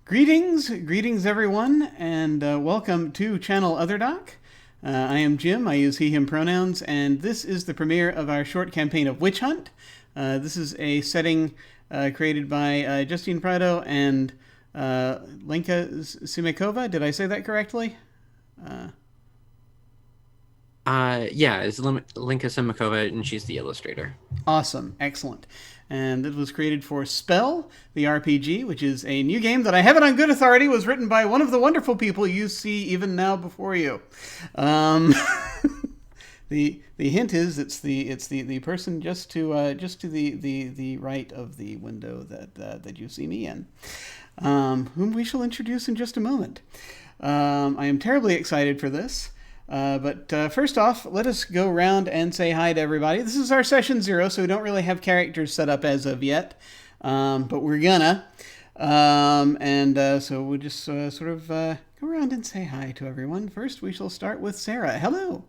Greetings everyone, and welcome to Channel Otherdoc. I am Jim, I use he, him pronouns, and this is the premiere of our short campaign of Witch Hunt. This is a setting created by Justine Prado and Lenka Šimečková. Did I say that correctly? Yeah, it's Lenka Šimečková, and she's the illustrator. Awesome, excellent. And it was created for Spell, the RPG, which is a new game that I have it on good authority was written by one of the wonderful people you see even now before you. Um, the hint is it's the person just to the right of the window that you see me in, whom we shall introduce in just a moment. I am terribly excited for this. But first off, let us go around and say hi to everybody. This is our session 0, so we don't really have characters set up as of yet, but we're gonna. So we'll just go around and say hi to everyone. First, we shall start with Sara. Hello.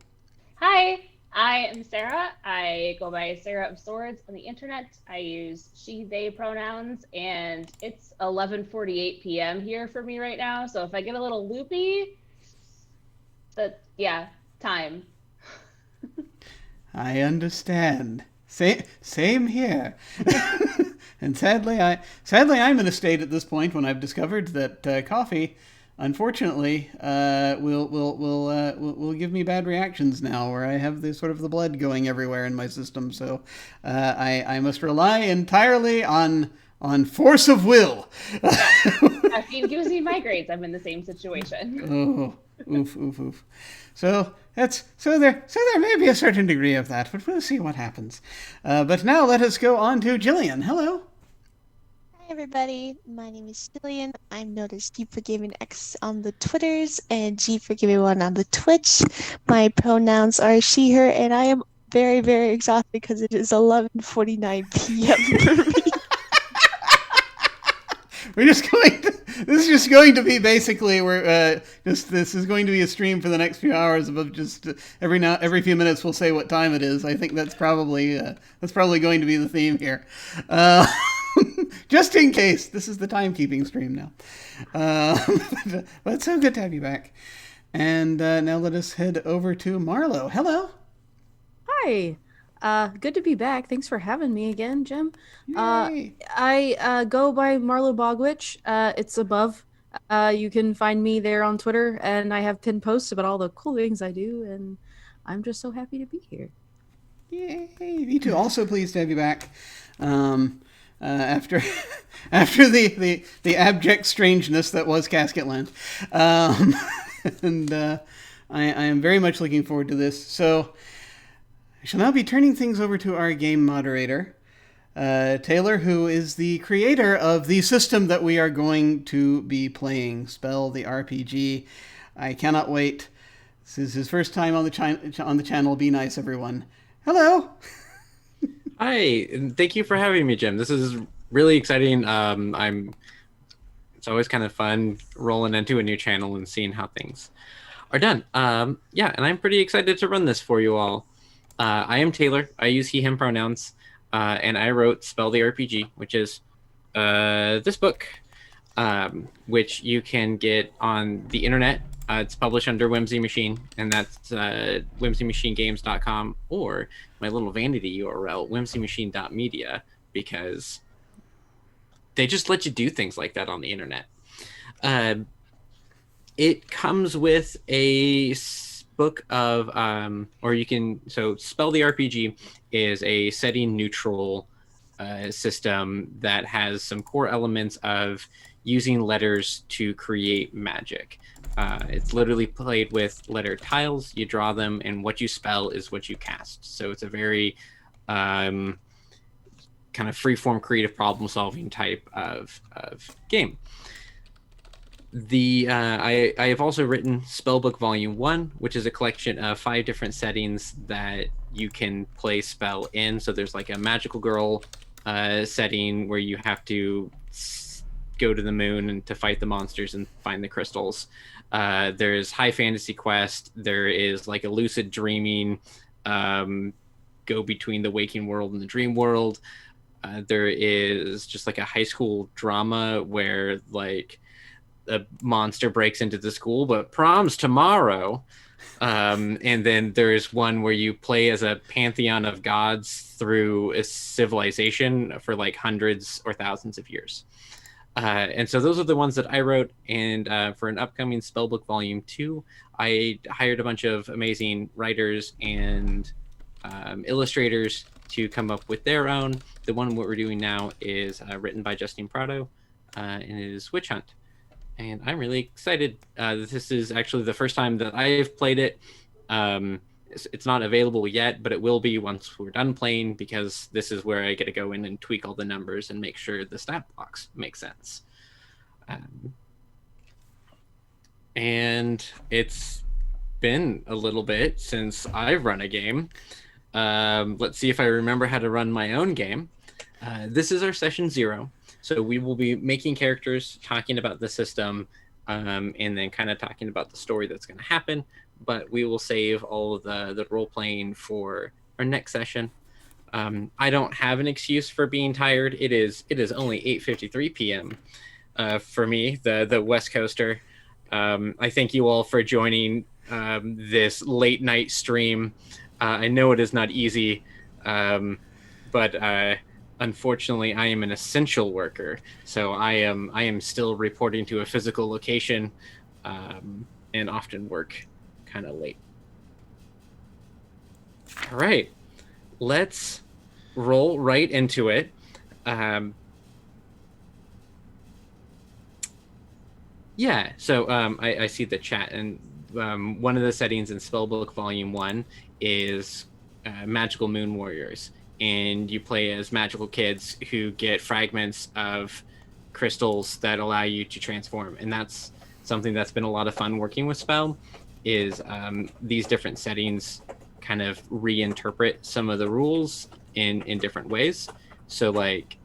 Hi, I am Sara. I go by Sara of Swords on the internet. I use she, they pronouns, and it's 11:48 p.m. here for me right now. So if I get a little loopy, yeah, time. I understand. Same here. And sadly, I'm in a state at this point when I've discovered that coffee, unfortunately, will give me bad reactions now, where I have this sort of the blood going everywhere in my system. So I must rely entirely on force of will. Yeah, caffeine gives me migraines. I'm in the same situation. Oh, oof, oof, oof. So there may be a certain degree of that, but we'll see what happens. But now let us go on to Gillian. Hello. Hi everybody, my name is Gillian. I'm known as G for Gaming X on the Twitters and G for Gaming One on the Twitch. My pronouns are she, her, and I am very, very exhausted because it is 11:49 p.m. for me. We're just going to. This is just going to be basically we're just this is going to be a stream for the next few hours of just every few minutes we'll say what time it is. I think that's probably going to be the theme here. Uh, just in case, this is the timekeeping stream now. But it's so good to have you back. And now let us head over to Marlo. Hello. Hi. Good to be back. Thanks for having me again, Jim. Yay. I go by Marlo Bogwitch. It's above. You can find me there on Twitter, and I have pinned posts about all the cool things I do, and I'm just so happy to be here. Yay! Me too. Also pleased to have you back. After after the abject strangeness that was Casketland, and I am very much looking forward to this. So I shall now be turning things over to our game moderator, Taylor, who is the creator of the system that we are going to be playing, Spell the RPG. I cannot wait. This is his first time on the channel. Be nice, everyone. Hello. Hi, and thank you for having me, Jim. This is really exciting. It's always kind of fun rolling into a new channel and seeing how things are done. Yeah, and I'm pretty excited to run this for you all. I am Taylor. I use he, him pronouns, and I wrote Spell the RPG, which is this book, which you can get on the internet. It's published under Whimsy Machine, and that's whimsymachinegames.com, or my little vanity URL, whimsymachine.media, because they just let you do things like that on the internet. It comes with a book of, or you can, so Spell the RPG is a setting neutral system that has some core elements of using letters to create magic. It's literally played with letter tiles. You draw them, and what you spell is what you cast. So it's a very kind of freeform creative problem solving type of game. I have also written Spellbook Volume 1, which is a collection of 5 different settings that you can play spell in. So there's like a magical girl setting where you have to go to the moon and to fight the monsters and find the crystals. There's high fantasy quest. There is like a lucid dreaming, go between the waking world and the dream world. There is just like a high school drama where like a monster breaks into the school, but prom's tomorrow. And then there's one where you play as a pantheon of gods through a civilization for like hundreds or thousands of years. And so those are the ones that I wrote. And for an upcoming Spellbook Volume 2, I hired a bunch of amazing writers and illustrators to come up with their own. The one what we're doing now is written by Justine Prado, and it is Witch Hunt. And I'm really excited. This is actually the first time that I've played it. It's not available yet, but it will be once we're done playing, because this is where I get to go in and tweak all the numbers and make sure the stat blocks make sense. And it's been a little bit since I've run a game. Let's see if I remember how to run my own game. This is our session 0. So we will be making characters, talking about the system, and then kind of talking about the story that's going to happen. But we will save all of the role playing for our next session. I don't have an excuse for being tired. It is only 8:53 p.m. For me, the West Coaster. I thank you all for joining this late night stream. I know it is not easy, but unfortunately, I am an essential worker, so I am still reporting to a physical location, and often work kind of late. All right, let's roll right into it. Yeah, so I see the chat, and one of the settings in Spellbook Volume 1 is Magical Moon Warriors. And you play as magical kids who get fragments of crystals that allow you to transform. And that's something that's been a lot of fun working with Spell, is these different settings kind of reinterpret some of the rules in different ways. So like,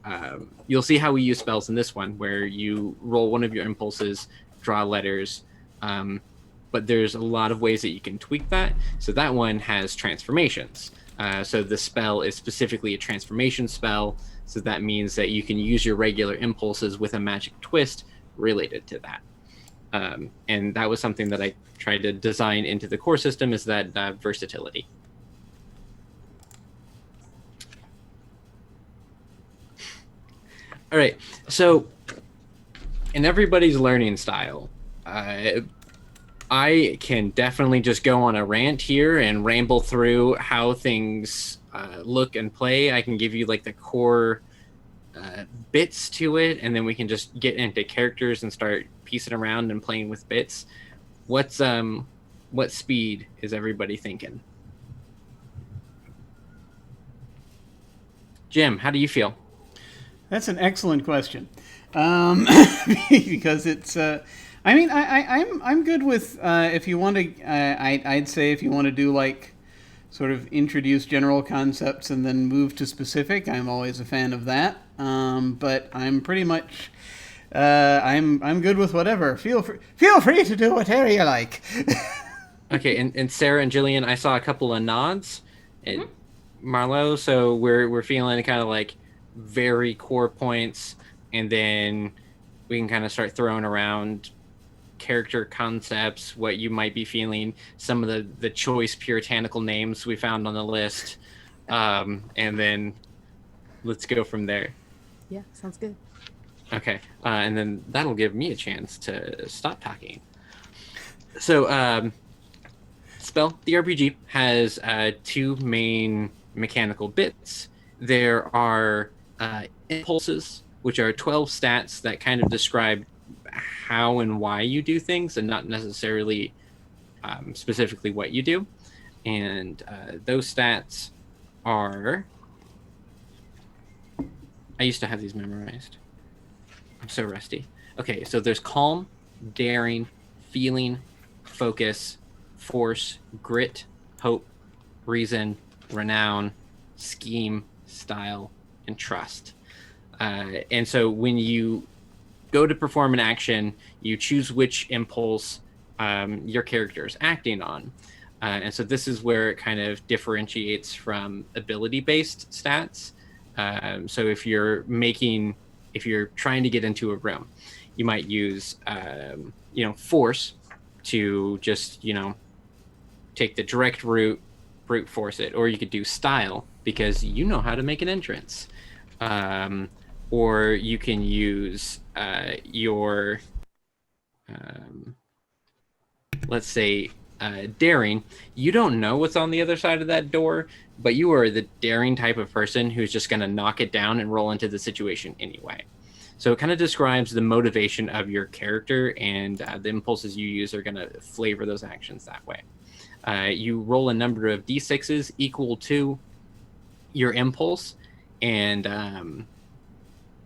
you'll see how we use spells in this one, where you roll one of your impulses, draw letters, but there's a lot of ways that you can tweak that. So that one has transformations. So the spell is specifically a transformation spell. So that means that you can use your regular impulses with a magic twist related to that. And that was something that I tried to design into the core system, is that versatility. All right. So in everybody's learning style, I can definitely just go on a rant here and ramble through how things look and play. I can give you like the core bits to it, and then we can just get into characters and start piecing around and playing with bits. What speed is everybody thinking? Jim, how do you feel? That's an excellent question, because it's. I mean, I'm good with if you want to. I'd say if you want to do like sort of introduce general concepts and then move to specific, I'm always a fan of that. But I'm pretty much I'm good with whatever. Feel free to do whatever you like. Okay, and Sara and Gillian, I saw a couple of nods. And Marlo, so we're feeling kind of like very core points, and then we can kind of start throwing around character concepts, what you might be feeling, some of the choice puritanical names we found on the list, and then let's go from there. Yeah, sounds good. Okay, and then that'll give me a chance to stop talking. So Spell, the RPG, has 2 main mechanical bits. There are impulses, which are 12 stats that kind of describe how and why you do things, and not necessarily specifically what you do. And those stats are... I used to have these memorized. I'm so rusty. Okay, so there's calm, daring, feeling, focus, force, grit, hope, reason, renown, scheme, style, and trust. And so when you go to perform an action, you choose which impulse your character is acting on. And so this is where it kind of differentiates from ability-based stats. So if you're trying to get into a room, You might use, force to just, take the direct route, brute force it. Or you could do style because you know how to make an entrance. Or you can use your, let's say, daring. You don't know what's on the other side of that door, but you are the daring type of person who's just going to knock it down and roll into the situation anyway. So it kind of describes the motivation of your character, and the impulses you use are going to flavor those actions that way. You roll a number of d6s equal to your impulse, and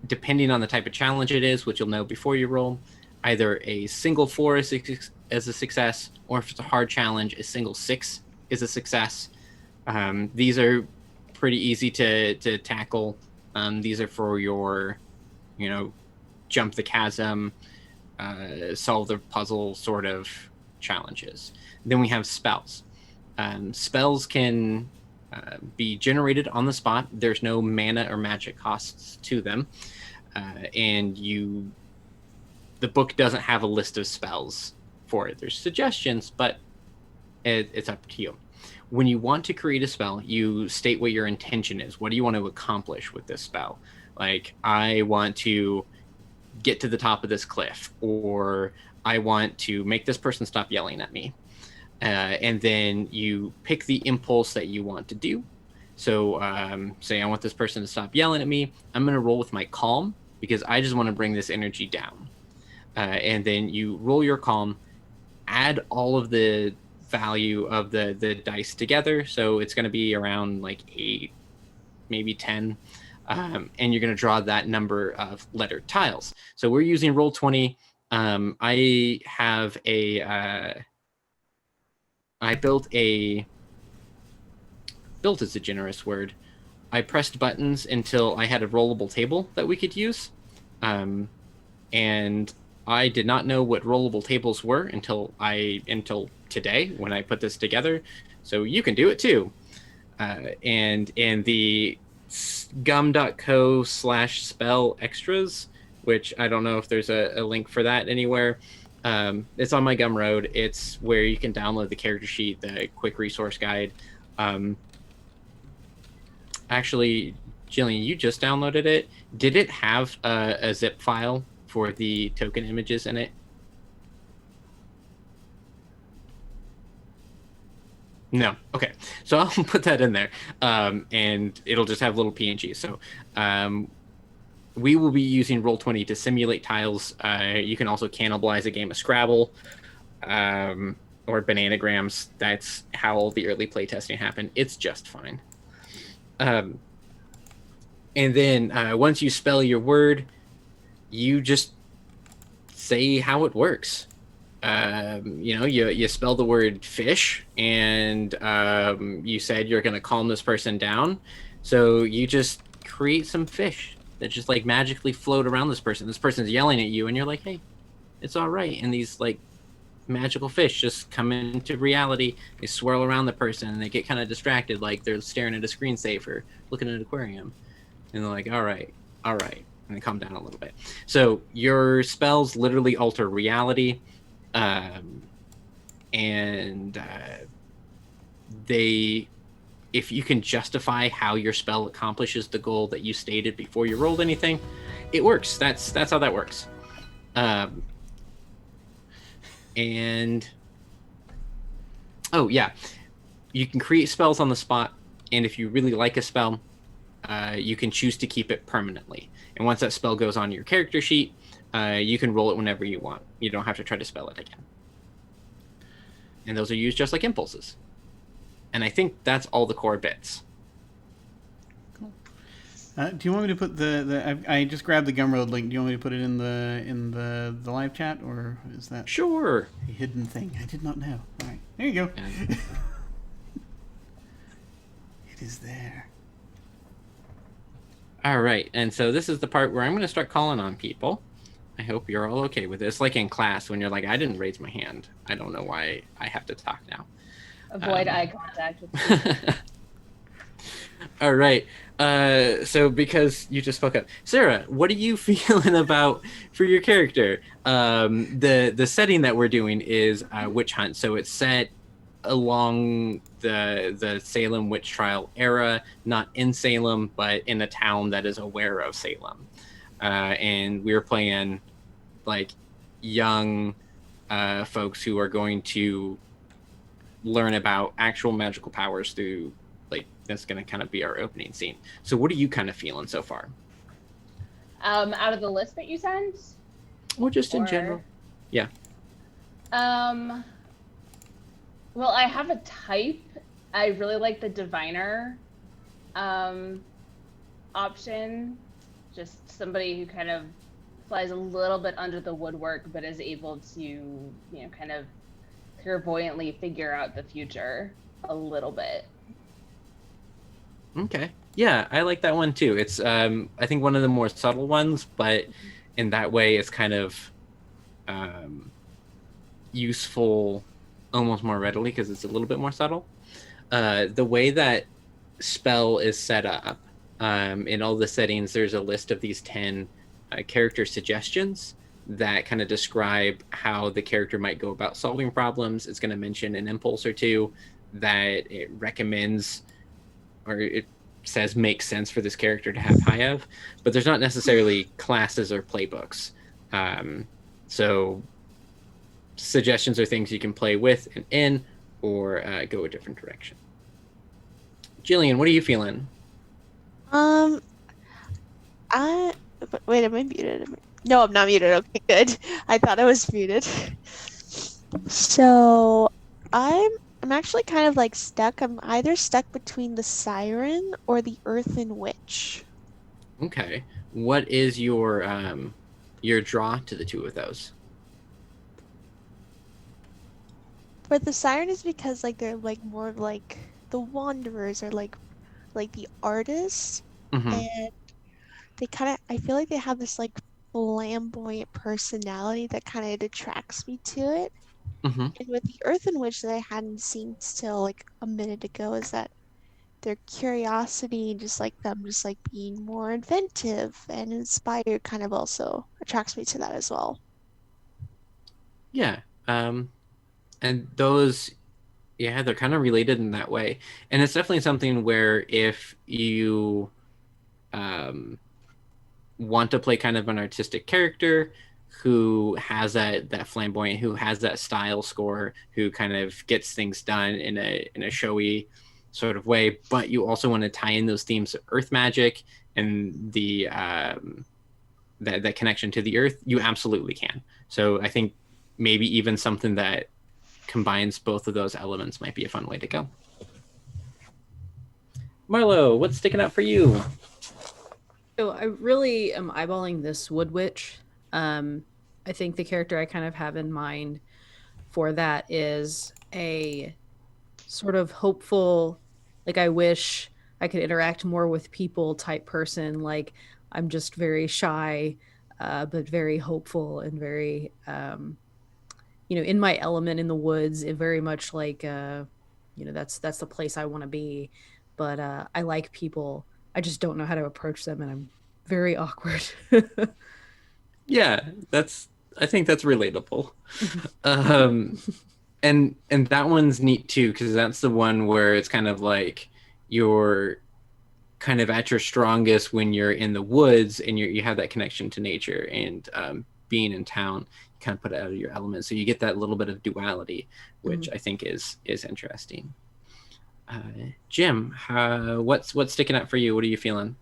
depending on the type of challenge it is, which you'll know before you roll, either a single 4 is a success, or if it's a hard challenge, a single 6 is a success. These are pretty easy to tackle. These are for your, jump the chasm, solve the puzzle sort of challenges. Then we have spells. Spells can be generated on the spot. There's no mana or magic costs to them. And the book doesn't have a list of spells for it. There's suggestions, but it's up to you. When you want to create a spell, you state what your intention is. What do you want to accomplish with this spell? Like, I want to get to the top of this cliff, or I want to make this person stop yelling at me. And then you pick the impulse that you want to do. So say I want this person to stop yelling at me. I'm going to roll with my calm because I just want to bring this energy down. And then you roll your calm, add all of the value of the dice together. So it's going to be around like 8, maybe 10. And you're going to draw that number of letter tiles. So we're using Roll20. I have I built is a generous word. I pressed buttons until I had a rollable table that we could use. And I did not know what rollable tables were until today when I put this together. So you can do it too. And in the gum.co/spell extras, which I don't know if there's a link for that anywhere. It's on my Gumroad. It's where you can download the character sheet, the quick resource guide. Actually, Gillian, you just downloaded it. Did it have a zip file for the token images in it? No. Okay. So I'll put that in there. And it'll just have little PNGs. So we will be using Roll20 to simulate tiles. You can also cannibalize a game of Scrabble or Bananagrams. That's how all the early playtesting happened. It's just fine. And then once you spell your word, you just say how it works. You spell the word fish, and you said you're going to calm this person down. So you just create some fish that just like magically float around this person. This person's yelling at you, and you're like, hey, it's all right. And these like magical fish just come into reality. They swirl around the person, and they get kind of distracted, like they're staring at a screensaver, looking at an aquarium. And they're like, all right. And they calm down a little bit. So your spells literally alter reality. If you can justify how your spell accomplishes the goal that you stated before you rolled anything, it works. That's how that works. You can create spells on the spot, and if you really like a spell, you can choose to keep it permanently. And once that spell goes on your character sheet, you can roll it whenever you want. You don't have to try to spell it again. And those are used just like impulses. And I think that's all the core bits. Cool. Do you want me to put I just grabbed the Gumroad link. Do you want me to put it in the live chat, or is that sure a hidden thing? I did not know. All right, there you go. Yeah. It is there. All right, and so this is the part where I'm going to start calling on people. I hope you're all okay with this. Like in class when you're like, I didn't raise my hand. I don't know why I have to talk now. Avoid eye contact with people. All right. So because you just spoke up, Sarah, what are you feeling about for your character? The setting that we're doing is witch hunt, so it's set along the Salem witch trial era, not in Salem, but in a town that is aware of Salem. And we're playing like young folks who are going to learn about actual magical powers through like that's going to kind of be our opening scene. So what are you kind of feeling so far? Out of the list that you sent, Or just in or general? Yeah. well, I have a type. I really like the diviner option. Just somebody who kind of flies a little bit under the woodwork, but is able to, you know, kind of clairvoyantly figure out the future a little bit. Okay. Yeah, I like that one too. It's I think one of the more subtle ones, but in that way it's kind of useful almost more readily because it's a little bit more subtle. The way that spell is set up, in all the settings, there's a list of these 10 character suggestions that kind of describe how the character might go about solving problems. It's going to mention an impulse or two that it recommends or it says makes sense for this character to have high of, but there's not necessarily classes or playbooks. So suggestions are things you can play with and in or go a different direction. Gillian, what are you feeling? I wait, am I muted? No, I'm not muted. Okay, good. I thought I was muted. So I'm actually kind of like stuck. I'm either stuck between the siren or the earthen witch. Okay. What is your draw to the two of those? But the siren is because like they're like more like the wanderers are like the artists, Mm-hmm. and they kind of I feel like they have this like flamboyant personality that kind of attracts me to it. Mm-hmm. And with the earthen witch that I hadn't seen till like a minute ago is that their curiosity and just like them just like being more inventive and inspired kind of also attracts me to that as well. Yeah. And those, yeah, they're kind of related in that way. And it's definitely something where if you um, want to play kind of an artistic character who has that flamboyant, who has that style score, who kind of gets things done in a showy sort of way, but you also want to tie in those themes of earth magic and the that connection to the earth, you absolutely can. So I think maybe even something that combines both of those elements might be a fun way to go. Marlo, what's sticking out for you? So I really am eyeballing this Wood Witch. I think the character I kind of have in mind for that is a sort of hopeful, like I wish I could interact more with people type person. Like I'm just very shy, but very hopeful and very, in my element in the woods. It very much like, that's the place I want to be. But I like people. I just don't know how to approach them, and I'm very awkward. Yeah, I think that's relatable. Um, and that one's neat too because that's the one where it's kind of like you're kind of at your strongest when you're in the woods and you have that connection to nature and being in town you kind of put it out of your element, so you get that little bit of duality, which I think is interesting. Jim, what's sticking out for you? What are you feeling?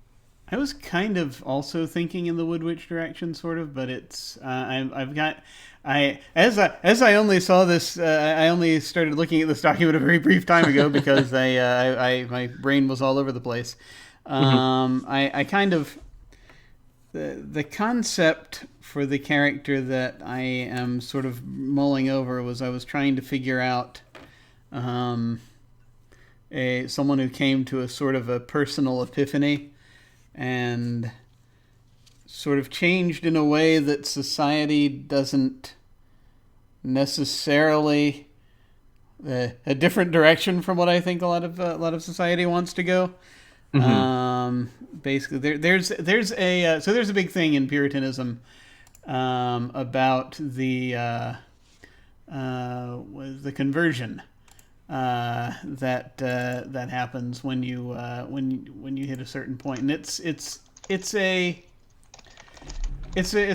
I was kind of also thinking in the Wood Witch direction, sort of, but it's I've got as I only saw this, I only started looking at this document a very brief time ago because I my brain was all over the place. I kind of the concept for the character that I am sort of mulling over was I was trying to figure out someone who came to a sort of a personal epiphany and sort of changed in a way that society doesn't necessarily a different direction from what I think a lot of society wants to go. Basically, there's a big thing in Puritanism about the conversion that happens when you hit a certain point, and it's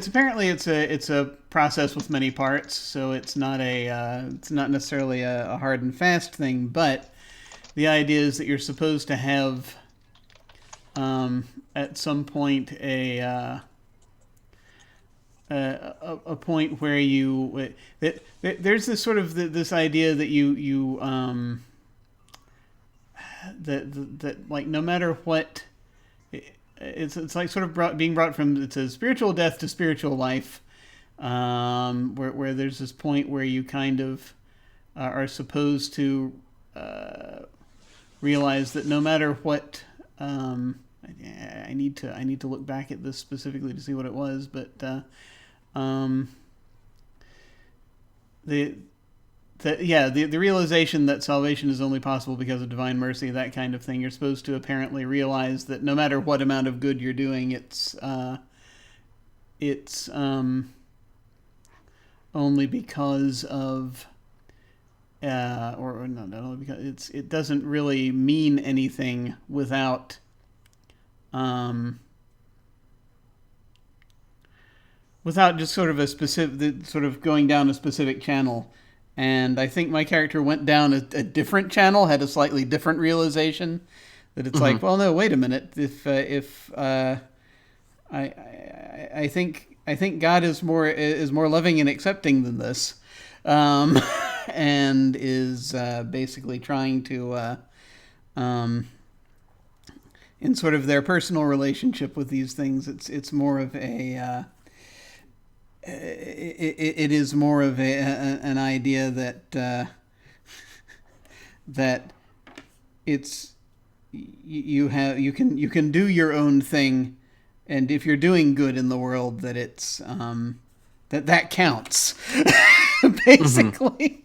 apparently it's a process with many parts, so it's not necessarily a hard and fast thing, but the idea is that you're supposed to have at some point a point where there's this sort of this idea that that like no matter what, it's like sort of being brought from it's a spiritual death to spiritual life, where there's this point where you kind of are supposed to realize that no matter what. I need to look back at this specifically to see what it was, but the realization that salvation is only possible because of divine mercy, that kind of thing. You're supposed to apparently realize that no matter what amount of good you're doing, it's only because of or not only because it doesn't really mean anything without just sort of a specific sort of going down a specific channel. And I think my character went down a different channel, had a slightly different realization that it's like, well, no, wait a minute. If I think God is more loving and accepting than this. And is basically trying to, in sort of their personal relationship with these things, it's more of a, it is more of an idea that that it's you can do your own thing, and if you're doing good in the world, that it's that counts. Basically.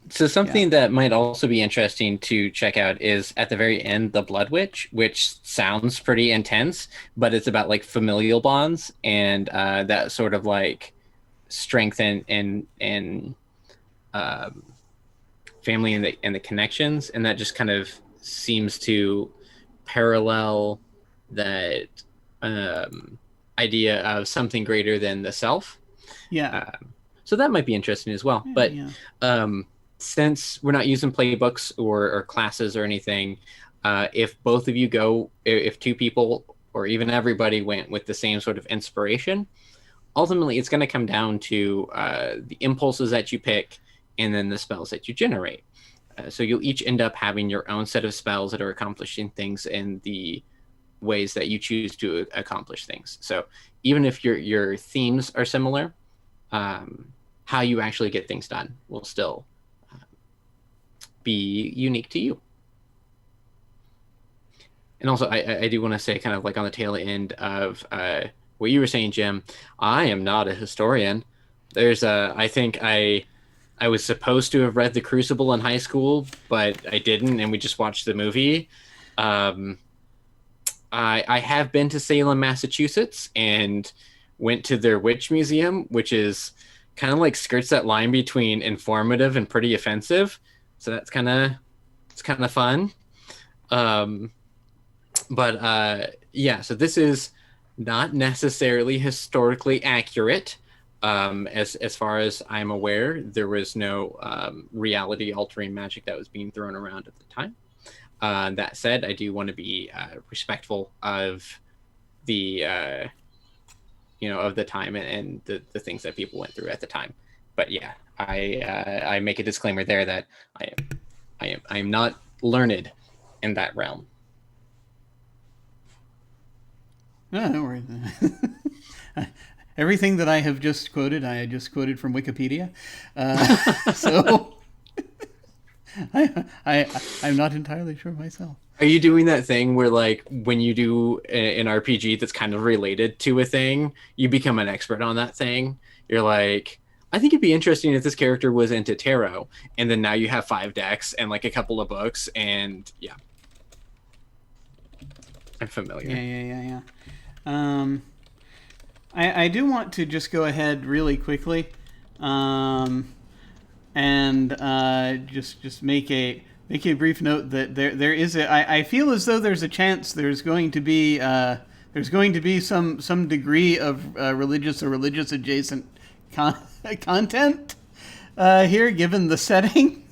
So something that might also be interesting to check out is at the very end, the Blood Witch, which sounds pretty intense, but it's about like familial bonds and that sort of like strength and family and the connections, and that just kind of seems to parallel that idea of something greater than the self. Yeah. So that might be interesting as well. But since we're not using playbooks or classes or anything, if both of you go, if two people or even everybody went with the same sort of inspiration, ultimately it's going to come down to the impulses that you pick and then the spells that you generate. So you'll each end up having your own set of spells that are accomplishing things in the ways that you choose to accomplish things. So even if your themes are similar, how you actually get things done will still be unique to you. And also, I do want to say, kind of like on the tail end of what you were saying, Jim, I am not a historian. There's I think I was supposed to have read The Crucible in high school, but I didn't, and we just watched the movie. I have been to Salem, Massachusetts, and went to their witch museum, which is kind of like skirts that line between informative and pretty offensive. So that's kind of fun. Yeah, so this is not necessarily historically accurate. As far as I'm aware, there was no reality altering magic that was being thrown around at the time. That said, I do want to be respectful of the of the time and the things that people went through at the time. But yeah, I make a disclaimer there that I am not learned in that realm. No, don't worry. Everything that I have just quoted, I just quoted from Wikipedia. So I'm not entirely sure myself. Are you doing that thing where, like, when you do an RPG that's kind of related to a thing, you become an expert on that thing? You're like, I think it'd be interesting if this character was into tarot, and then now you have 5 decks and like a couple of books, and yeah. I'm familiar. Yeah. I do want to just go ahead really quickly, and just make a brief note that there is I feel as though there's a chance there's going to be some degree of religious or religious adjacent content here, given the setting.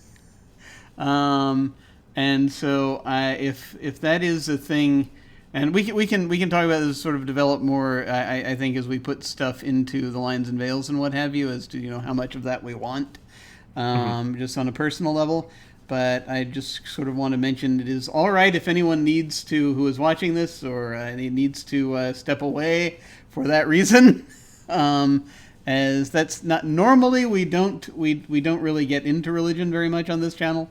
And so if that is a thing, and we can talk about this, sort of develop more, I think, as we put stuff into the lines and veils and what have you, as to how much of that we want, just on a personal level. But I just sort of want to mention it is all right if anyone needs to, who is watching this, or needs to step away for that reason. As that's not normally, we don't really get into religion very much on this channel.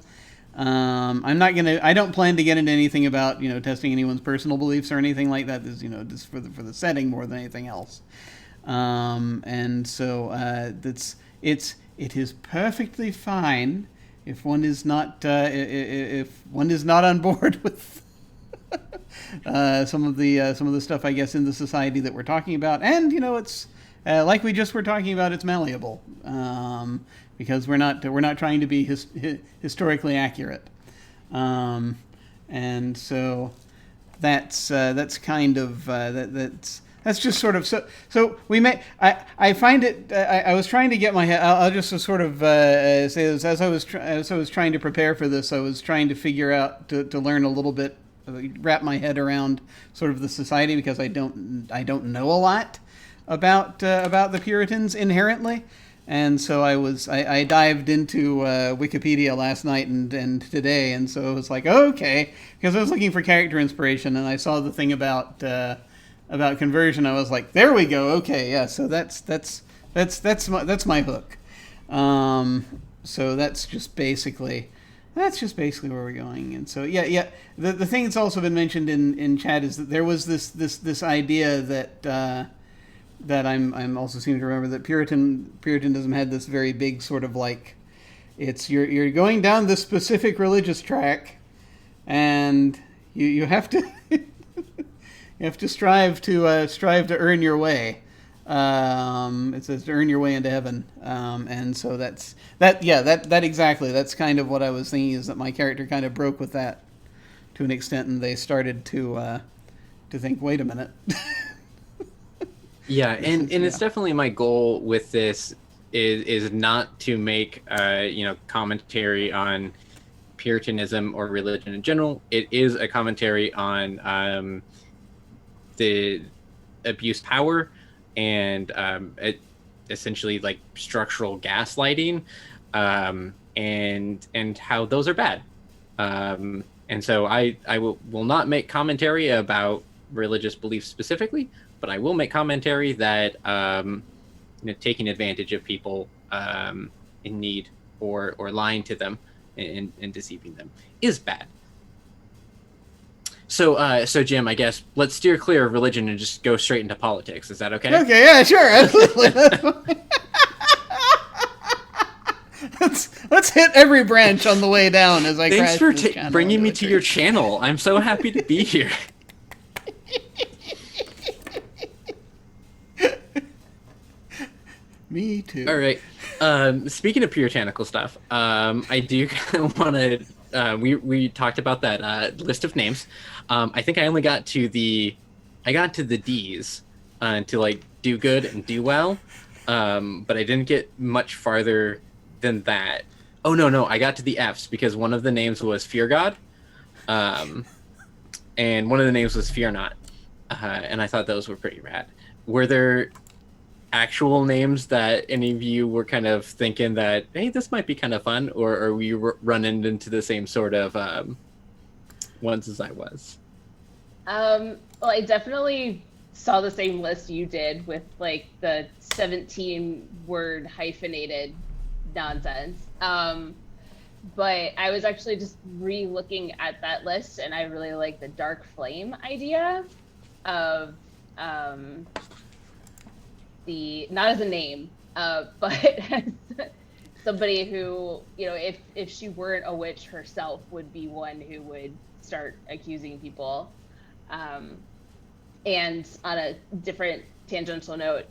I don't plan to get into anything about testing anyone's personal beliefs or anything like that. This just for the setting more than anything else. And so it is perfectly fine if one is not on board with some of the stuff, I guess, in the society that we're talking about. And it's like we just were talking about, it's malleable, because we're not trying to be historically accurate, and so that's kind of that's just sort of so we may I find it I was trying to get my head. I'll just sort of say this as I was trying to prepare for this. I was trying to figure out to learn a little bit, wrap my head around sort of the society, because I don't know a lot about the Puritans inherently. And so I dived into Wikipedia last night and today, and so it was like, okay, because I was looking for character inspiration, and I saw the thing about conversion. I was like, there we go. Okay, yeah. So that's my hook. So that's just basically where we're going. And so yeah. The thing that's also been mentioned in chat is that there was this idea that I'm also seem to remember, that Puritanism had this very big sort of like, it's you're going down this specific religious track, and you have to you have to strive to earn your way. It says to earn your way into heaven, and so that exactly, that's kind of what I was thinking, is that my character kind of broke with that to an extent, and they started to think, wait a minute. Yeah, and it's definitely my goal with this is not to make commentary on Puritanism or religion in general. It is a commentary on the abuse of power and essentially like structural gaslighting, and how those are bad. And so I will not make commentary about religious beliefs specifically, but I will make commentary that taking advantage of people in need or lying to them and deceiving them is bad. So Jim, I guess let's steer clear of religion and just go straight into politics. Is that okay? Okay, yeah, sure, absolutely. Let's hit every branch on the way down as I Thanks crash for bringing me to your channel. I'm so happy to be here. Me too. All right. Speaking of puritanical stuff, I do want to. We talked about that list of names. I think I only got to the D's to like do good and do well, but I didn't get much farther than that. Oh no, I got to the F's because one of the names was Fear God, and one of the names was Fear Not, and I thought those were pretty rad. Were there actual names that any of you were kind of thinking that, hey, this might be kind of fun, or are we running into the same sort of ones as I was? Well, I definitely saw the same list you did with like the 17-word hyphenated nonsense. But I was actually just re-looking at that list, and I really like the Dark Flame idea of not as a name, but as somebody who, if she weren't a witch herself, would be one who would start accusing people. And on a different tangential note,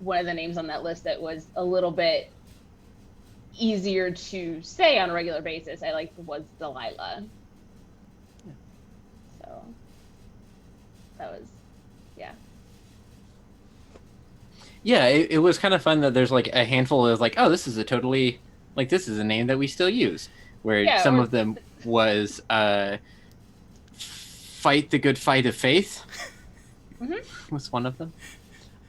one of the names on that list that was a little bit easier to say on a regular basis, I liked, was Delilah. Yeah. So that was, yeah. Yeah, it was kind of fun that there's like a handful of like, oh, this is a totally, like, this is a name that we still use. Where Yeah, some or- of them was Fight the Good Fight of Faith was one of them.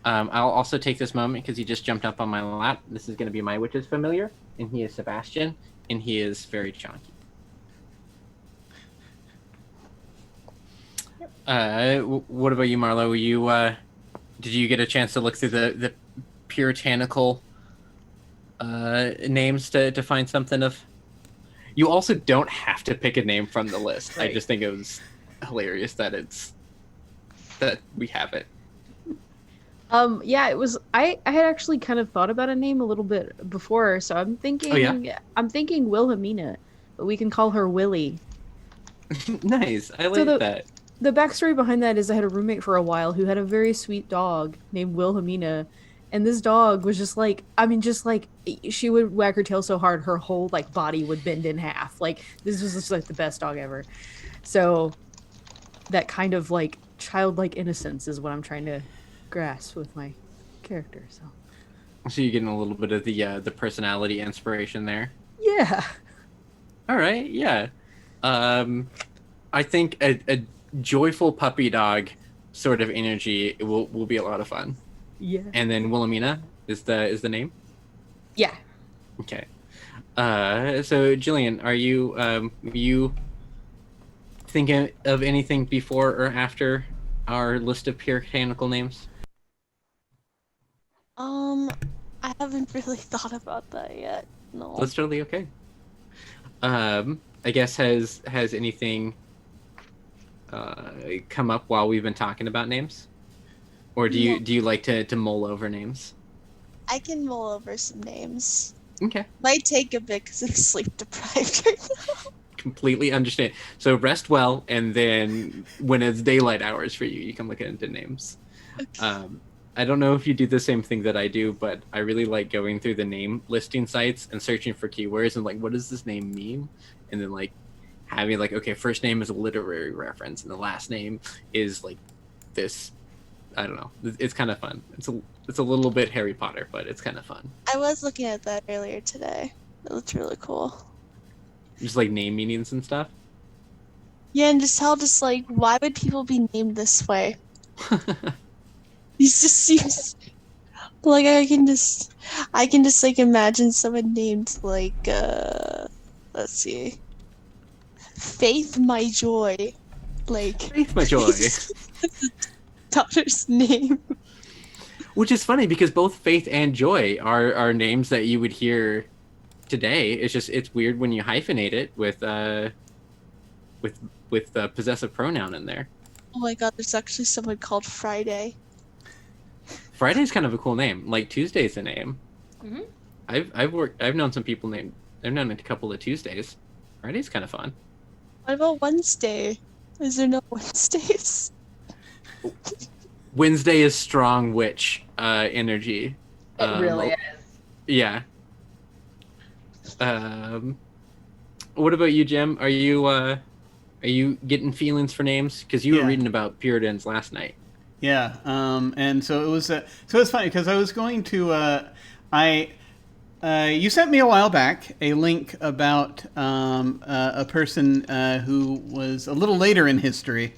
I'll also take this moment because he just jumped up on my lap. This is going to be my witch's familiar, and he is Sebastian, and he is very chunky. What about you, Marlo? Did you get a chance to look through the puritanical names to find something of? You also don't have to pick a name from the list. Right. I just think it was hilarious that we have it. Yeah, it was. I had actually kind of thought about a name a little bit before, so I'm thinking. Oh, yeah? I'm thinking Wilhelmina, but we can call her Willie. Nice. I like So that. The backstory behind that is I had a roommate for a while who had a very sweet dog named Wilhelmina, and this dog was just like, I mean, just like she would wag her tail so hard her whole like body would bend in half. Like this was just like the best dog ever. So that kind of like childlike innocence is what I'm trying to grasp with my character. So you're getting a little bit of the personality inspiration there. Yeah. All right. Yeah. I think a joyful puppy dog sort of energy will be a lot of fun. Yeah. And then Wilhelmina is the name. Yeah. Okay. So Gillian, are you thinking of anything before or after our list of puritanical names? I haven't really thought about that yet. No. That's totally okay. I guess has anything come up while we've been talking about names, or do you like to mull over names? I can mull over some names. Okay. Might take a bit because I'm sleep deprived right now. Completely understand. So rest well, and then when it's daylight hours for you, you can look into names. Okay. I don't know if you do the same thing that I do, but I really like going through the name listing sites and searching for keywords and like, what does this name mean? And then like having like, okay, first name is a literary reference and the last name is like this. I don't know. It's kind of fun. It's a little bit Harry Potter, but it's kind of fun. I was looking at that earlier today. It looked really cool. Just like name meanings and stuff. Yeah, and just how like why would people be named this way? These just seems like I can just like imagine someone named like let's see, Faith My Joy, like Faith My Joy. daughter's name. Which is funny because both Faith and Joy are names that you would hear today. It's weird when you hyphenate it with possessive pronoun in there. Oh my god, there's actually someone called Friday. Friday's kind of a cool name. Like Tuesday's a name. Mm-hmm. I've known some people named. I've known a couple of Tuesdays. Friday's kind of fun. What about Wednesday? Is there no Wednesdays? Wednesday is strong witch energy. It really is. Yeah. What about you, Jim? Are you getting feelings for names? Because you were reading about Puritans last night. Yeah, and so it was. So it's funny because I was going to. You sent me a while back a link about a person who was a little later in history,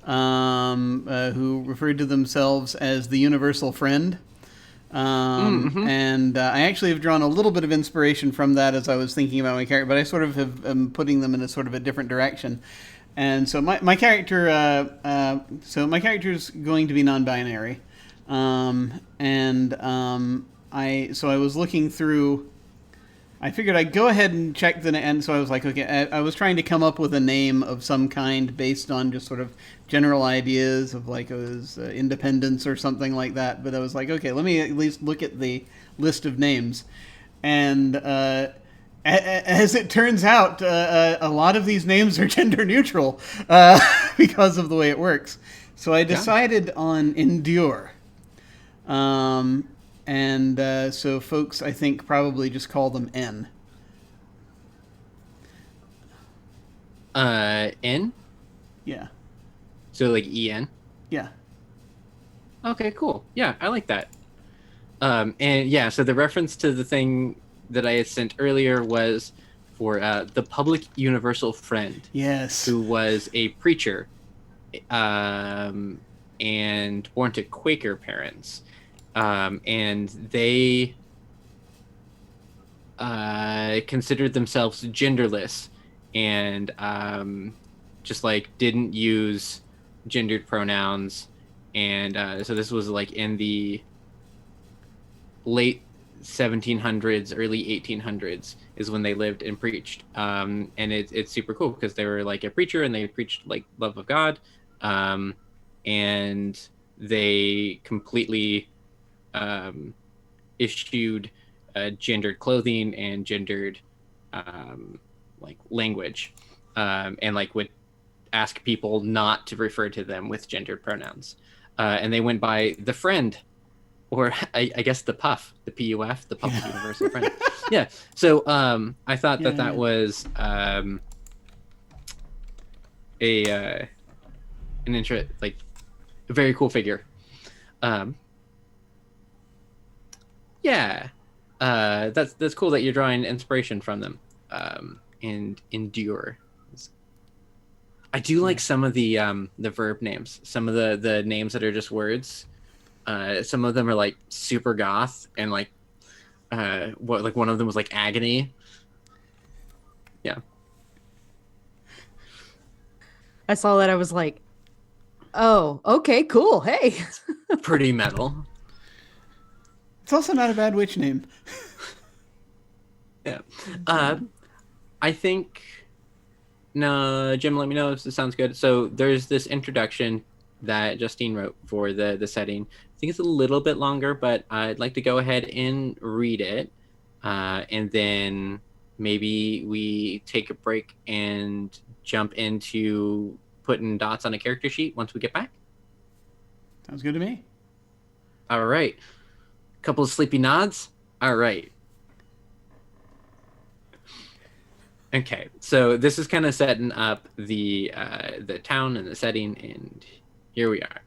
who referred to themselves as the Universal Friend. And I actually have drawn a little bit of inspiration from that as I was thinking about my character, but I sort of am putting them in a sort of a different direction. And so my character, my character is going to be non-binary, I was looking through. I figured I'd go ahead and check and so I was like, okay, I was trying to come up with a name of some kind based on just sort of general ideas of like it was independence or something like that. But I was like, okay, let me at least look at the list of names, and As it turns out, a lot of these names are gender neutral because of the way it works. So I decided on endure. So folks, I think, probably just call them N. N? Yeah. So like EN? Yeah. Okay, cool. Yeah, I like that. And yeah, so the reference to the thing that I had sent earlier was for the public universal friend. Yes. Who was a preacher and born to Quaker parents. And they considered themselves genderless and just like didn't use gendered pronouns. And so this was like in the late 1700s, early 1800s is when they lived and preached. And it's super cool because they were like a preacher and they preached like love of God. And they completely issued gendered clothing and gendered like language, and like would ask people not to refer to them with gendered pronouns. And they went by the friend, or I guess the PUF, the PUF, the public universal friend. Yeah. So I thought that was an interest, like a very cool figure. That's cool that you're drawing inspiration from them. And endure. I do like some of the verb names, some of the names that are just words. Some of them are like super goth, and like one of them was like agony. Yeah. I saw that. I was like, oh, okay, cool. Hey. Pretty metal. It's also not a bad witch name. Yeah. I think... No, Jim, let me know if this sounds good. So there's this introduction that Justine wrote for the setting. I think it's a little bit longer, but I'd like to go ahead and read it. And then maybe we take a break and jump into putting dots on a character sheet once we get back. Sounds good to me. All right. Couple of sleepy nods. All right. Okay, so this is kind of setting up the town and the setting, and here we are.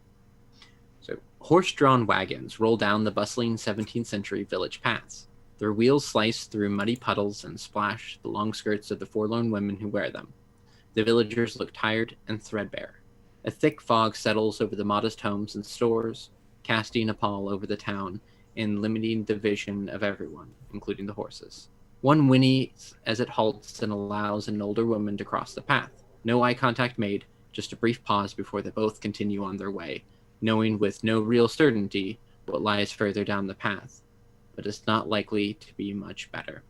So, horse-drawn wagons roll down the bustling 17th century village paths. Their wheels slice through muddy puddles and splash the long skirts of the forlorn women who wear them. The villagers look tired and threadbare. A thick fog settles over the modest homes and stores, casting a pall over the town and limiting the vision of everyone, including the horses. One whinnies as it halts and allows an older woman to cross the path. No eye contact made, just a brief pause before they both continue on their way, knowing with no real certainty what lies further down the path, but it's not likely to be much better.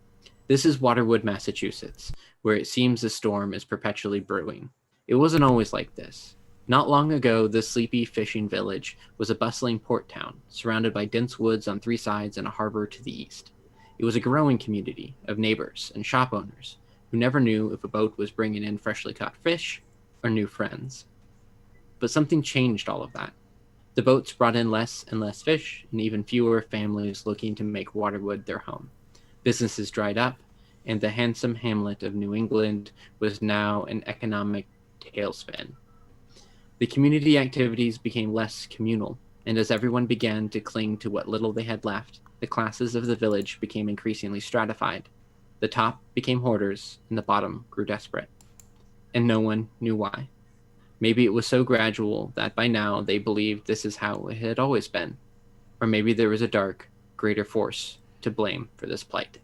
This is Waterwood, Massachusetts, where it seems the storm is perpetually brewing. It wasn't always like this. Not long ago, this sleepy fishing village was a bustling port town, surrounded by dense woods on three sides and a harbor to the east. It was a growing community of neighbors and shop owners who never knew if a boat was bringing in freshly caught fish or new friends. But something changed all of that. The boats brought in less and less fish, and even fewer families looking to make Waterwood their home. Businesses dried up, and the handsome hamlet of New England was now an economic tailspin. The community activities became less communal, and as everyone began to cling to what little they had left, the classes of the village became increasingly stratified. The top became hoarders, and the bottom grew desperate. And no one knew why. Maybe it was so gradual that by now they believed this is how it had always been. Or maybe there was a dark, greater force to blame for this plight.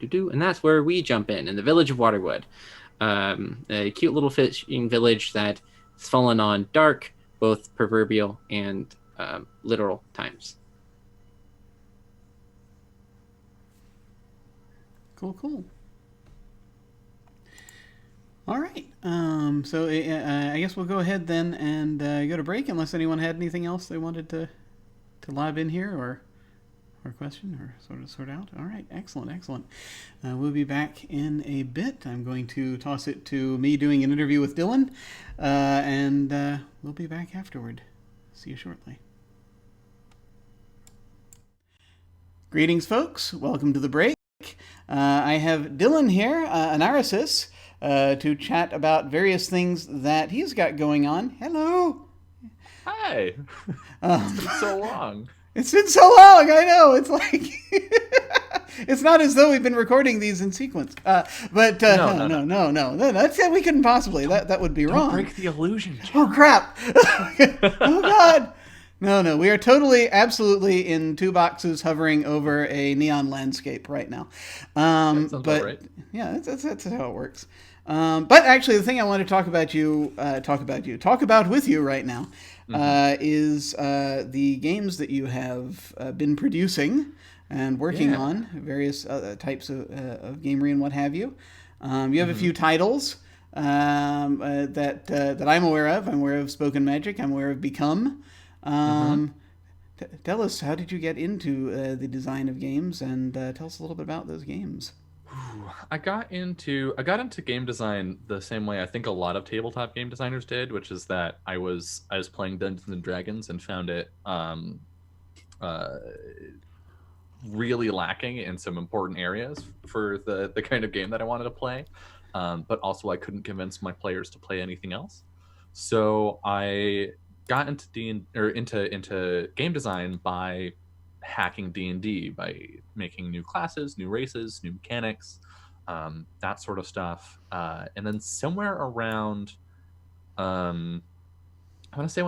And that's where we jump in the village of Waterwood. A cute little fishing village that has fallen on dark, both proverbial and literal times. Cool. All right. So I guess we'll go ahead then and go to break, unless anyone had anything else they wanted to lob in here, or or question or sort out? All right, excellent. We'll be back in a bit. I'm going to toss it to me doing an interview with Dylan, and we'll be back afterward. See you shortly. Greetings, folks. Welcome to the break. I have Dylan here, Anarisis, to chat about various things that he's got going on. Hello. Hi. It's been so long. It's been so long. I know. It's like it's not as though we've been recording these in sequence. No. That's we couldn't possibly. That would be wrong. Don't break the illusion. John. Oh crap. Oh God. No. We are totally, absolutely in two boxes hovering over a neon landscape right now. That sounds about right. Yeah, that's how it works. But actually, the thing I want to talk about with you right now is the games that you have been producing and working on, various types of gamery and what have you. You have a few titles that I'm aware of. I'm aware of Spoken Magic. I'm aware of Become. Tell us, how did you get into the design of games, and tell us a little bit about those games. I got into game design the same way I think a lot of tabletop game designers did, which is that I was playing Dungeons and Dragons and found it really lacking in some important areas for the kind of game that I wanted to play, but also I couldn't convince my players to play anything else. So I got into game design by hacking D&D, by making new classes, new races, new mechanics, that sort of stuff. And then somewhere around, I want to say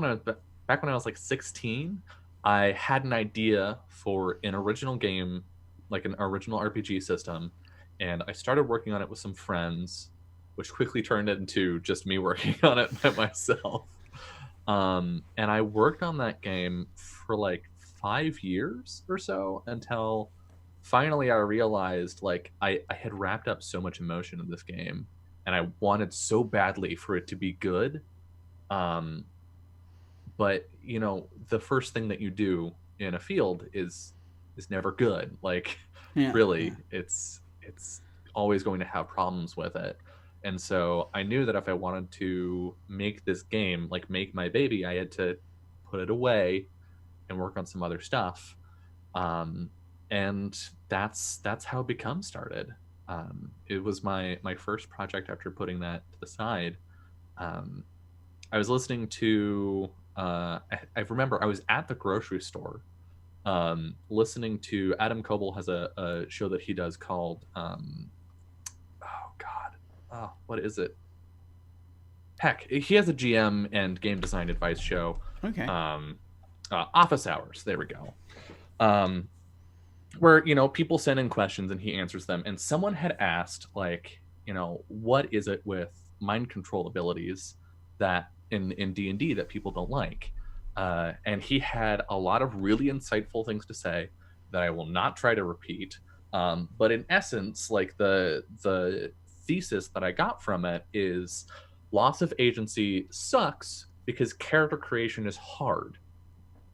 back when I was like 16, I had an idea for an original game, like an original RPG system, and I started working on it with some friends, which quickly turned into just me working on it by myself. And I worked on that game for like 5 years or so until finally I realized like I had wrapped up so much emotion in this game and I wanted so badly for it to be good. But you know, the first thing that you do in a field is never good. Like it's always going to have problems with it. And so I knew that if I wanted to make this game, like make my baby, I had to put it away and work on some other stuff. And that's how Become started. It was my first project after putting that to the side. I was listening to, I remember I was at the grocery store listening to Adam Coble has a show that he does called, what is it? Heck, he has a GM and game design advice show. Okay. Office Hours. There we go. Where, you know, people send in questions and he answers them. And someone had asked, like, you know, what is it with mind control abilities that in D&D that people don't like? And he had a lot of really insightful things to say that I will not try to repeat. But in essence, like the thesis that I got from it is loss of agency sucks because character creation is hard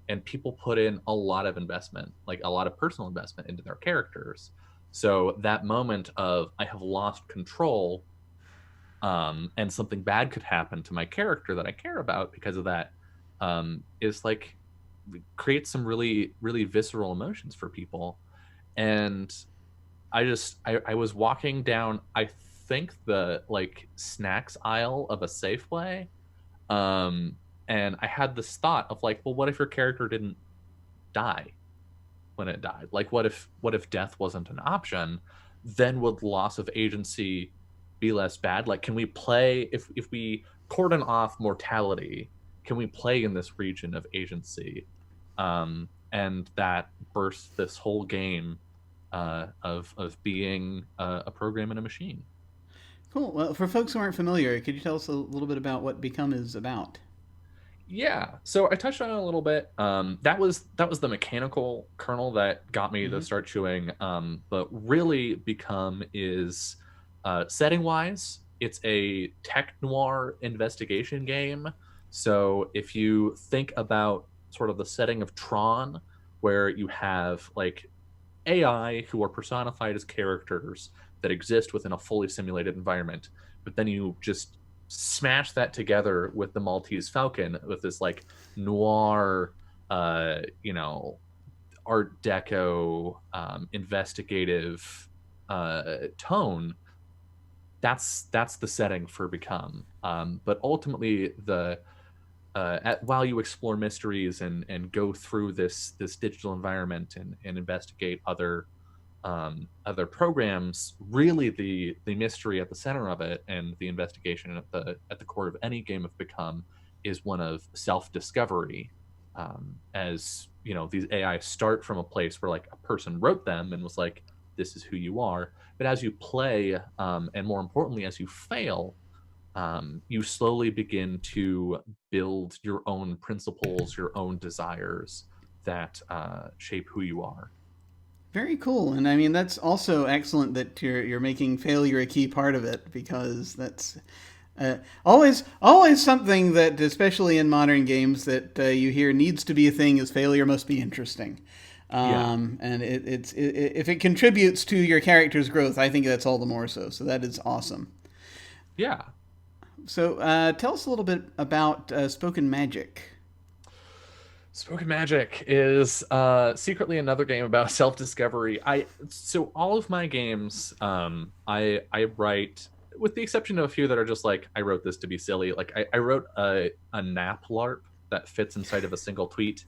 and people put in a lot of investment, like a lot of personal investment into their characters. So that moment of I have lost control and something bad could happen to my character that I care about because of that is like creates some really, really visceral emotions for people. And I was walking down, I think the like snacks aisle of a Safeway, and I had this thought of like, well, what if your character didn't die when it died? Like, what if death wasn't an option? Then would loss of agency be less bad? Like, can we play if we cordon off mortality? Can we play in this region of agency? And that bursts this whole game of being a program and a machine. Cool. Well, for folks who aren't familiar, could you tell us a little bit about what Become is about? Yeah, so I touched on it a little bit. That was the mechanical kernel that got me to start chewing. But really, Become is setting wise, it's a tech noir investigation game. So if you think about sort of the setting of Tron, where you have like AI who are personified as characters that exist within a fully simulated environment, but then you just smash that together with the Maltese Falcon with this like noir, you know, Art Deco, investigative tone. That's the setting for Become. But ultimately, while you explore mysteries and go through this digital environment and investigate other programs, really the mystery at the center of it and the investigation at the core of any game of Become is one of self-discovery. As you know, these AI start from a place where like a person wrote them and was like, this is who you are. But as you play, and more importantly as you fail, you slowly begin to build your own principles, your own desires that shape who you are. Very cool, and I mean that's also excellent that you're making failure a key part of it, because that's always something that, especially in modern games, that you hear needs to be a thing is failure must be interesting. And if it contributes to your character's growth, I think that's all the more so. So that is awesome. Yeah. So tell us a little bit about Spoken Magic. Spoken Magic is secretly another game about self-discovery. So all of my games, I write, with the exception of a few that are just like I wrote this to be silly. Like I wrote a nap LARP that fits inside of a single tweet,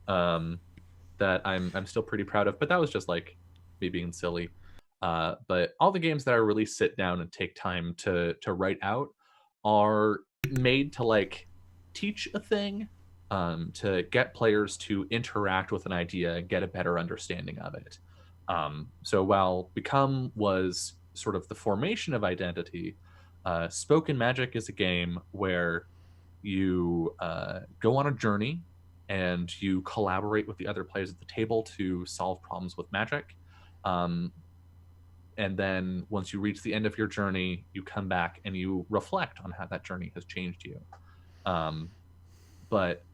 that I'm still pretty proud of. But that was just like me being silly. But all the games that I really sit down and take time to write out are made to like teach a thing, to get players to interact with an idea and get a better understanding of it. So while Become was sort of the formation of identity, Spoken Magic is a game where you go on a journey and you collaborate with the other players at the table to solve problems with magic. And then once you reach the end of your journey, you come back and you reflect on how that journey has changed you. But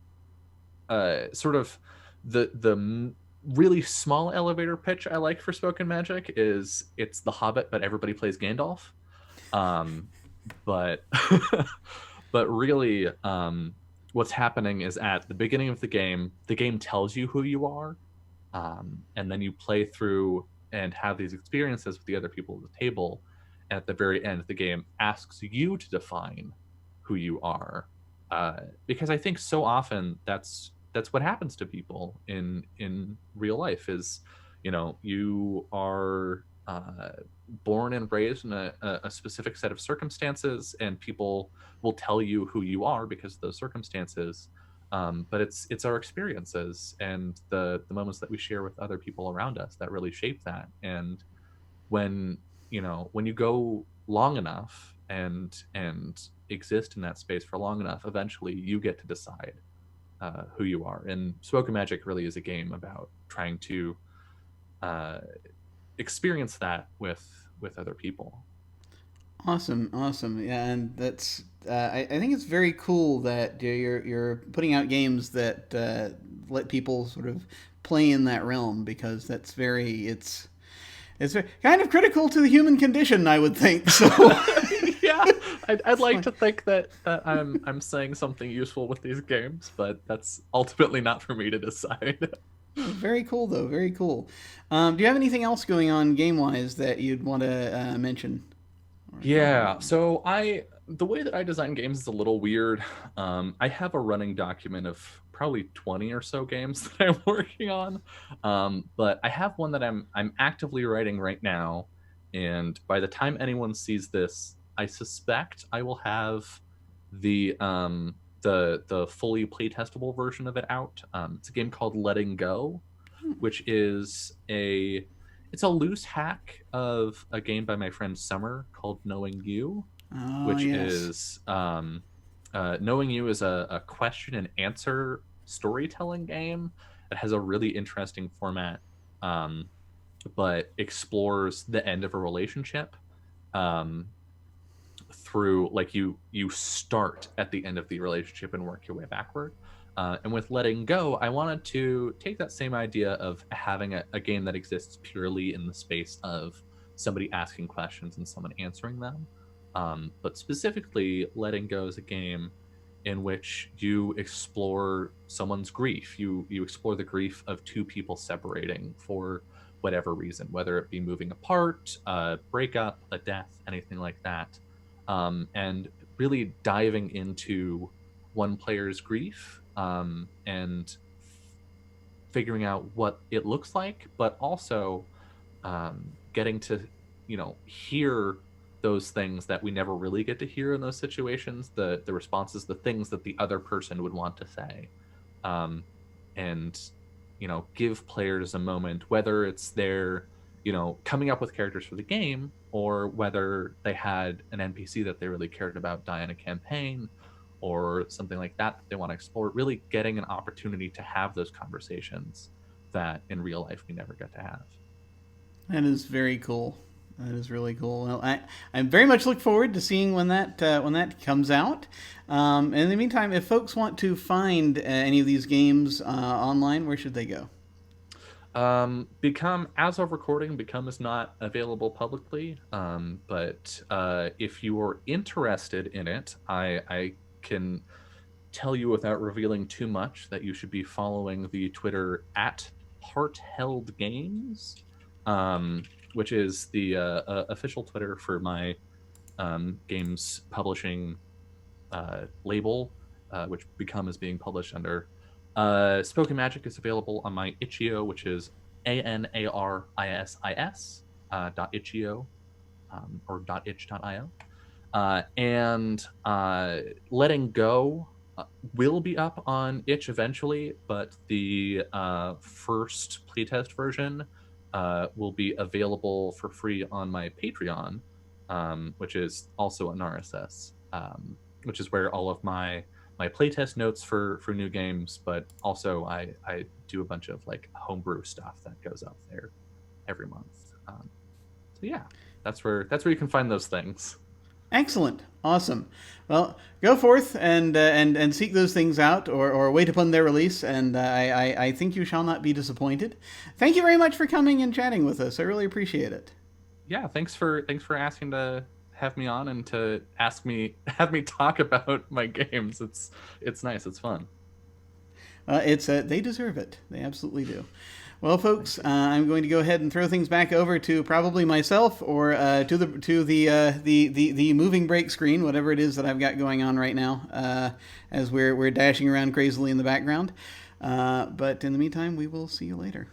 sort of the really small elevator pitch I like for Spoken Magic is it's The Hobbit, but everybody plays Gandalf. But but really, what's happening is at the beginning of the game tells you who you are, and then you play through and have these experiences with the other people at the table. And at the very end, the game asks you to define who you are, because I think so often that's what happens to people in real life is, you know, you are born and raised in a specific set of circumstances, and people will tell you who you are because of those circumstances. But it's our experiences and the moments that we share with other people around us that really shape that. And when you go long enough and exist in that space for long enough, eventually you get to decide who you are. And Spoken Magic really is a game about trying to experience that with other people. Awesome. Yeah, and that's I think it's very cool that you're putting out games that let people sort of play in that realm, because that's it's kind of critical to the human condition, I would think. So yeah, I'd like to think that I'm saying something useful with these games, but that's ultimately not for me to decide. Very cool, though. Very cool. Do you have anything else going on game-wise that you'd want to mention? Yeah, so the way that I design games is a little weird. I have a running document of probably 20 or so games that I'm working on, but I have one that I'm actively writing right now, and by the time anyone sees this, I suspect I will have the fully playtestable version of it out. It's a game called Letting Go, which is it's a loose hack of a game by my friend Summer called Knowing You, which is Knowing You is a question and answer storytelling game that has a really interesting format, but explores the end of a relationship through, like, you start at the end of the relationship and work your way backward. And with Letting Go, I wanted to take that same idea of having a game that exists purely in the space of somebody asking questions and someone answering them. But specifically, Letting Go is a game in which you explore someone's grief. You explore the grief of two people separating for whatever reason, whether it be moving apart, a breakup, a death, anything like that. And really diving into one player's grief and figuring out what it looks like, but also getting to, hear those things that we never really get to hear in those situations, the responses, the things that the other person would want to say, and give players a moment, whether it's their coming up with characters for the game, or whether they had an NPC that they really cared about die in a campaign or something like that they want to explore, really getting an opportunity to have those conversations that in real life we never get to have. That is very cool. That is really cool. Well, I very much look forward to seeing when that comes out. In the meantime, if folks want to find any of these games online, where should they go? Become, as of recording, Become is not available publicly. But if you are interested in it, I can tell you without revealing too much that you should be following the Twitter at Heartheld Games, which is the official Twitter for my games publishing label, which Become is being published under. Spoken Magic is available on my itch.io, which is ANARISIS .itch.io or .itch.io. And Letting Go will be up on itch eventually, but the first playtest version will be available for free on my Patreon, which is also an RSS, which is where all of my playtest notes for new games, but also I do a bunch of like homebrew stuff that goes up there every month. So yeah, that's where you can find those things. Excellent. Awesome. Well, go forth and seek those things out, or wait upon their release, and I think you shall not be disappointed. Thank you very much for coming and chatting with us. I really appreciate it. Yeah, thanks for asking to have me on and to have me talk about my games. It's nice. It's fun. They deserve it. They absolutely do. Well, folks, I'm going to go ahead and throw things back over to probably myself, or to the moving break screen, whatever it is that I've got going on right now, as we're dashing around crazily in the background. But in the meantime, we will see you later.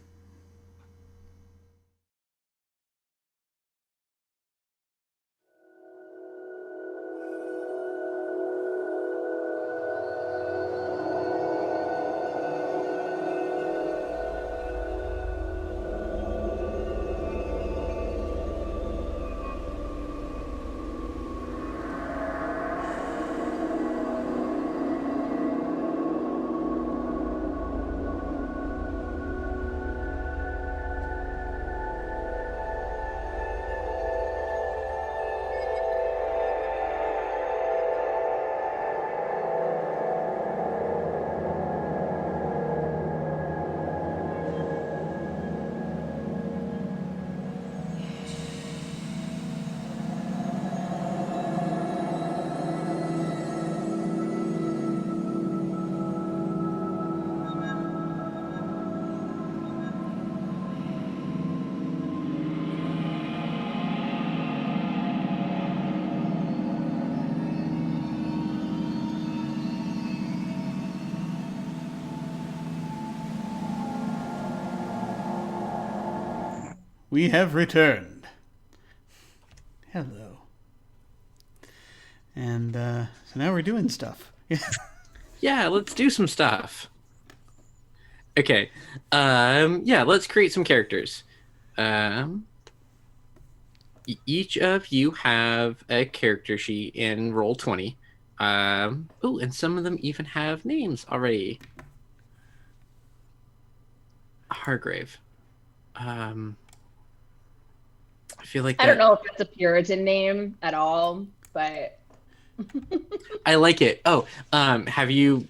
We have returned. Hello. And so now we're doing stuff. Yeah, let's do some stuff. Okay. Yeah, let's create some characters. Each of you have a character sheet in Roll20. Oh, and some of them even have names already. Hargrave. I feel like I don't know if it's a Puritan name at all, but I like it. Oh, have you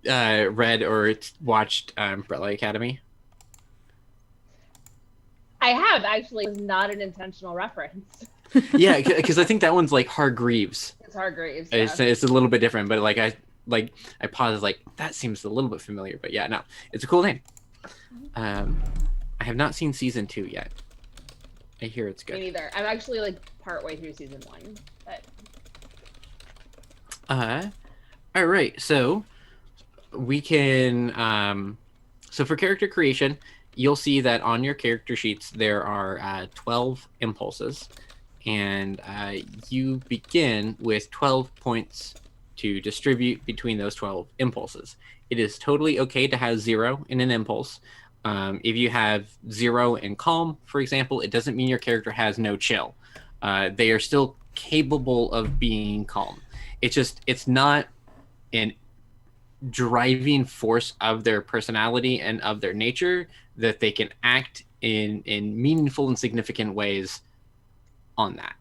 read or watched Umbrella Academy? I have actually. It was not an intentional reference. Yeah, because I think that one's like Hargreaves. It's Hargreaves. Yeah. It's a little bit different, but like I paused like that seems a little bit familiar, but yeah, no, it's a cool name. I have not seen season 2 yet. I hear it's good. Me neither. I'm actually like partway through season 1, but. All right, so we can so for character creation, you'll see that on your character sheets there are 12 impulses, and you begin with 12 points to distribute between those 12 impulses. It is totally okay to have 0 in an impulse. If you have 0 in calm, for example, it doesn't mean your character has no chill. They are still capable of being calm. It's not an driving force of their personality and of their nature that they can act in meaningful and significant ways on that.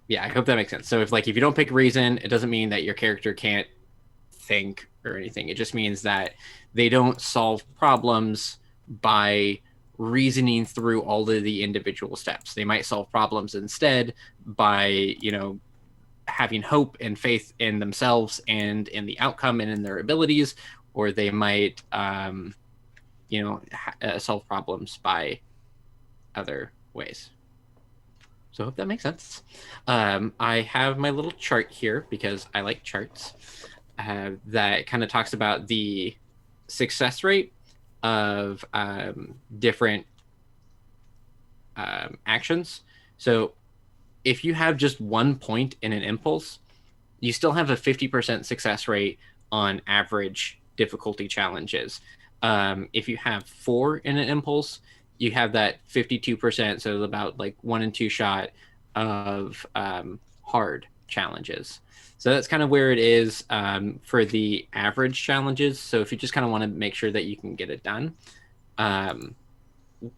Yeah, I hope that makes sense. So if you don't pick reason, it doesn't mean that your character can't think or anything. It just means that they don't solve problems by reasoning through all of the individual steps. They might solve problems instead by, having hope and faith in themselves and in the outcome and in their abilities, or they might, solve problems by other ways. So I hope that makes sense. I have my little chart here because I like charts that kind of talks about the success rate of different actions. So if you have just 1 point in an impulse, you still have a 50% success rate on average difficulty challenges. If you have 4 in an impulse, you have that 52%, so about 1 and 2 shot of hard challenges. So that's kind of where it is for the average challenges. So if you just kind of want to make sure that you can get it done,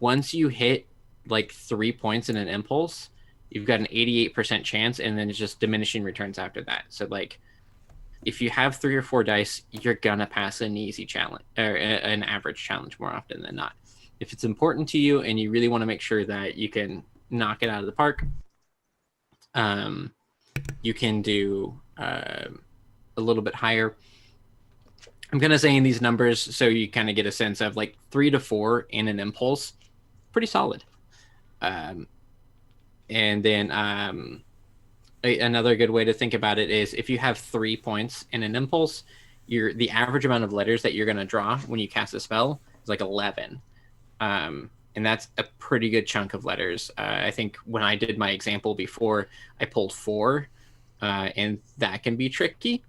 once you hit 3 points in an impulse, you've got an 88% chance, and then it's just diminishing returns after that. So if you have 3 or 4 dice, you're gonna pass an easy challenge or an average challenge more often than not. If it's important to you and you really want to make sure that you can knock it out of the park, you can do a little bit higher. I'm gonna say in these numbers so you kind of get a sense of 3 to 4 in an impulse, pretty solid. And then another good way to think about it is if you have 3 points in an impulse, the average amount of letters that you're going to draw when you cast a spell is 11. And that's a pretty good chunk of letters. I think when I did my example before, I pulled 4, and that can be tricky.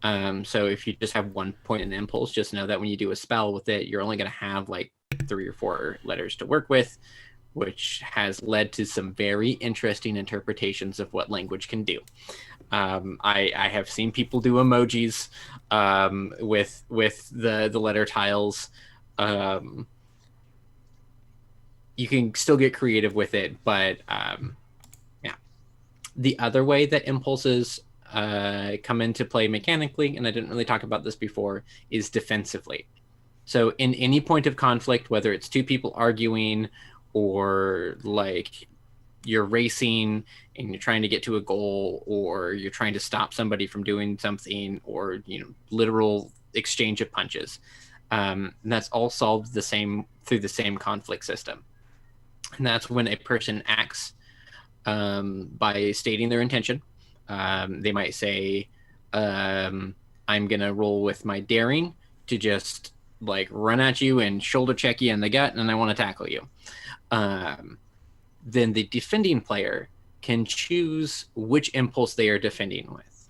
So if you just have 1 point in impulse, just know that when you do a spell with it, you're only going to have 3 or 4 letters to work with, which has led to some very interesting interpretations of what language can do. I have seen people do emojis with the letter tiles. You can still get creative with it, but yeah. The other way that impulses come into play mechanically, and I didn't really talk about this before, is defensively. So in any point of conflict, whether it's 2 people arguing, or you're racing and you're trying to get to a goal, or you're trying to stop somebody from doing something, or literal exchange of punches, and that's all solved through the same conflict system. And that's when a person acts by stating their intention. They might say, I'm gonna roll with my daring to just run at you and shoulder check you in the gut, and I want to tackle you. Then the defending player can choose which impulse they are defending with.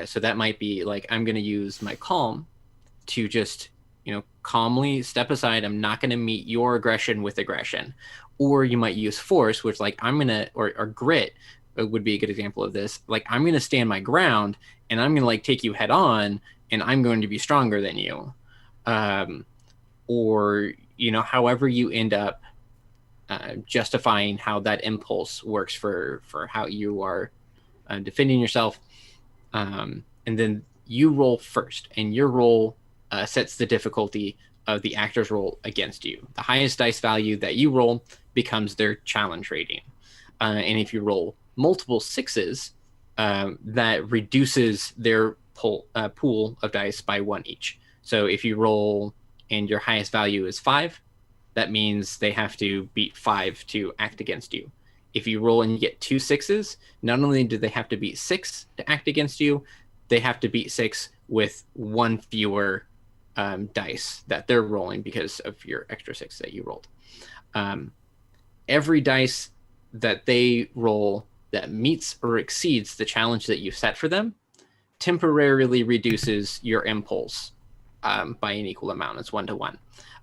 So that might be I'm going to use my calm to just, calmly step aside. I'm not going to meet your aggression with aggression. Or you might use force, which I'm going to, or grit would be a good example of this. I'm going to stand my ground and I'm going to take you head on, and I'm going to be stronger than you. Or, however you end up justifying how that impulse works for how you are defending yourself. and then you roll first, and your roll sets the difficulty of the actor's roll against you. The highest dice value that you roll becomes their challenge rating. And if you roll multiple sixes, that reduces their pool of dice by 1 each. So if you roll and your highest value is 5, that means they have to beat 5 to act against you. If you roll and you get 2 sixes, not only do they have to beat 6 to act against you, they have to beat 6 with 1 fewer dice that they're rolling because of your extra 6 that you rolled. Every dice that they roll that meets or exceeds the challenge that you set for them temporarily reduces your impulse by an equal amount. It's 1 to 1.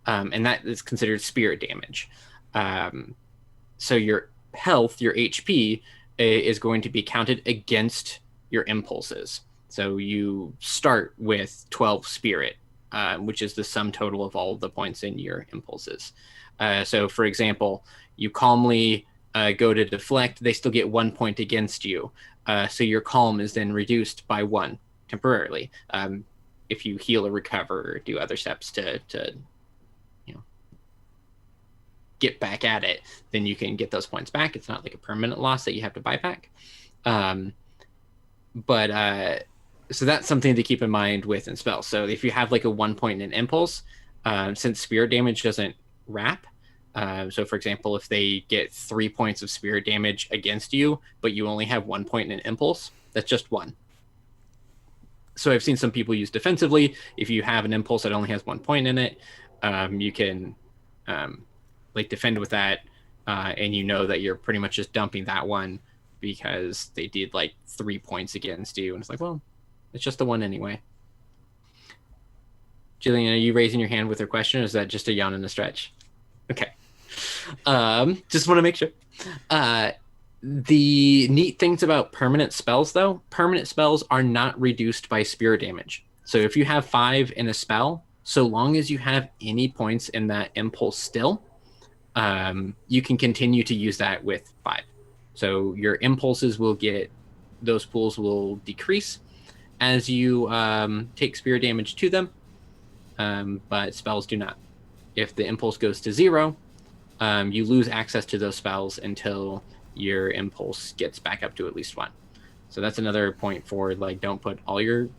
And that is considered spirit damage. So your health, your HP, is going to be counted against your impulses. So you start with 12 spirit, which is the sum total of all of the points in your impulses. So for example, you calmly go to deflect, they still get 1 point against you. So your calm is then reduced by 1 temporarily. If you heal or recover or do other steps to get back at it, then you can get those points back. It's not like a permanent loss that you have to buy back. So that's something to keep in mind with in spells. So if you have like a 1 point in impulse, since spirit damage doesn't wrap, so for example, if they get 3 points of spirit damage against you, but you only have 1 point in impulse, that's just 1. So I've seen some people use defensively. If you have an impulse that only has 1 point in it, you can defend with that, and you know that you're pretty much just dumping that one because they did like 3 points against you, and it's like, well, it's just the one anyway. Gillian, are you raising your hand with her question, or is that just a yawn and a stretch? Okay. Just want to make sure. The neat things about permanent spells, though, permanent spells are not reduced by spirit damage. So if you have 5 in a spell, so long as you have any points in that impulse still, you can continue to use that with 5. So your impulses will get, those pools will decrease as you take spirit damage to them, but spells do not. If the impulse goes to 0, you lose access to those spells until your impulse gets back up to at least 1. So that's another point for, like, don't put all your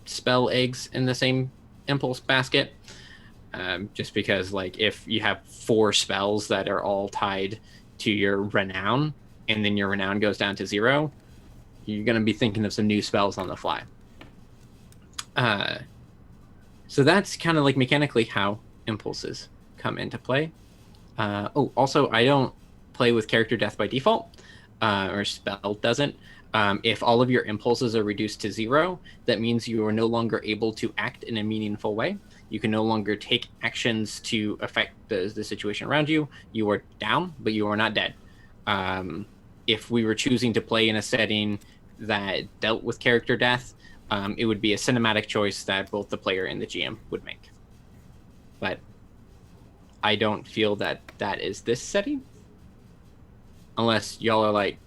spell eggs in the same impulse basket. Just because, like, if you have 4 spells that are all tied to your renown, and then your renown goes down to 0, you're going to be thinking of some new spells on the fly. So that's kind of like mechanically how impulses come into play. Also, I don't play with character death by default, or spell doesn't. If all of your impulses are reduced to 0, that means you are no longer able to act in a meaningful way. You can no longer take actions to affect the situation around you. You are down, but you are not dead. If we were choosing to play in a setting that dealt with character death, it would be a cinematic choice that both the player and the GM would make. But I don't feel that that is this setting. Unless y'all are like,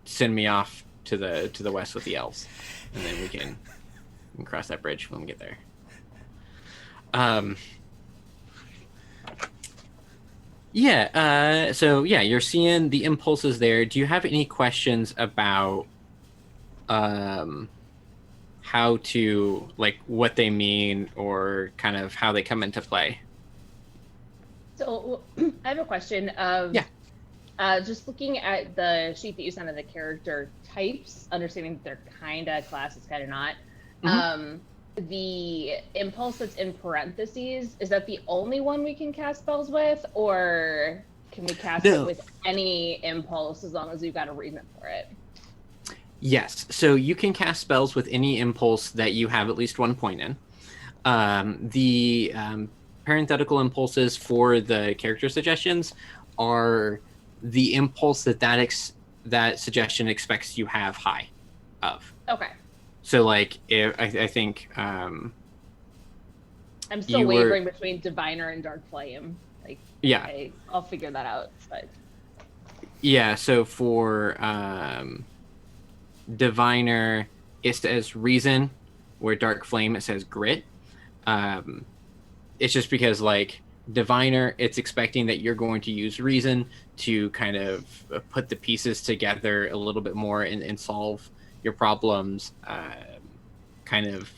send me off to the west with the elves, and then we can cross that bridge when we get there. So you're seeing the impulses there. Do you have any questions about how to, like, what they mean, or kind of how they come into play? So I have a question of just looking at the sheet that you sent of the character types, understanding that they're kind of classes, kind of not. Mm-hmm. The impulse that's in parentheses, is that the only one we can cast spells with, or can we cast it with any impulse as long as we've got a reason for it? Yes, so you can cast spells with any impulse that you have at least 1 point in. The parenthetical impulses for the character suggestions are the impulse that suggestion expects you have high of. Okay. So, like, if I think I'm still wavering between Diviner and Dark Flame. Like, yeah, I'll figure that out. But yeah, so for Diviner, it says reason, where dark flame it says grit. It's just because like diviner, it's expecting that you're going to use reason to kind of put the pieces together a little bit more and solve your problems kind of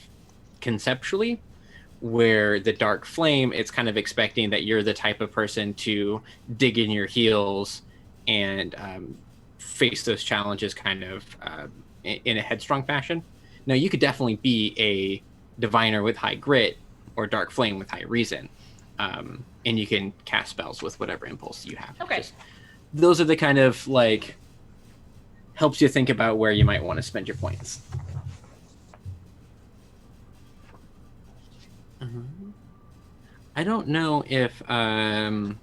conceptually, where the dark flame, it's kind of expecting that you're the type of person to dig in your heels and face those challenges kind of in a headstrong fashion. Now, you could definitely be a diviner with high grit or dark flame with high reason, and you can cast spells with whatever impulse you have. Okay. Those are the kind of like helps you think about where you might want to spend your points. I don't know if the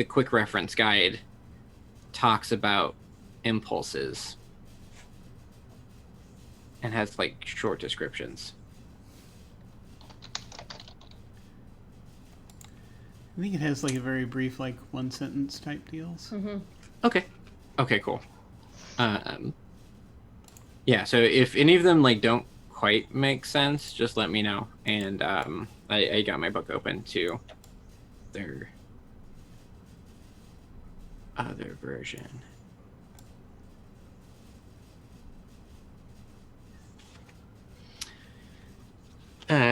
quick reference guide talks about impulses and has like short descriptions. I think it has like a very brief, like one sentence type deals. Mm-hmm. Okay, cool. Yeah, so if any of them like don't quite make sense, just let me know. And I got my book open to their other version.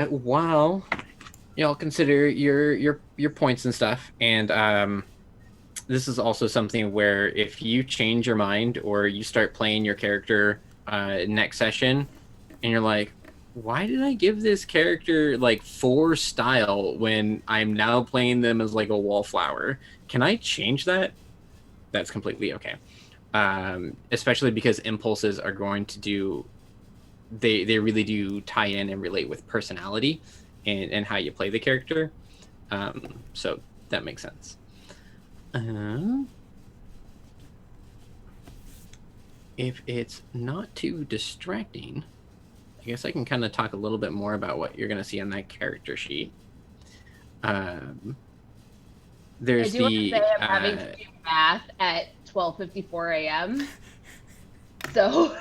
While y'all consider your points and stuff, and this is also something where if you change your mind or you start playing your character next session, and you're like, why did I give this character like 4 style when I'm now playing them as like a wallflower? Can I change that? That's completely okay. Especially because impulses are going to do, they really do tie in and relate with personality and how you play the character. So that makes sense. If it's not too distracting, I guess I can kind of talk a little bit more about what you're going to see on that character sheet. There's I do want to the say I'm having to do math at 12:54 a.m. So.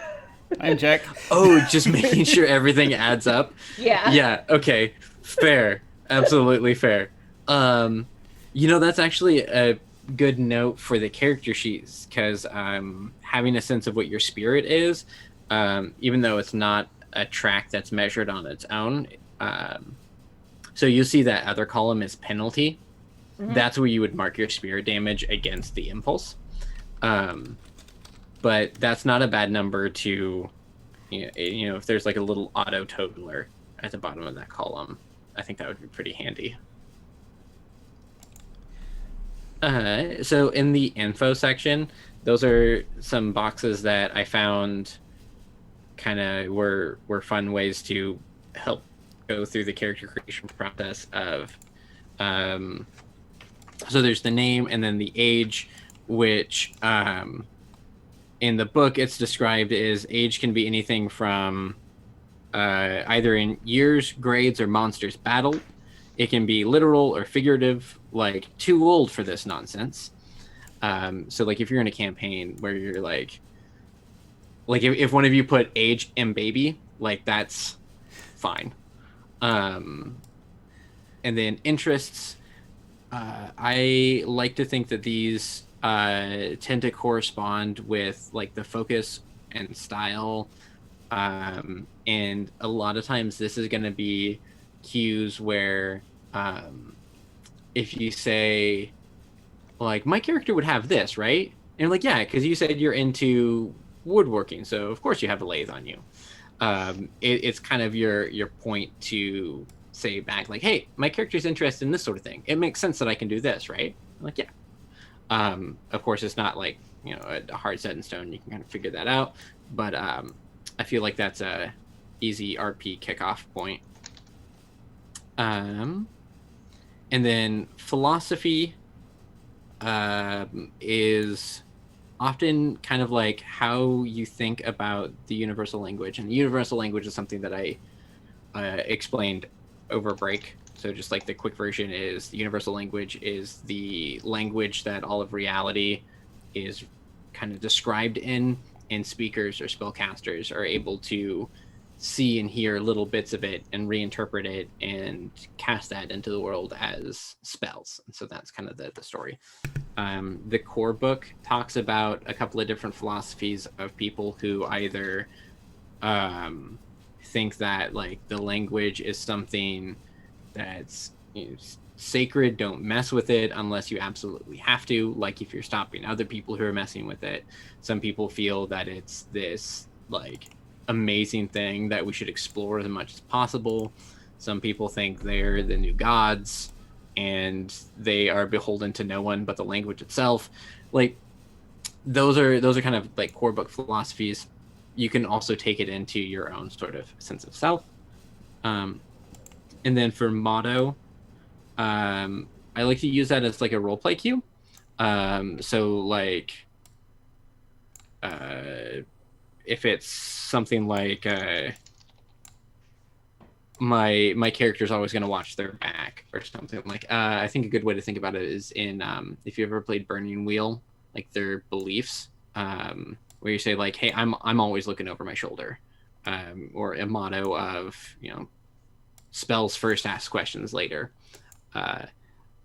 I'm Jack. Oh, just making sure everything adds up. Yeah. Yeah. Okay. Fair. Absolutely fair. That's actually a good note for the character sheets, because having a sense of what your spirit is, even though it's not a track that's measured on its own. So you see that other column is penalty. Mm-hmm. That's where you would mark your spirit damage against the impulse. But that's not a bad number to, if there's like a little auto totaler at the bottom of that column, I think that would be pretty handy. So in the info section, those are some boxes that I found kind of were fun ways to help go through the character creation process of, so there's the name and then the age, which in the book it's described as age can be anything from either in years, grades, or monsters battled. It can be literal or figurative, like too old for this nonsense. So like if you're in a campaign where you're like if one of you put age and baby, like that's fine. And then interests, I like to think that these tend to correspond with like the focus and style, and a lot of times this is going to be cues where if you say like my character would have this, right? And you're like, yeah, because you said you're into woodworking, so of course you have a lathe on you. It's kind of your point to say back like, hey, my character's interested in this sort of thing, it makes sense that I can do this, right? I'm like, yeah. Of course it's not like a hard set in stone, you can kind of figure that out, but I feel like that's a easy RP kickoff point. And then philosophy is often kind of like how you think about the universal language, and the universal language is something that I explained over break. So just like the quick version is the universal language is the language that all of reality is kind of described in, and speakers or spellcasters are able to see and hear little bits of it and reinterpret it and cast that into the world as spells. And so that's kind of the story. The core book talks about a couple of different philosophies of people who either think that like the language is something that's sacred, don't mess with it unless you absolutely have to, like if you're stopping other people who are messing with it. Some people feel that it's this like amazing thing that we should explore as much as possible. Some people think they're the new gods and they are beholden to no one but the language itself. Like those are kind of like core book philosophies. You can also take it into your own sort of sense of self. And then for motto, I like to use that as like a roleplay cue. So like if it's something like my character's always going to watch their back or something like I think a good way to think about it is in if you ever played Burning Wheel, like their beliefs, where you say like, hey, I'm always looking over my shoulder, or a motto of, you know, spells first, ask questions later.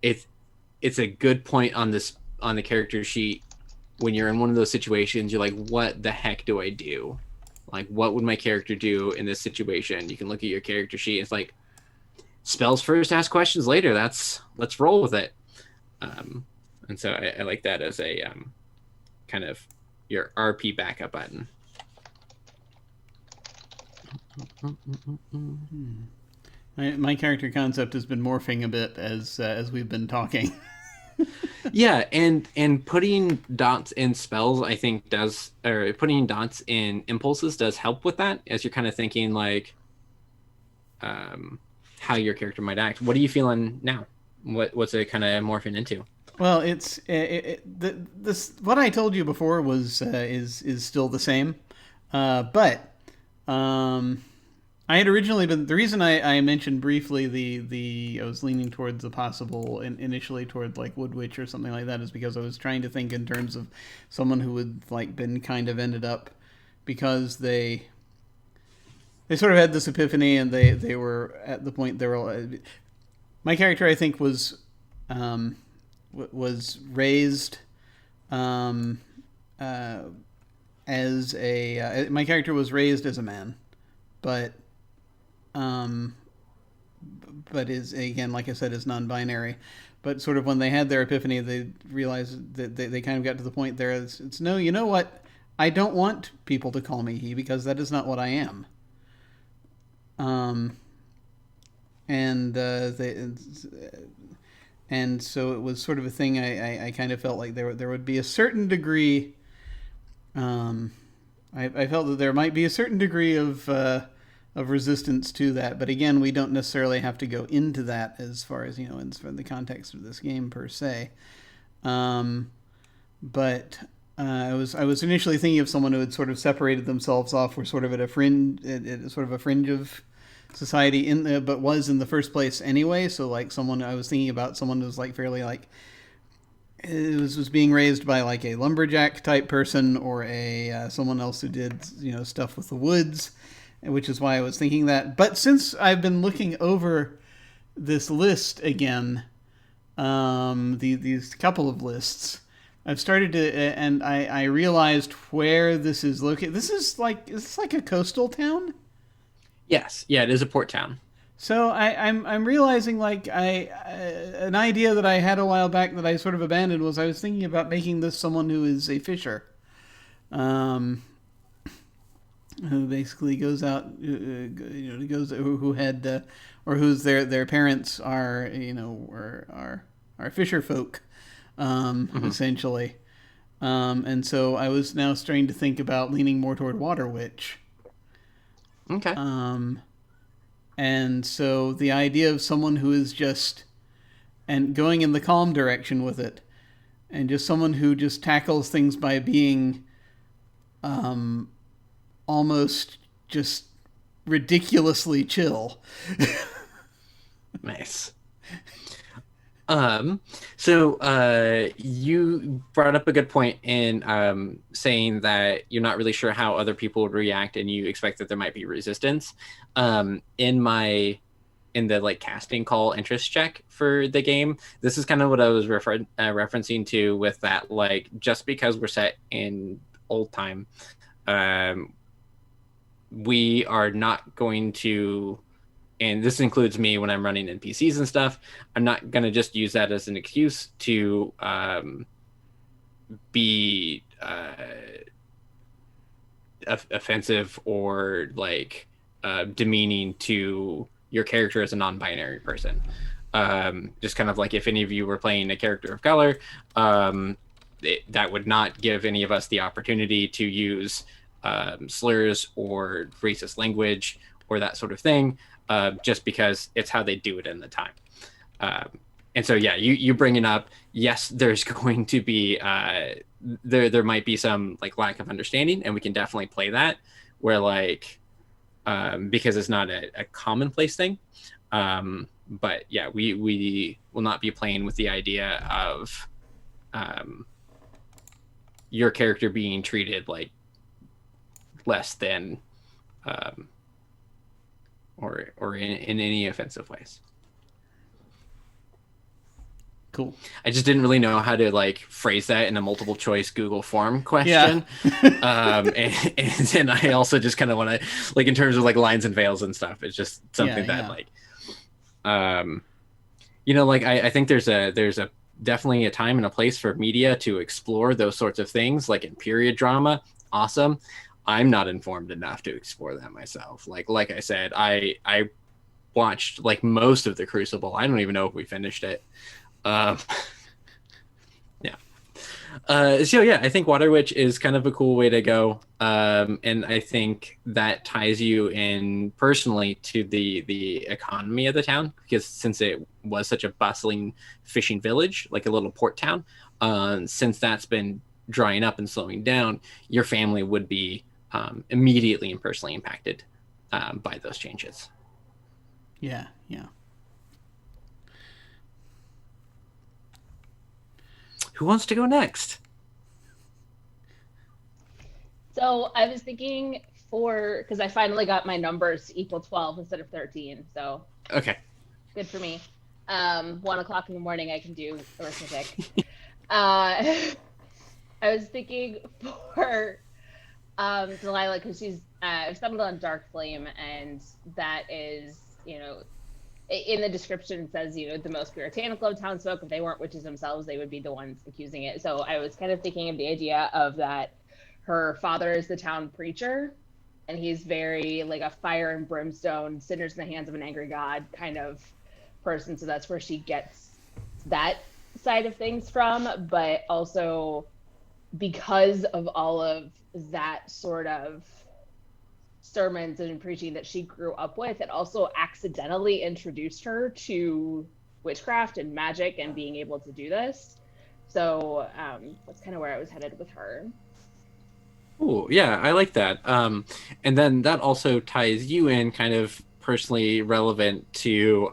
It's a good point on the character sheet when you're in one of those situations. You're like, what the heck do I do? Like, what would my character do in this situation? You can look at your character sheet. It's like, spells first, ask questions later. Let's roll with it. And so I like that as a kind of your RP backup button. My character concept has been morphing a bit as we've been talking. Yeah, and putting dots in spells, I think putting dots in impulses does help with that, as you're kind of thinking like how your character might act. What are you feeling now? What's it kind of morphing into? Well, it's this what I told you before was is still the same, but I had originally been, the reason I mentioned briefly I was leaning towards the possible initially toward like Wood Witch or something like that is because I was trying to think in terms of someone who would like been kind of ended up because they sort of had this epiphany and they were at the point my character I think was raised as a my character was raised as a man, but is, again, like I said, is non-binary. But sort of when they had their epiphany, they realized that they kind of got to the point there. It's no, you know what? I don't want people to call me he because that is not what I am. And so it was sort of a thing. I kind of felt like there would be a certain degree. I felt that there might be a certain degree of resistance to that, but again, we don't necessarily have to go into that as far as, you know, in the context of this game per se. But I was initially thinking of someone who had sort of separated themselves off, were sort of at a fringe of society but was in the first place anyway. So like I was thinking about someone who was like fairly like it was being raised by like a lumberjack type person or a someone else who did, you know, stuff with the woods, which is why I was thinking that. But since I've been looking over this list again, these couple of lists, I've started to, and I realized where this is located. Is this like a coastal town? Yes, yeah, it is a port town. So I'm realizing like an idea that I had a while back that I sort of abandoned was I was thinking about making this someone who is a fisher, who basically goes out, who had or whose their parents are, you know, are fisher folk, essentially, and so I was now starting to think about leaning more toward Water Witch. Okay. And so the idea of someone who is just and going in the calm direction with it, and just someone who just tackles things by being almost just ridiculously chill. Nice. You brought up a good point in saying that you're not really sure how other people would react, and you expect that there might be resistance. In the like casting call interest check for the game, this is kind of what I was referencing to with that. Like, just because we're set in old time, we are not going to, and this includes me when I'm running NPCs and stuff, I'm not going to just use that as an excuse to be offensive or like demeaning to your character as a non-binary person. Just kind of like if any of you were playing a character of color, that would not give any of us the opportunity to use slurs or racist language or that sort of thing, just because it's how they do it in the time. And so, yeah, you bringing up, yes, there's going to be, there might be some like lack of understanding, and we can definitely play that where like, because it's not a commonplace thing. But yeah, we will not be playing with the idea of your character being treated like less than, or in any offensive ways. Cool. I just didn't really know how to like phrase that in a multiple choice Google form question. Yeah. And then I also just kind of want to, like, in terms of like lines and veils and stuff, it's just something that like, like I think there's a definitely a time and a place for media to explore those sorts of things, like in period drama. Awesome. I'm not informed enough to explore that myself. Like I said, I watched like most of the Crucible. I don't even know if we finished it. Yeah. So yeah, I think Water Witch is kind of a cool way to go. And I think that ties you in personally to the economy of the town, because since it was such a bustling fishing village, like a little port town, since that's been drying up and slowing down, your family would be immediately and personally impacted by those changes. Yeah, yeah. Who wants to go next? So I was thinking because I finally got my numbers to equal 12 instead of 13. So okay, good for me. 1:00 in the morning, I can do arithmetic. I was thinking for Delilah, because she's stumbled on Dark Flame, and that is, in the description it says, the most puritanical of townsfolk. If they weren't witches themselves, they would be the ones accusing it. So I was kind of thinking of the idea of that her father is the town preacher, and he's very like a fire and brimstone, sinners in the hands of an angry god kind of person. So that's where she gets that side of things from. But also because of all of that sort of sermons and preaching that she grew up with, it also accidentally introduced her to witchcraft and magic and being able to do this. So that's kind of where I was headed with her. Oh, yeah, I like that. And then that also ties you in kind of personally relevant to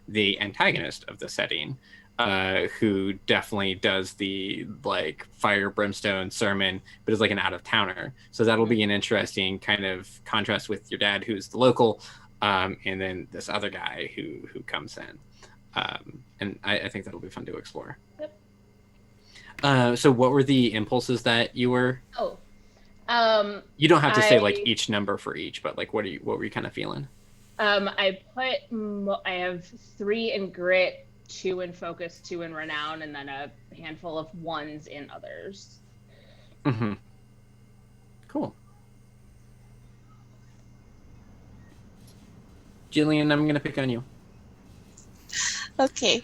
the antagonist of the setting, who definitely does the like fire brimstone sermon, but is like an out-of-towner. So that'll be an interesting kind of contrast with your dad, who's the local, and then this other guy who comes in. And I think that'll be fun to explore. Yep. So what were the impulses that you were? You don't have to say like each number for each, but like what were you kind of feeling? I have 3 in grit, 2 in focus, 2 in renown, and then a handful of 1s in others. Mm-hmm. Cool. Gillian, I'm gonna pick on you. Okay.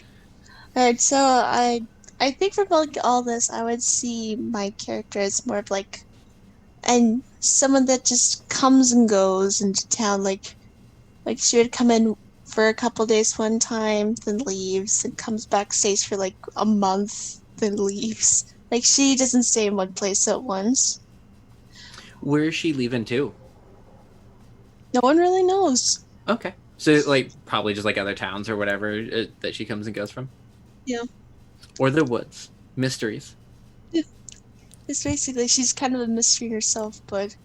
Alright, so I think from like all this, I would see my character as more of like, and someone that just comes and goes into town. Like she would come in for a couple days one time, then leaves, and comes back, stays for like a month, then leaves. Like she doesn't stay in one place at once. Where is she leaving to? No one really knows. Okay. So like probably just like other towns or whatever that she comes and goes from. Yeah. Or the woods. Mysteries. It's basically she's kind of a mystery herself, but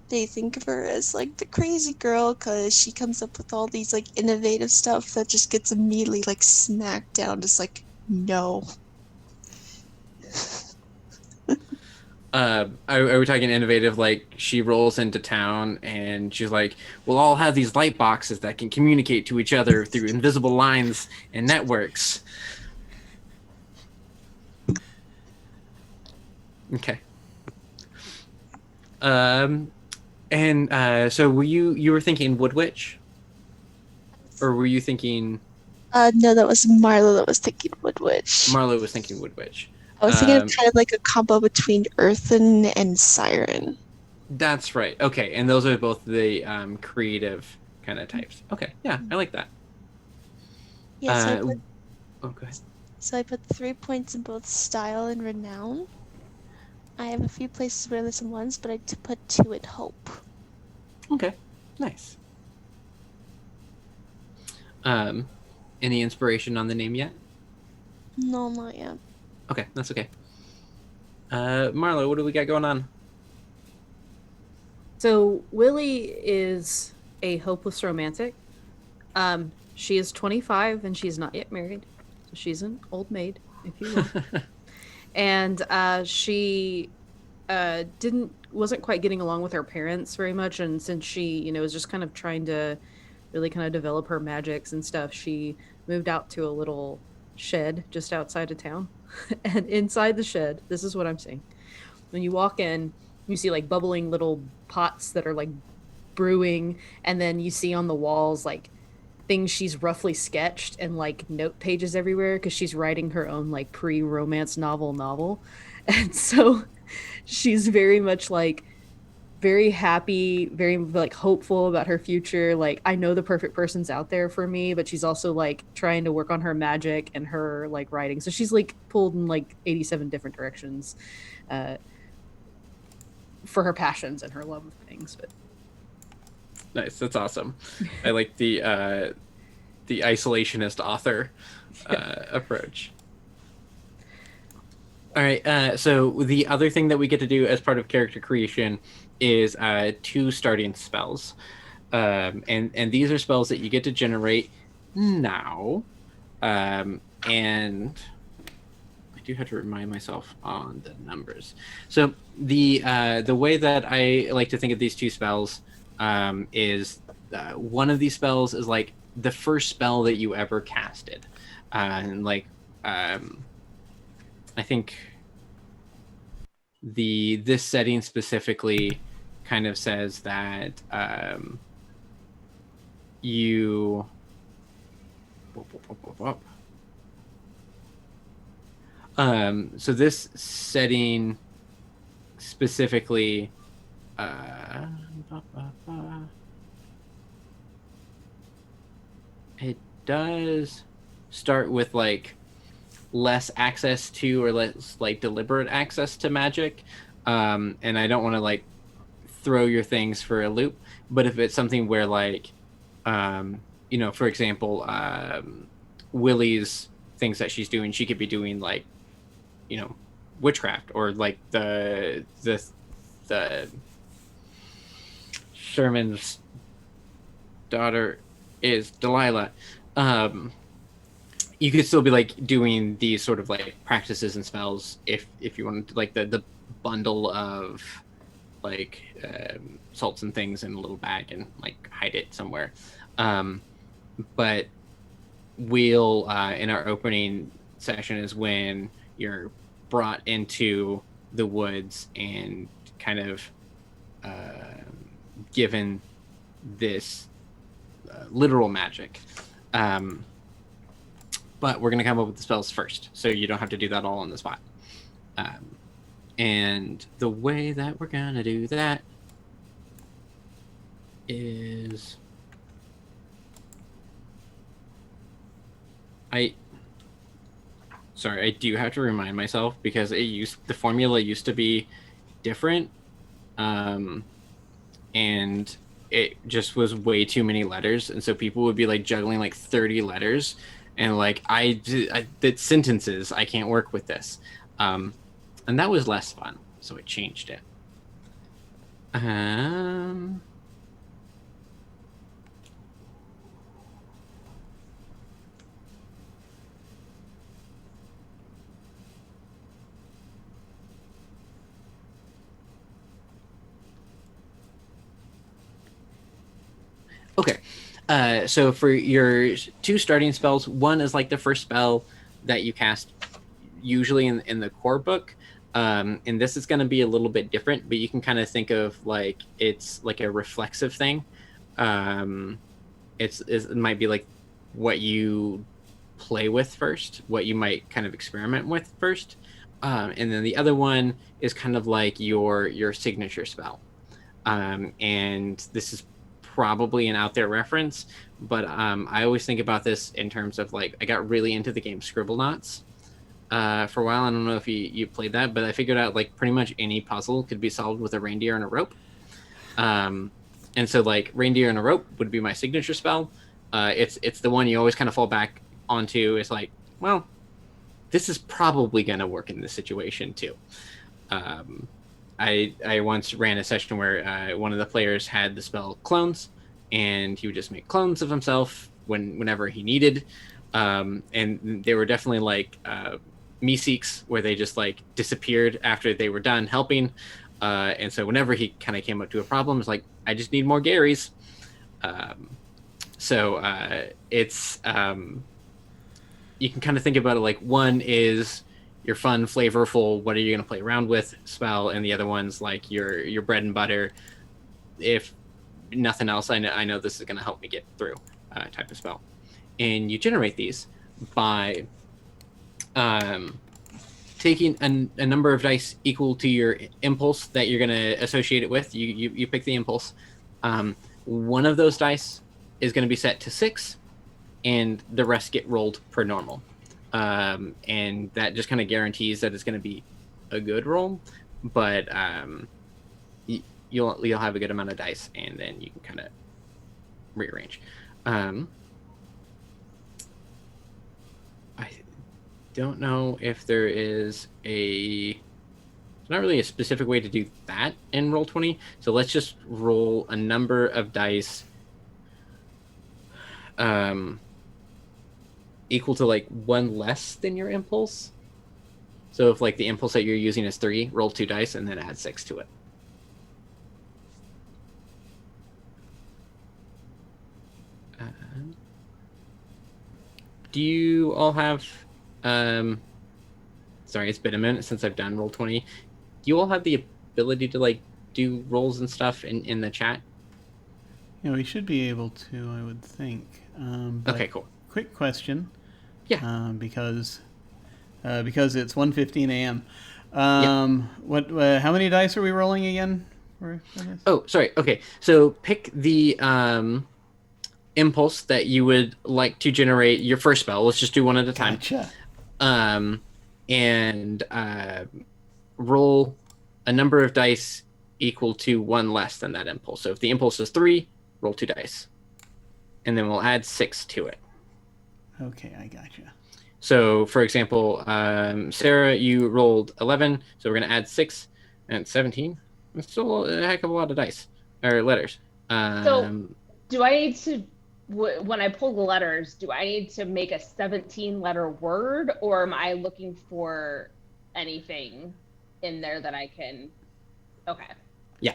they think of her as like the crazy girl because she comes up with all these like innovative stuff that just gets immediately like smacked down, just like no. Are we talking innovative? Like she rolls into town and she's like, "We'll all have these light boxes that can communicate to each other through invisible lines and networks." Okay. So were you were thinking Wood Witch, or were you thinking No, that was Marlo that was thinking Wood Witch. Marlo was thinking Wood Witch? I was thinking of kind of like a combo between Earthen and Siren. That's right. Okay, and those are both the creative kind of types. Okay, yeah, I like that. Yeah, Go ahead. So I put 3 points in both style and renown. I have a few places where there's some ones, but I put 2 in hope. Okay, nice. Any inspiration on the name yet? No, not yet. Okay, that's okay. Marlo, what do we got going on? So Willie is a hopeless romantic. She is 25 and she's not yet married. So she's an old maid, if you will. And she wasn't quite getting along with her parents very much, and since she, was just kind of trying to really kind of develop her magics and stuff, she moved out to a little shed just outside of town. And inside the shed, this is what I'm seeing. When you walk in, you see like bubbling little pots that are like brewing, and then you see on the walls like things she's roughly sketched and like note pages everywhere because she's writing her own like pre-romance novel. And so she's very much like very happy, very like hopeful about her future. Like, I know the perfect person's out there for me, but she's also like trying to work on her magic and her like writing. So she's like pulled in like 87 different directions for her passions and her love of things. But nice, that's awesome. I like the isolationist author approach. All right, so the other thing that we get to do as part of character creation is 2 starting spells. And these are spells that you get to generate now. And I do have to remind myself on the numbers. So the way that I like to think of these 2 spells is one of these spells is like the first spell that you ever casted. And like I think this setting specifically kind of says that you so this setting specifically it does start with like less access to or less like deliberate access to magic, and I don't want to like throw your things for a loop, but if it's something where like for example, Willie's things that she's doing, she could be doing like witchcraft, or like the Sherman's daughter is Delilah. You could still be like doing these sort of like practices and spells if you wanted to, like the bundle of like salts and things in a little bag and like hide it somewhere. But we'll in our opening session is when you're brought into the woods and kind of given this literal magic. But we're going to come up with the spells first, so you don't have to do that all on the spot. And the way that we're going to do that is... I do have to remind myself, because the formula used to be different. And it just was way too many letters, and so people would be like juggling like 30 letters, and like I did sentences. I can't work with this, and that was less fun. So I changed it. Okay, so for your 2 starting spells, one is like the first spell that you cast usually in the core book, and this is going to be a little bit different, but you can kind of think of like it's like a reflexive thing. It might be like what you play with first, what you might kind of experiment with first, and then the other one is kind of like your signature spell, and this is probably an out there reference, but I always think about this in terms of like I got really into the game Scribblenauts for a while. I don't know if you played that, but I figured out like pretty much any puzzle could be solved with a reindeer and a rope. And so like reindeer and a rope would be my signature spell. It's the one you always kind of fall back onto. It's like, well, this is probably going to work in this situation too. I once ran a session where one of the players had the spell clones, and he would just make clones of himself whenever he needed. And they were definitely like Meeseeks, where they just like disappeared after they were done helping. And so whenever he kind of came up to a problem, it's like, I just need more Garys. It's you can kind of think about it like one is your fun, flavorful, what are you going to play around with spell, and the other one's like your bread and butter. If nothing else, I know this is going to help me get through type of spell. And you generate these by taking a number of dice equal to your impulse that you're going to associate it with. You pick the impulse. One of those dice is going to be set to 6, and the rest get rolled per normal. And that just kind of guarantees that it's going to be a good roll, but you'll have a good amount of dice, and then you can kind of rearrange. I don't know if there is there's not really a specific way to do that in Roll20. So let's just roll a number of dice equal to like 1 less than your impulse. So if like the impulse that you're using is 3, roll 2 dice and then add 6 to it. Do you all have sorry, it's been a minute since I've done Roll20. Do you all have the ability to like do rolls and stuff in the chat? Yeah, we should be able to, I would think. Okay, cool. Quick question. Yeah. Because it's 1:15 a.m. How many dice are we rolling again? Oh, sorry. Okay, so pick the impulse that you would like to generate your first spell. Let's just do one at a time. Gotcha. And roll a number of dice equal to 1 less than that impulse. So if the impulse is 3, roll 2 dice, and then we'll add 6 to it. Okay, I gotcha. So, for example, Sarah, you rolled 11, so we're going to add 6 and 17. It's still a heck of a lot of dice or letters. So, do I need to, when I pull the letters, do I need to make a 17-letter word, or am I looking for anything in there that I can? Okay. Yeah.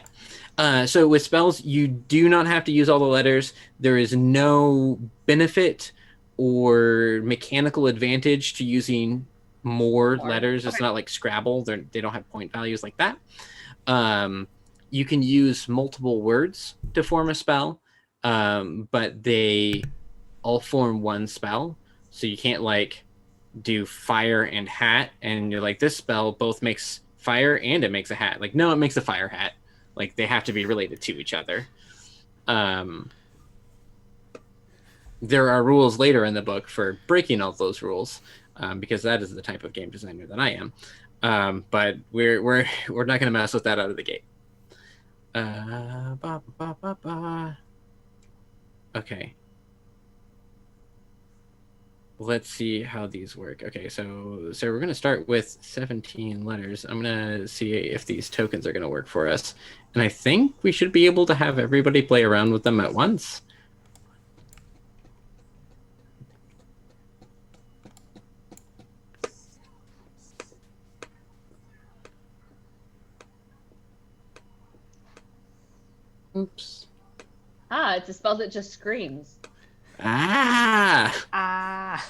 So with spells, you do not have to use all the letters. There is no benefit or mechanical advantage to using more letters. It's not like Scrabble. They don't have point values like that. You can use multiple words to form a spell, but they all form one spell. So you can't like do fire and hat, and you're like, this spell both makes fire and it makes a hat. Like, no, it makes a fire hat. Like, they have to be related to each other. There are rules later in the book for breaking all those rules, because that is the type of game designer that I am. But we're not going to mess with that out of the gate. Okay. Let's see how these work. Okay, so we're gonna start with 17 letters. I'm gonna see if these tokens are gonna work for us, and I think we should be able to have everybody play around with them at once. Oops. Ah, it's a spell that just screams. Ah! Ah.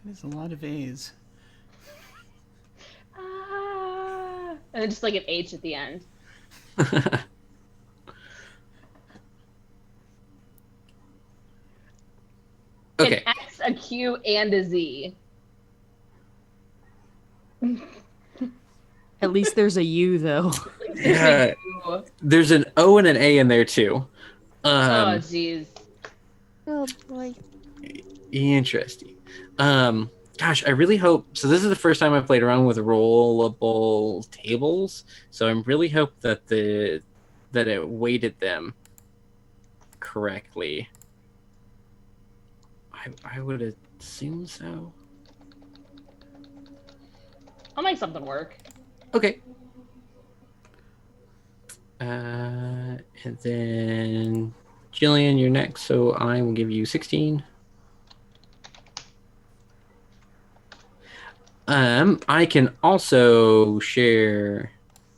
There's a lot of A's. Ah, and then just like an H at the end. Okay. An X, a Q, and a Z. At least there's a U though. There's Yeah. a U. There's an O and an A in there too. Oh, jeez. Oh boy. Interesting. Gosh, I really hope so. This is the first time I've played around with rollable tables, so I really hope that that it weighted them correctly. I would assume so. I'll make something work. Okay. And then Gillian, you're next, so I will give you 16. I can also share.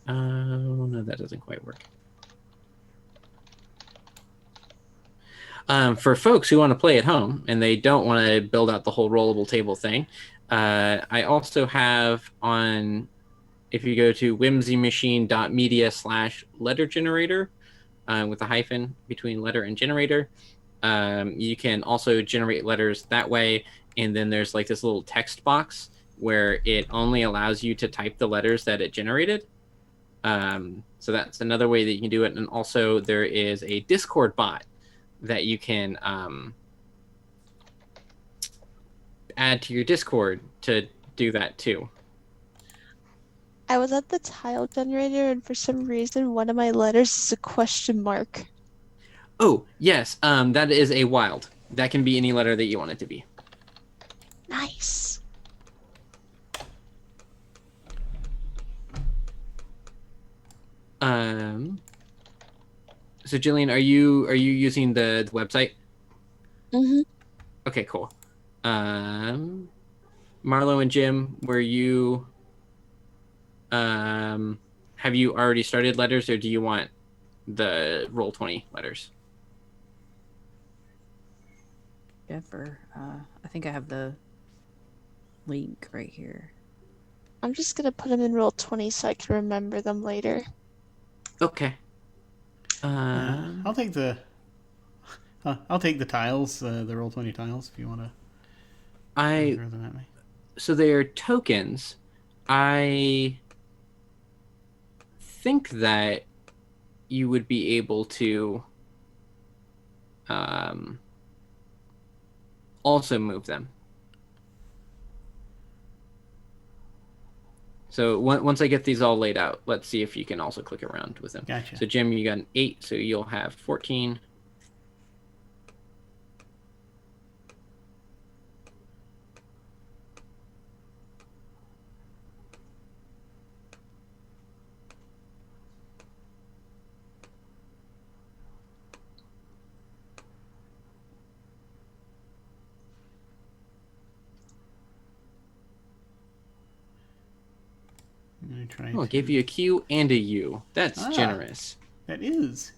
Oh no, that doesn't quite work. For folks who want to play at home and they don't want to build out the whole rollable table thing, I also have on. If you go to whimsymachine.media/letter generator with a hyphen between letter and generator, you can also generate letters that way. And then there's like this little text box where it only allows you to type the letters that it generated. So that's another way that you can do it. And also there is a Discord bot that you can add to your Discord to do that too. I was at the tile generator, and for some reason, one of my letters is a question mark. Oh, yes. That is a wild. That can be any letter that you want it to be. Nice. So Gillian, are you using the website? Mm-hmm. Okay, cool. Marlo and Jim, were you have you already started letters, or do you want the Roll20 letters? Ever. I think I have the link right here. I'm just gonna put them in Roll20 so I can remember them later. Okay. I'll take the tiles, the Roll20 tiles, if you want to throw them at me. So they are tokens. I think that you would be able to also move them. So once I get these all laid out, let's see if you can also click around with them. Gotcha. So Jim, you got an 8, so you'll have 14. I'll give you a Q and a U. That's generous. That is.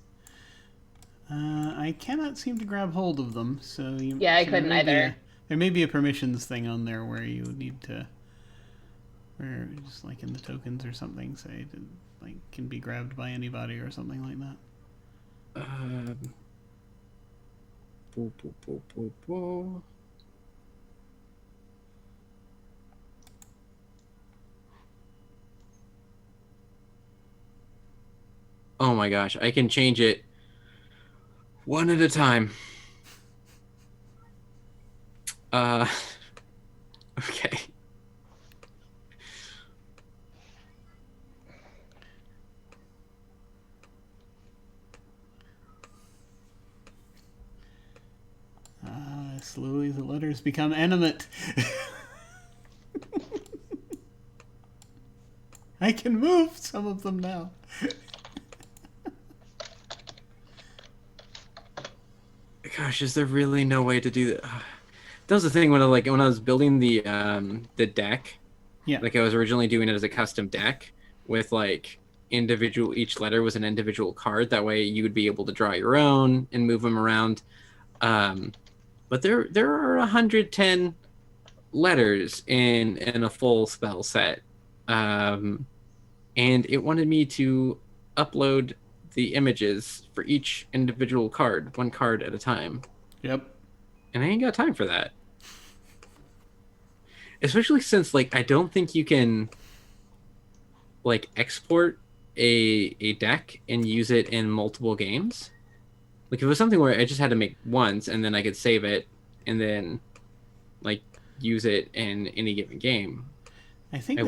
I cannot seem to grab hold of them, so you. Yeah, I couldn't either. There may be a permissions thing on there where you need to, where just like in the tokens or something, say it like can be grabbed by anybody or something like that. Boop, boop, boop, boop, boop. Oh my gosh, I can change it one at a time. Okay. letters become animate. I can move some of them now. Gosh, is there really no way to do that? That was the thing when I was building the deck. Yeah. Like I was originally doing it as a custom deck with like each letter was an individual card. That way you would be able to draw your own and move them around. But there are 110 letters in a full spell set. And it wanted me to upload the images for each individual card, one card at a time. Yep. And I ain't got time for that. Especially since, like, I don't think you can, like, export a deck and use it in multiple games. Like, if it was something where I just had to make once and then I could save it and then, like, use it in any given game. I think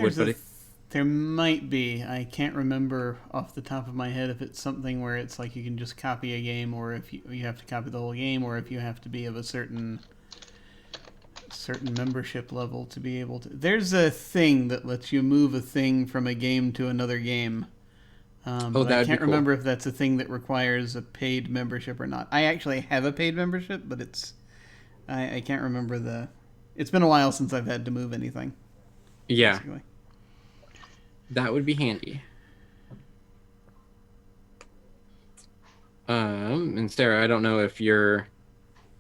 there might be. I can't remember off the top of my head if it's something where it's like you can just copy a game, or if you have to copy the whole game, or if you have to be of a certain membership level to be able to. There's a thing that lets you move a thing from a game to another game. But I can't remember if that's a thing that requires a paid membership or not. I actually have a paid membership, but I can't remember it's been a while since I've had to move anything. Yeah. Basically. That would be handy. And Sarah, I don't know if you're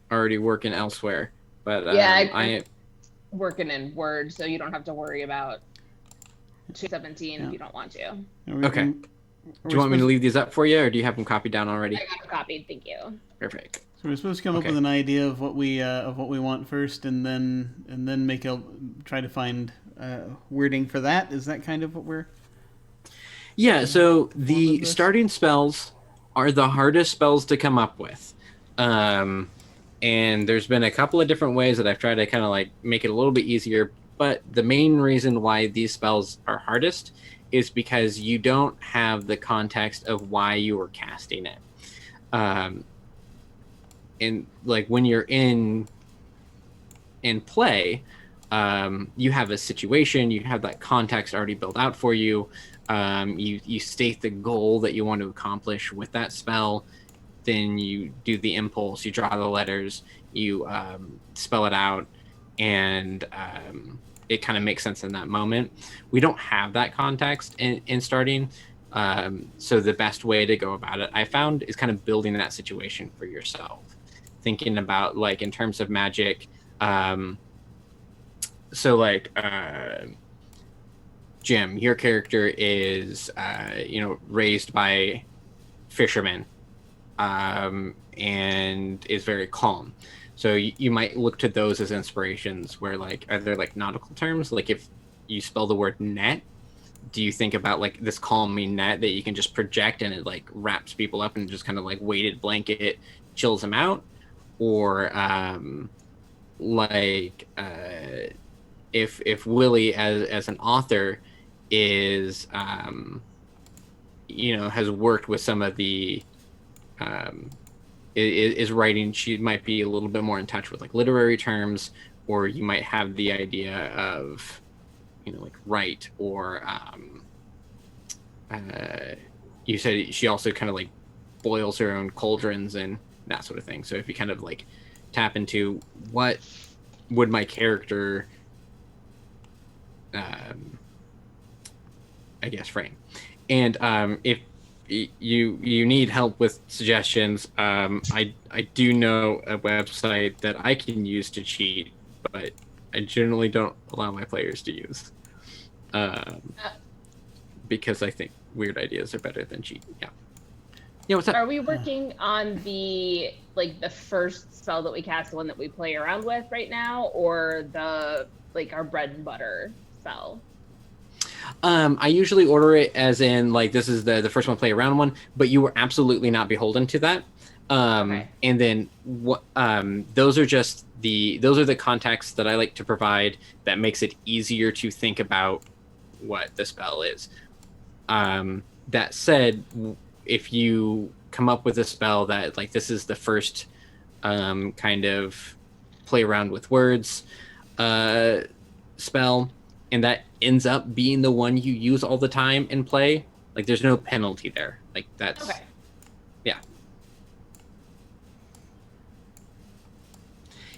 already working elsewhere, but I'm working in Word, so you don't have to worry about 217 if you don't want to. Okay. Do you want me to leave these up for you, or do you have them copied down already? I got them copied, thank you. Perfect. So we're supposed to come up with an idea of what we want first, and then try to find wording for that. Is that kind of what we're? Yeah. So the starting spells are the hardest spells to come up with, and there's been a couple of different ways that I've tried to kind of like make it a little bit easier. But the main reason why these spells are hardest is because you don't have the context of why you were casting it. And like when you're in play, you have a situation, you have that context already built out for you. You state the goal that you want to accomplish with that spell. Then you do the impulse, you draw the letters, you spell it out, and it kind of makes sense in that moment. We don't have that context in starting. So the best way to go about it, I found, is kind of building that situation for yourself. Thinking about, like, in terms of magic. So, like, Jim, your character is, raised by fishermen and is very calm. So you might look to those as inspirations where, like, are there, like, nautical terms? Like, if you spell the word net, do you think about, like, this calming net that you can just project and it, like, wraps people up and just kind of, like, weighted blanket chills them out? Or, if Willie as an author is, has worked with some of the, is writing, she might be a little bit more in touch with, like, literary terms, or you might have the idea of, like, write, or you said she also kind of, like, boils her own cauldrons and that sort of thing. So if you kind of, like, tap into what would my character frame, and if you need help with suggestions, I do know a website that I can use to cheat, but I generally don't allow my players to use, because I think weird ideas are better than cheat. Yeah, what's up? Are we working on the first spell that we cast, the one that we play around with right now, or our bread and butter spell? I usually order it as in, like, this is the first one, play around one, but you were absolutely not beholden to that. Okay. And then what? Those are the contexts that I like to provide that makes it easier to think about what the spell is. That said, if you come up with a spell that, like, this is the first kind of play around with words spell, and that ends up being the one you use all the time and play, like there's no penalty there. Like that's Okay.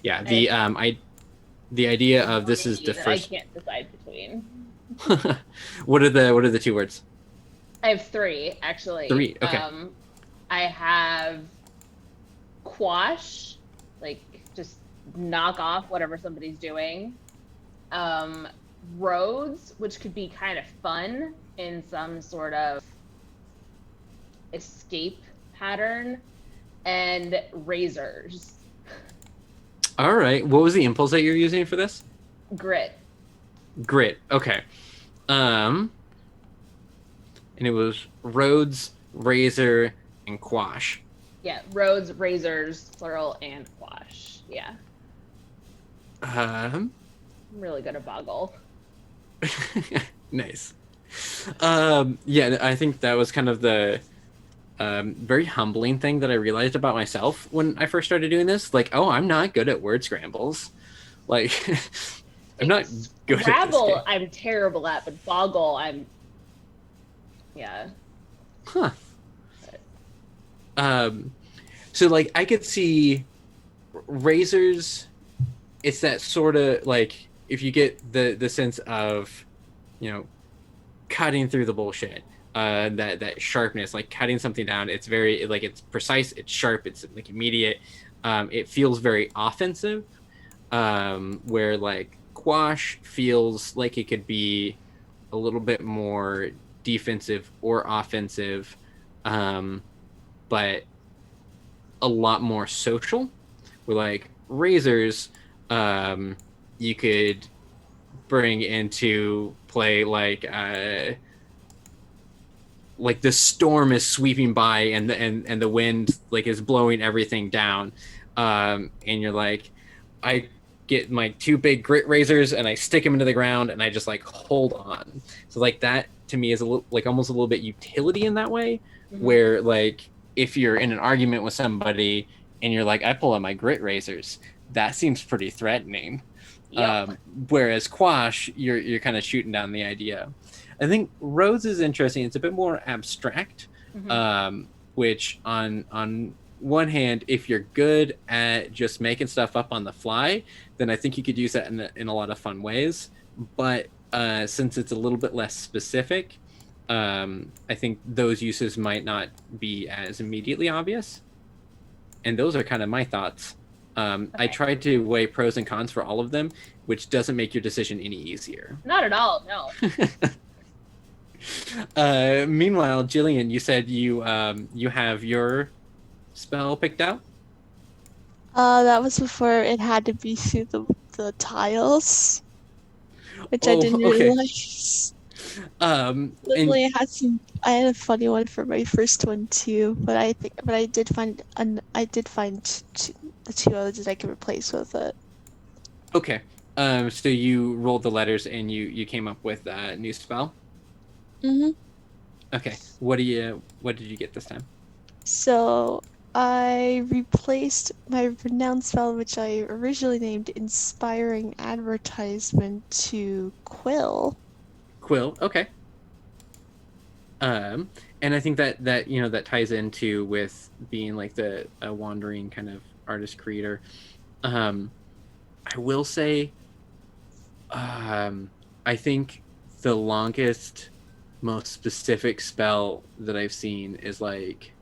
Yeah, the idea of this is the That first. I can't decide between. What are the 2 words? I have 3 actually. 3, okay. I have quash, like just knock off whatever somebody's doing. Roads, which could be kind of fun in some sort of escape pattern, and razors. All right. What was the impulse that you're using for this? Grit. Grit. Okay. And it was roads, razor, and quash. Yeah, roads, razors, plural, and quash. Yeah. I'm really good at boggle. Nice. Yeah, I think that was kind of the very humbling thing that I realized about myself when I first started doing this. Like, oh, I'm not good at word scrambles. Like, I'm not good at this Scrabble, game. I'm terrible at, but boggle, yeah. Huh. So like I could see razors. It's that sort of like if you get the sense of, you know, cutting through the bullshit. That sharpness, like cutting something down. It's very like it's precise, it's sharp, it's like immediate. It feels very offensive. Where like quash feels like it could be a little bit more defensive or offensive, but a lot more social. Where like razors, you could bring into play like the storm is sweeping by and the wind like is blowing everything down, and you're like, I get my 2 big grit razors and I stick them into the ground and I just like hold on. So like that to me is a little like almost a little bit utility in that way, where like if you're in an argument with somebody and you're like, I pull out my grit razors, that seems pretty threatening. Yep. Whereas quash, you're kind of shooting down the idea. I think roads is interesting. It's a bit more abstract, which on one hand, if you're good at just making stuff up on the fly, then I think you could use that in a lot of fun ways. But since it's a little bit less specific, I think those uses might not be as immediately obvious. And those are kind of my thoughts. I tried to weigh pros and cons for all of them, which doesn't make your decision any easier. Not at all, no. Meanwhile, Gillian, you said you have your spell picked out? That was before it had to be through the tiles, which I didn't realize. Literally, I had a funny one for my first one too, but I did find the 2 others that I could replace with it. Okay. So you rolled the letters and you came up with a new spell? Okay. What did you get this time? So I replaced my renowned spell, which I originally named Inspiring Advertisement, to Quill. Quill, okay. And I think that you know that ties into with being like a wandering kind of artist creator. I will say, I think the longest, most specific spell that I've seen is like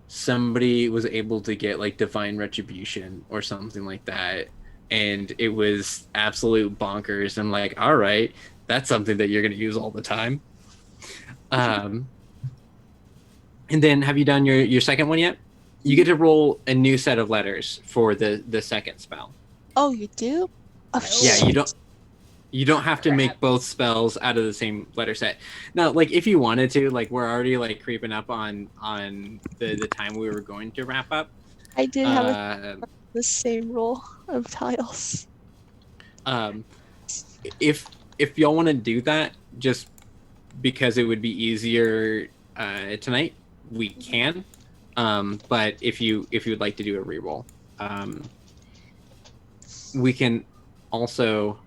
somebody was able to get like divine retribution or something like that, and it was absolute bonkers. I'm like, all right, that's something that you're going to use all the time. And then have you done your second one yet? You get to roll a new set of letters for the second spell. Oh, you do? Oh, Yeah, shit. you don't have to make both spells out of the same letter set. Now, like if you wanted to, like we're already like creeping up on the time we were going to wrap up. I did have the same roll of tiles. If y'all want to do that, just because it would be easier tonight, we can. But if you would like to do a reroll, we can also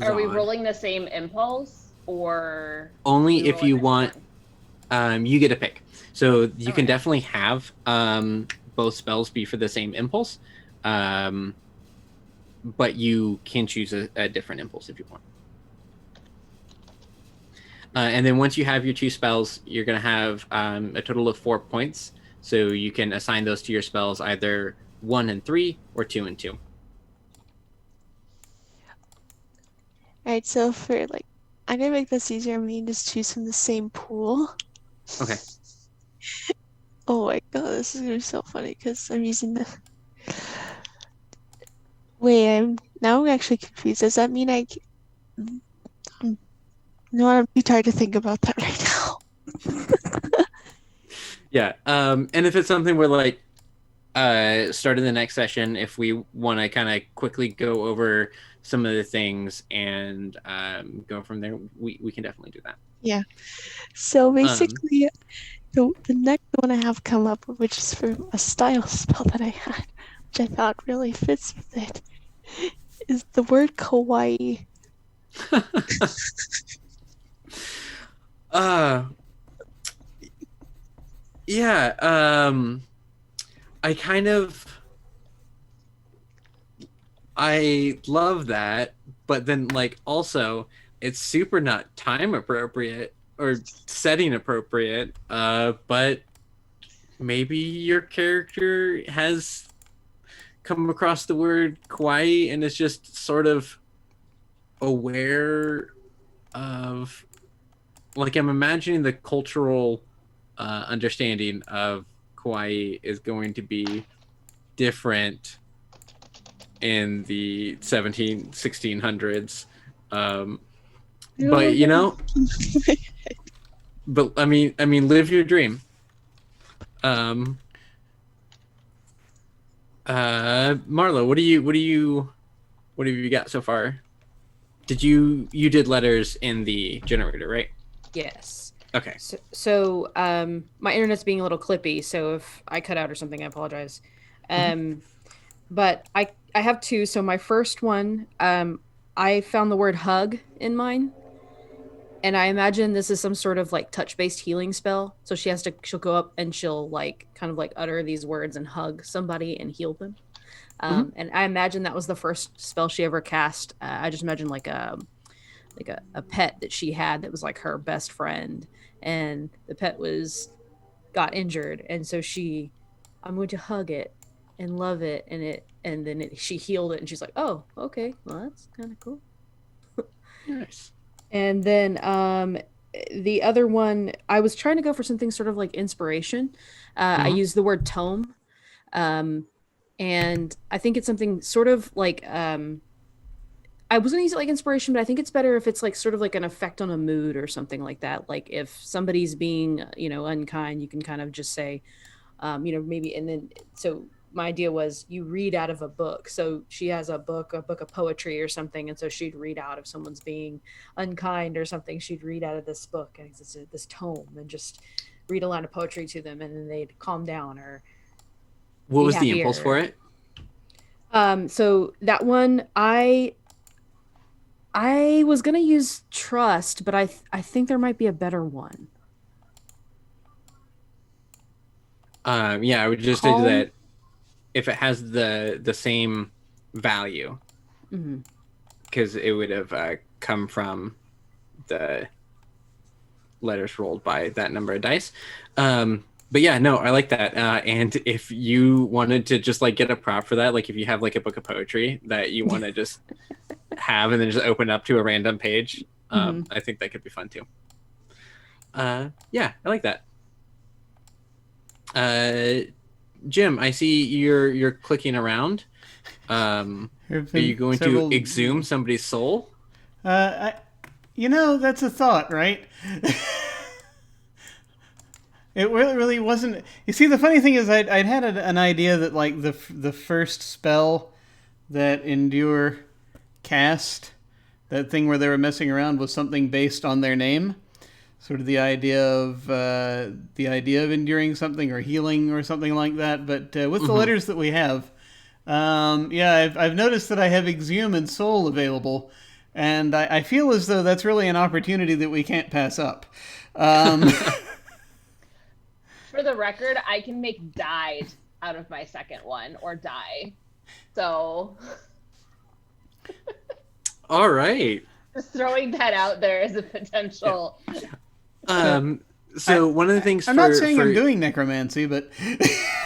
Are we Zod. rolling the same impulse, or Only we if rolling you a want. different- You get a pick. So you can Okay. definitely have both spells be for the same impulse, but you can choose a different impulse if you want. And then once you have your 2 spells, you're going to have a total of 4 points. So you can assign those to your spells either 1 and 3 or 2 and 2. Alright, so for like, I'm gonna make this easier. Me and just choose from the same pool. Okay. Oh my god, this is gonna be so funny because I'm using the. Wait, I'm actually confused. Does that mean no, I'm too tired to think about that right now. Yeah. And if it's something where like start of the next session, if we want to kind of quickly go over some of the things and go from there, we can definitely do that. Yeah. So basically, the next one I have come up with, which is for a style spell that I had, which I thought really fits with it, is the word kawaii. Yeah. I love that, but then like also it's super not time appropriate or setting appropriate. But maybe your character has come across the word kawaii and is just sort of aware of, like, I'm imagining the cultural understanding of kawaii is going to be different in the 1600s. But you know, but I mean, live your dream. Marlo, what have you got so far? You did letters in the generator, right? Yes. Okay. So my internet's being a little clippy, so if I cut out or something, I apologize. But I have 2. So my first one, I found the word hug in mine. And I imagine this is some sort of like touch-based healing spell. So she'll go up and she'll like kind of like utter these words and hug somebody and heal them. And I imagine that was the first spell she ever cast. I just imagine like a pet that she had that was like her best friend, and the pet got injured, and so I'm going to hug it and love it, and then she healed it, and she's like, oh, okay, well that's kind of cool. Nice. And then the other one, I was trying to go for something sort of like inspiration. I used the word tome, and I think it's something sort of like I was gonna use it like inspiration, but I think it's better if it's like sort of like an effect on a mood or something like that. Like if somebody's being, unkind, you can kind of just say, maybe, and then, so my idea was you read out of a book. So she has a book of poetry or something. And so she'd read out if someone's being unkind or something, she'd read out of this book, and it's this tome, and just read a line of poetry to them, and then they'd calm down or what was happier. The impulse for it? So that one, I was gonna use trust, but I think there might be a better one. Yeah, I would just do that if it has the same value, because it would have come from the letters rolled by that number of dice. But yeah, no, I like that. And if you wanted to just like get a prop for that, like if you have like a book of poetry that you want to just have and then just open up to a random page, I think that could be fun too. Yeah, I like that. Jim, I see you're clicking around. Are you going to exhume somebody's soul? That's a thought, right? It really wasn't. You see, the funny thing is, I'd had an idea that like the first spell that Endure cast, that thing where they were messing around, was something based on their name. sort of the idea of enduring something or healing or something like that. But with the letters that we have, I've noticed that I have Exhume and Soul available, and I feel as though that's really an opportunity that we can't pass up. For the record, I can make died out of my second one, or die. So All right. just throwing that out there as a potential. So one of the things I'm not saying I'm doing necromancy, but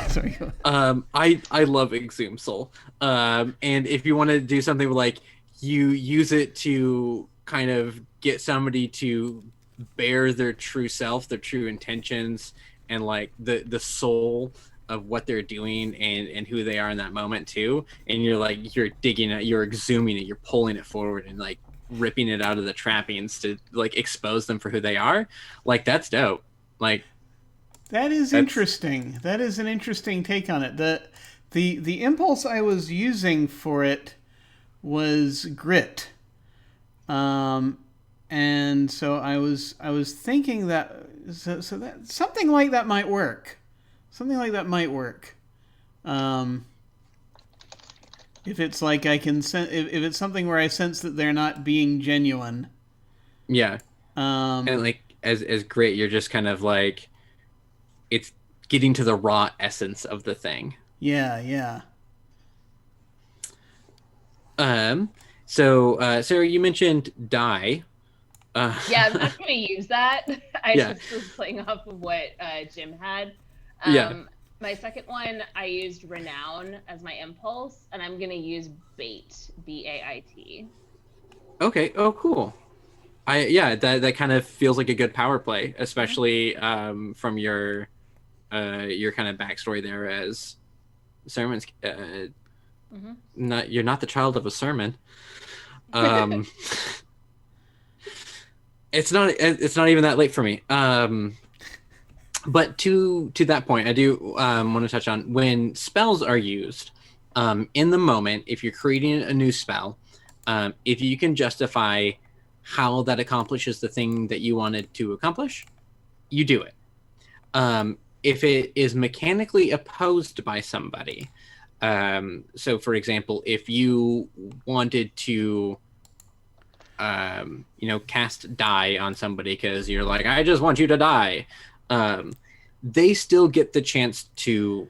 sorry. I love Exhume Soul. And if you want to do something like you use it to kind of get somebody to bear their true self, their true intentions, and like the soul of what they're doing and who they are in that moment too. And you're digging it, you're exhuming it, you're pulling it forward and like ripping it out of the trappings to like expose them for who they are. Like that's dope. Like that's interesting. That is an interesting take on it. The impulse I was using for it was grit. And so I was thinking that so that something like that might work. Something like that might work. If it's like I can if it's something where I sense that they're not being genuine. Yeah. And like as grit, you're just kind of like it's getting to the raw essence of the thing. Yeah. So Sarah, you mentioned die. Yeah, I'm not going to use that. I just was playing off of what Jim had. My second one, I used Renown as my impulse, and I'm going to use Bait, B-A-I-T. Okay. Oh, cool. That kind of feels like a good power play, especially from your kind of backstory there as sermons. You're not the child of a sermon. It's not even that late for me. But to that point, I do want to touch on when spells are used in the moment. If you're creating a new spell, if you can justify how that accomplishes the thing that you wanted to accomplish, you do it. If it is mechanically opposed by somebody, so for example, if you wanted to cast die on somebody because you're like, I just want you to die, they still get the chance to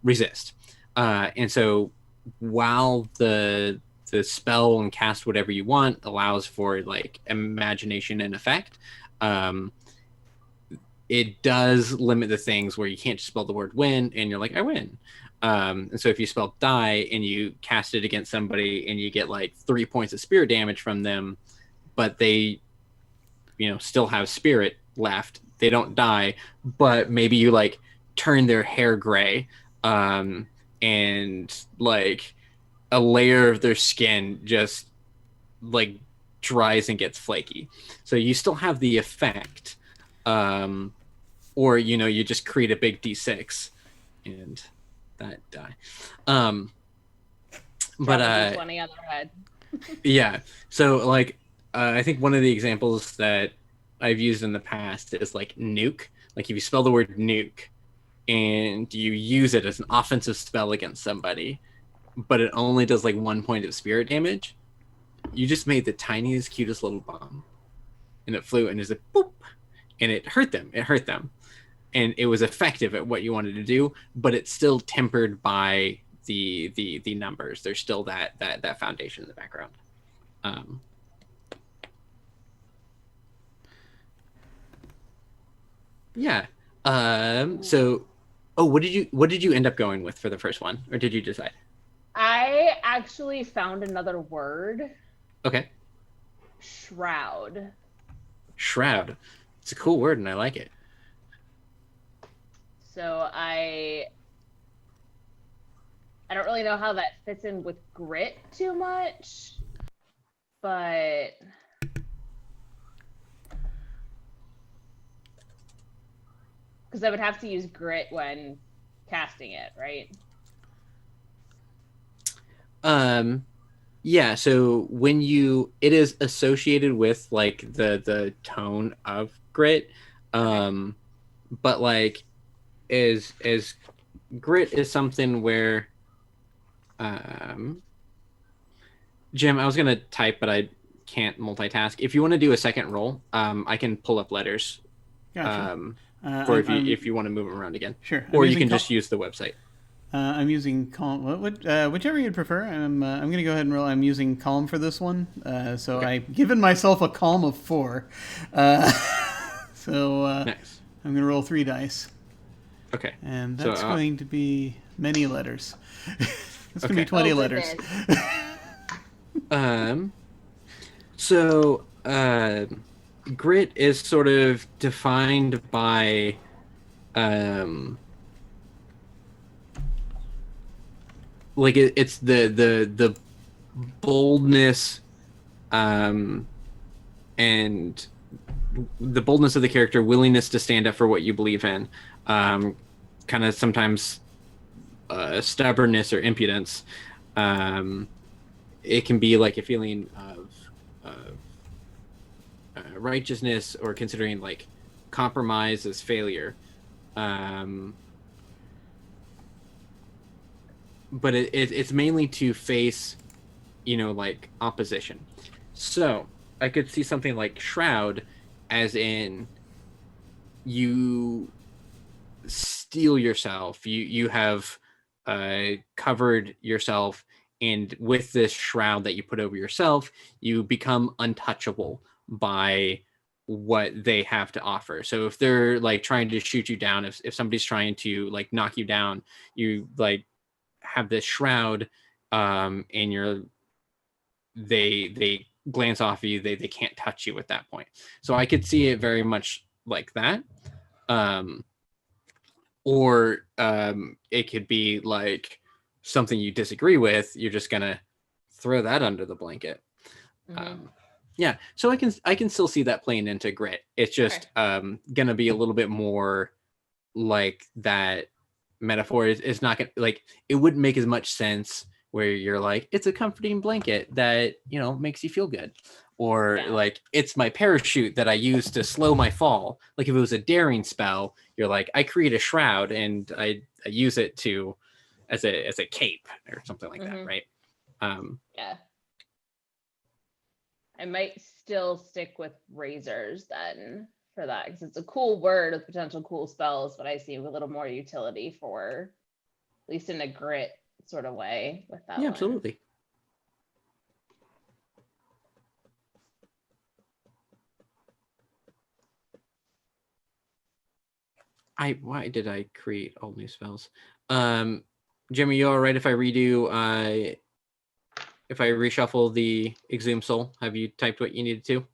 resist. And so while the spell and cast whatever you want allows for like imagination and effect, it does limit the things where you can't just spell the word win and you're like, I win. And so if you spell die and you cast it against somebody and you get like 3 points of spirit damage from them, but they, still have spirit left, they don't die, but maybe you like turn their hair gray, and like a layer of their skin just like dries and gets flaky. So you still have the effect, or you just create a big D6 and that die. But 20 on their head. Yeah. So like I think one of the examples that I've used in the past is like nuke. Like if you spell the word nuke and you use it as an offensive spell against somebody, but it only does like 1 point of spirit damage, you just made the tiniest, cutest little bomb. And it flew and there's a boop, and it hurt them. And it was effective at what you wanted to do, but it's still tempered by the numbers. There's still that foundation in the background. So what did you end up going with for the first one, or did you decide? I actually found another word. Okay. Shroud. It's a cool word and I like it. So I don't really know how that fits in with grit too much, but because I would have to use grit when casting it, right? So when it is associated with like the tone of grit, but like is grit is something where Jim, I was gonna type, but I can't multitask. If you want to do a second roll, I can pull up letters. Gotcha. For if you want to move them around again. Sure. Or you can just use the website. I'm using column. Whichever you'd prefer. I'm going to go ahead and roll. I'm using column for this one. So Okay. I've given myself a column of 4. So Nice. I'm going to roll 3 dice. Okay. And that's going to be many letters. It's going to be Okay. 20 letters. So grit is sort of defined by like it's the boldness and the boldness of the character, willingness to stand up for what you believe in, kind of sometimes stubbornness or impudence. It can be like a feeling of righteousness, or considering like compromise as failure. But it's mainly to face, like opposition. So I could see something like shroud as in you steel yourself, you have covered yourself, and with this shroud that you put over yourself, you become untouchable by what they have to offer. So if they're like trying to shoot you down, if somebody's trying to like knock you down, you like have this shroud, and they glance off of you, they can't touch you at that point. So I could see it very much like that. Or it could be like something you disagree with, you're just gonna throw that under the blanket. Yeah, so I can still see that playing into grit. It's just gonna be a little bit more like that metaphor is not gonna, like, it wouldn't make as much sense where you're like, it's a comforting blanket that makes you feel good, or like it's my parachute that I use to slow my fall. Like if it was a daring spell, you're like, I create a shroud and I use it to as a cape or something like that, right? Yeah. I might still stick with razors then for that, because it's a cool word with potential cool spells, but I see a little more utility for, at least in a grit sort of way with that. Yeah, one. absolutely. Why did I create all new spells? Jimmy, you all right if I redo if I reshuffle the Exhume Soul? Have you typed what you needed to?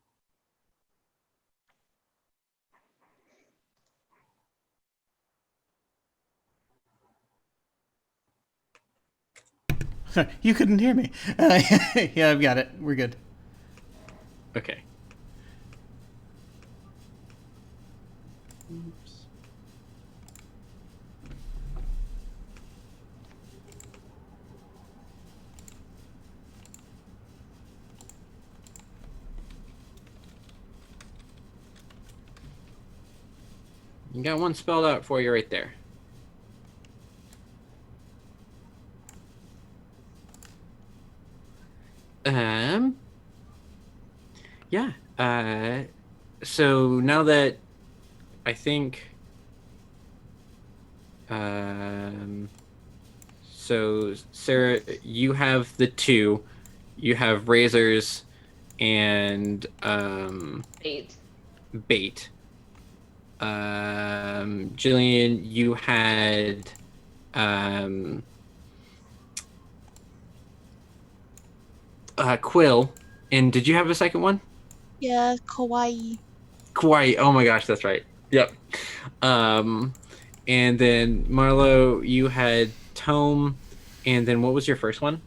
Sorry, you couldn't hear me. Yeah, I've got it. We're good. Okay. Oops. You got one spelled out for you right there. Yeah. So now that I think, so Sarah, you have the 2, you have razors and bait. Gillian, you had quill, and did you have a second one? Yeah, kawaii. Kawaii. Oh my gosh, that's right. Yep. And then Marlo, you had tome, and then what was your first one?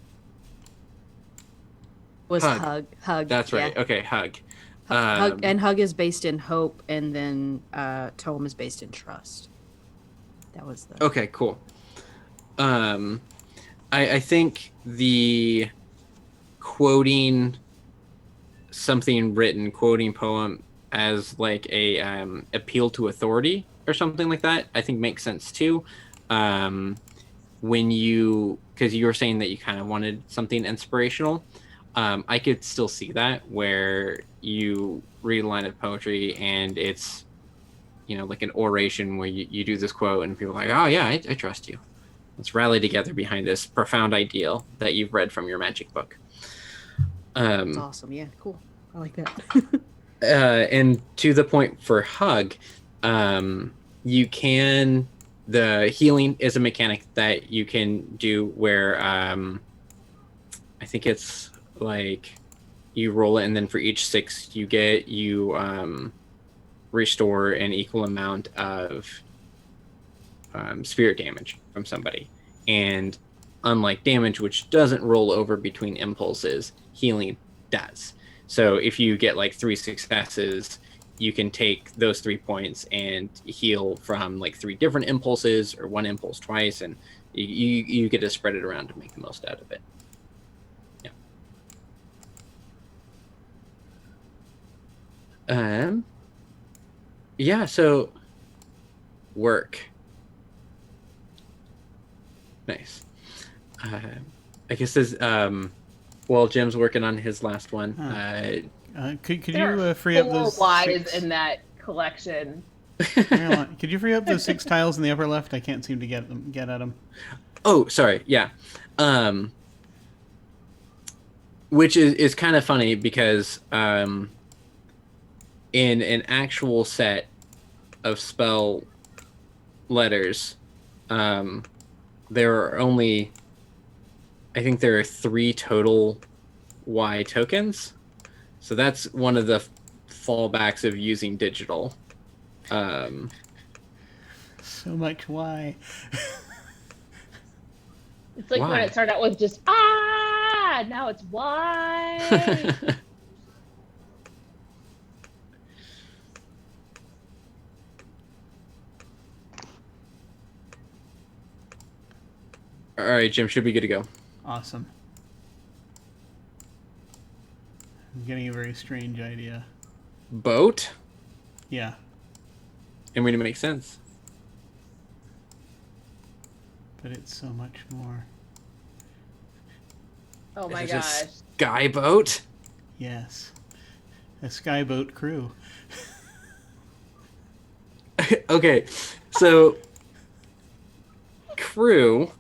Was hug. That's right. Yeah. Okay, hug. Hug is based in hope, and then tome is based in trust. That was the Okay, cool. I think the quoting something written, quoting poem as like a appeal to authority or something like that, I think makes sense too. When you, because you were saying that you kind of wanted something inspirational, I could still see that where you read a line of poetry and it's, you know, like an oration where you do this quote and people are like, oh yeah, I trust you. Let's rally together behind this profound ideal that you've read from your magic book. That's awesome. Yeah, cool. I like that. And to the point for hug, you can, the healing is a mechanic that you can do where I think it's like you roll it and then for each 6 you get, you restore an equal amount of spirit damage from somebody. And unlike damage, which doesn't roll over between impulses, healing does. So if you get like 3 successes, you can take those 3 points and heal from like 3 different impulses or 1 impulse twice, and you get to spread it around to make the most out of it. Yeah. Yeah, so work. Nice. I guess this while Jim's working on his last one. Could There you are free up 4 those Ys 6? in that collection. Caroline, could you free up those 6 tiles in the upper left? I can't seem to get at them. Oh, sorry. Yeah. Which is kind of funny because in an actual set of spell letters, there are only, I think there are 3 total Y tokens. So that's one of the fallbacks of using digital. So much Y. It's like Why? when it started out with just now it's Y. All right, Jim, should be good to go. Awesome. I'm getting a very strange idea. Boat? Yeah. I mean, it makes sense. But it's so much more. Oh my Is it a gosh. sky boat? Yes. A skyboat crew. Okay, so crew,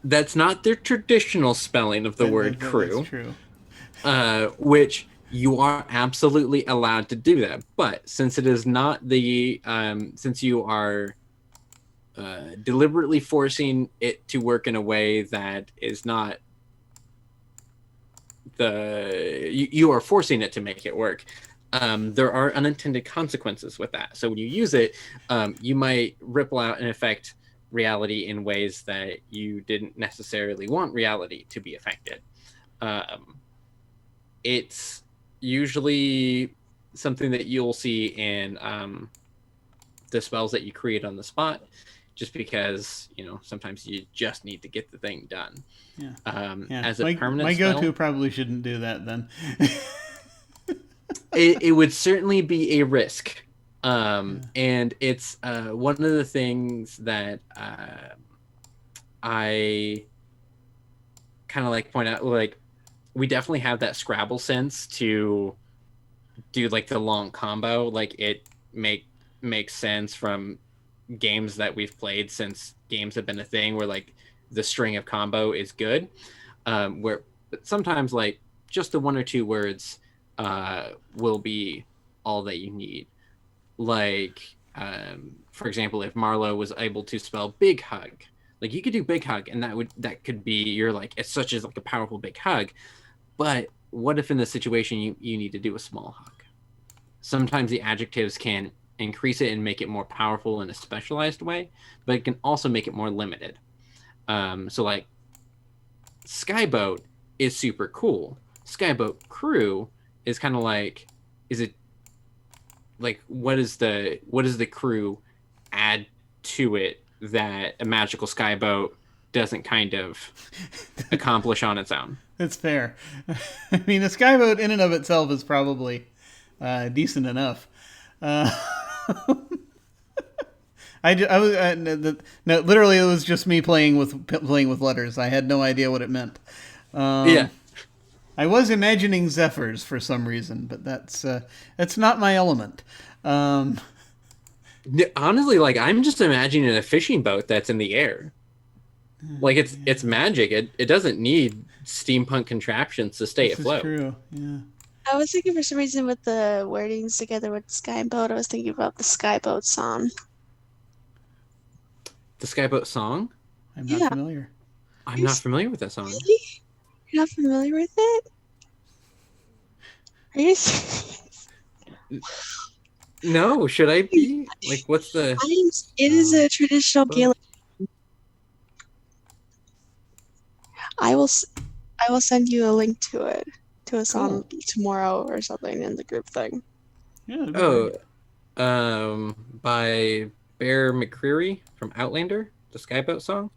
that's not the traditional spelling of the word crew. That's true. Which you are absolutely allowed to do that. But since it is not the, since you are deliberately forcing it to work in a way that is not you are forcing it to make it work. There are unintended consequences with that. So when you use it, you might ripple out and affect reality in ways that you didn't necessarily want reality to be affected. It's usually something that you'll see in the spells that you create on the spot, just because, you know, sometimes you just need to get the thing done. Yeah. As a permanent my spell, go-to probably shouldn't do that then. it would certainly be a risk. And it's one of the things that I kind of like point out, like, we definitely have that Scrabble sense to do like the long combo. Like, it makes sense from games that we've played, since games have been a thing where like the string of combo is good. But sometimes like just the 1 or 2 words will be all that you need. Like, for example, if Marlo was able to spell big hug, like you could do big hug, and that could be, you're like, it's such as like a powerful big hug. But what if in this situation you need to do a small hug? Sometimes the adjectives can increase it and make it more powerful in a specialized way, but it can also make it more limited. So like Skyboat is super cool. Skyboat crew is kind of like, is it like, what does the crew add to it that a magical skyboat doesn't kind of accomplish on its own. That's fair. I mean, a skyboat in and of itself is probably decent enough. No, literally, it was just me playing with letters. I had no idea what it meant. Yeah. I was imagining zephyrs for some reason, but that's not my element. Honestly, like I'm just imagining a fishing boat that's in the air. Like it's magic. It doesn't need steampunk contraptions to stay This is afloat. true. Yeah. I was thinking for some reason with the wordings together with Skyboat, I was thinking about the Skyboat song. The Skyboat song? I'm not familiar. I'm not familiar with that song. Really? You're not familiar with it? Are you serious? No, should I be? Like, what's the... It is a traditional Gaelic. I will send you a link to it, to a song tomorrow or something in the group thing. Yeah. By Bear McCreary from Outlander, the Skyboat song?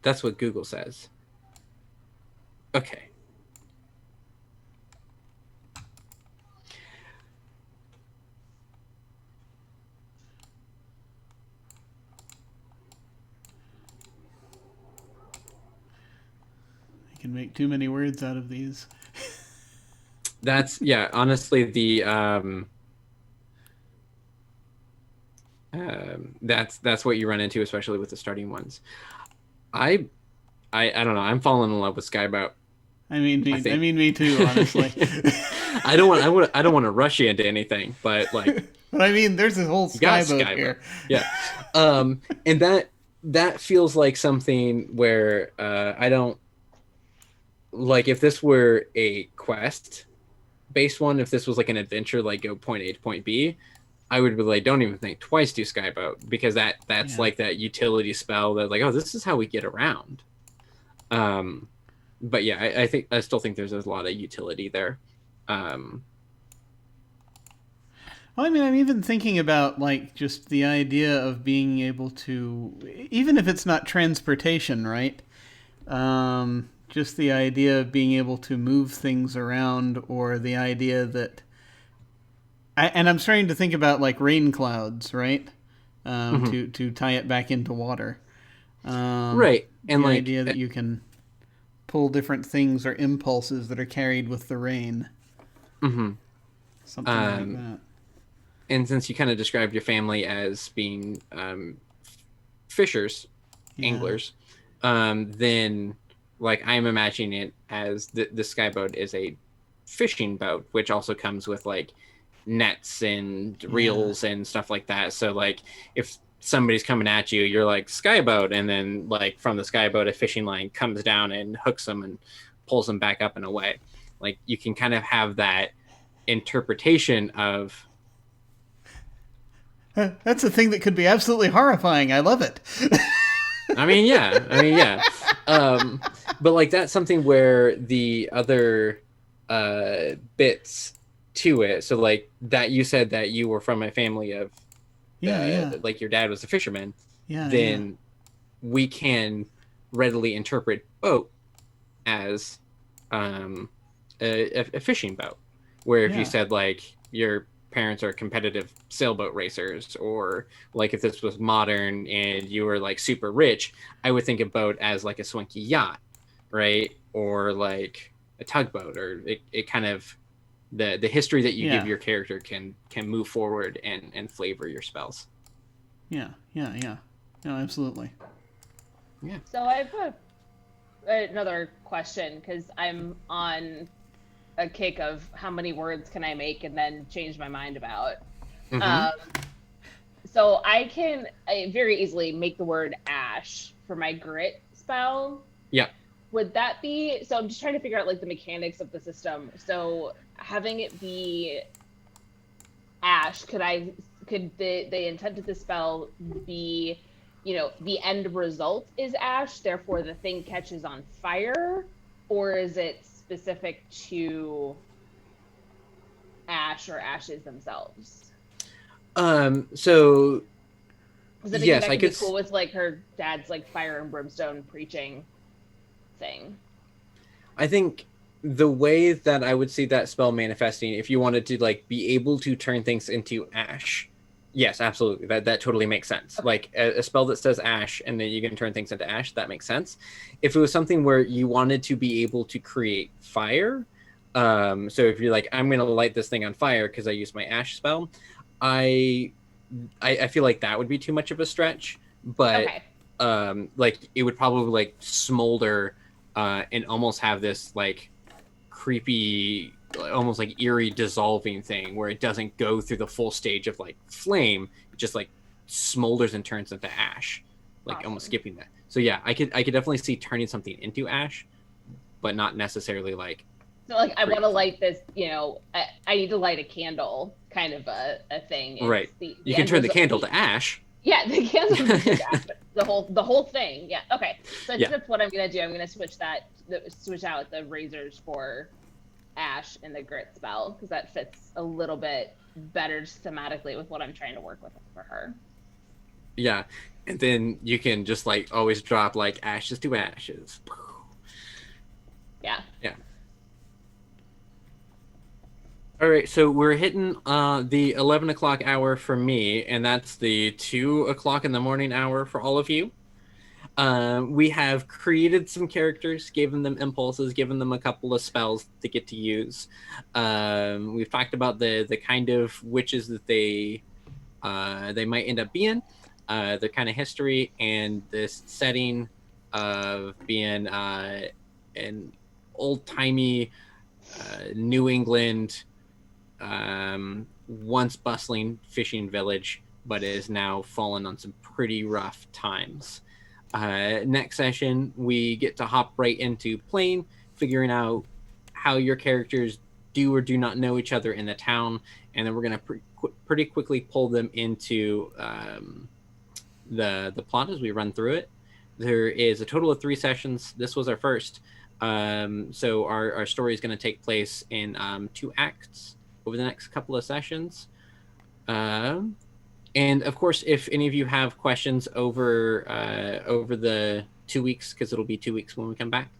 That's what Google says. Okay. I can make too many words out of these. That's honestly the that's what you run into, especially with the starting ones. I don't know. I'm falling in love with Skyboat. I mean, me too. Honestly, I don't want to rush you into anything, but like. But I mean, there's this whole Skyboat here. Yeah, and that feels like something where I don't like if this were a quest based one. If this was like an adventure, like go point A to point B, I would be like, don't even think twice, do Skyboat, because that's like that utility spell that like, oh, this is how we get around. But yeah, I still think there's a lot of utility there. Well, I mean, I'm even thinking about like just the idea of being able to, even if it's not transportation, right? Just the idea of being able to move things around, or the idea that, and I'm starting to think about like rain clouds, right? To tie it back into water. Right, and the like idea that you can pull different things or impulses that are carried with the rain. Mm-hmm. Something like that. And since you kind of described your family as being fishers, anglers, then like I'm imagining it as the Skyboat is a fishing boat, which also comes with like nets and reels and stuff like that. So like if somebody's coming at you, you're like Skyboat, and then like from the Skyboat a fishing line comes down and hooks them and pulls them back up and away. Like you can kind of have that interpretation of that's a thing that could be absolutely horrifying. I love it. I mean, yeah. But like that's something where the other bits to it. So like that you said that you were from a family of like your dad was a fisherman. Then we can readily interpret boat as a fishing boat. Where if you said like your parents are competitive sailboat racers, or like if this was modern and you were like super rich, I would think of boat as like a swanky yacht, right? Or like a tugboat, or it kind of the history that you give your character can move forward and flavor your spells. No, absolutely. Yeah. So I have another question, because I'm on a kick of how many words can I make and then change my mind about. So I very easily make the word ash for my grit spell. Yeah. Would that be, so I'm just trying to figure out like the mechanics of the system. So having it be ash, could the intent of the spell be, the end result is ash, therefore the thing catches on fire, or is it specific to ash or ashes themselves? So Because I think Yes, that I could be could cool with like her dad's like fire and brimstone preaching thing. I think the way that I would see that spell manifesting, if you wanted to like be able to turn things into ash, yes, absolutely, that totally makes sense. Okay. Like a spell that says ash, and then you can turn things into ash, that makes sense. If it was something where you wanted to be able to create fire, so if you're like, I'm gonna light this thing on fire because I used my ash spell, I, I feel like that would be too much of a stretch. But Okay. like it would probably like smolder and almost have this like creepy, almost like eerie dissolving thing where it doesn't go through the full stage of like flame. It just like smolders and turns into ash, like Awesome. almost skipping that. So yeah, I could definitely see turning something into ash, but not necessarily like. So like I want to Creepy. light this, I need to light a candle, kind of a thing. It's Right. The You can end turn the result- candle to ash. Yeah, the candle to ash, but the whole thing. Yeah. Okay. So I think Yeah. that's what I'm gonna do. I'm gonna switch out the razors for ash in the grit spell because that fits a little bit better thematically with what I'm trying to work with for her. Yeah, and then you can just like always drop like ashes to ashes. Yeah. Yeah. All right, so we're hitting the 11 o'clock hour for me, and that's the 2 o'clock in the morning hour for all of you. We have created some characters, given them impulses, given them a couple of spells to get to use. We've talked about the kind of witches that they might end up being, their kind of history, and this setting of being an old-timey New England, once bustling fishing village, but is now fallen on some pretty rough times. Next session, we get to hop right into playing, figuring out how your characters do or do not know each other in the town, and then we're going to pretty quickly pull them into the plot as we run through it. There is a total of 3 sessions. This was our first. So our story is going to take place in 2 acts over the next couple of sessions. And of course, if any of you have questions over the 2 weeks, because it'll be 2 weeks when we come back,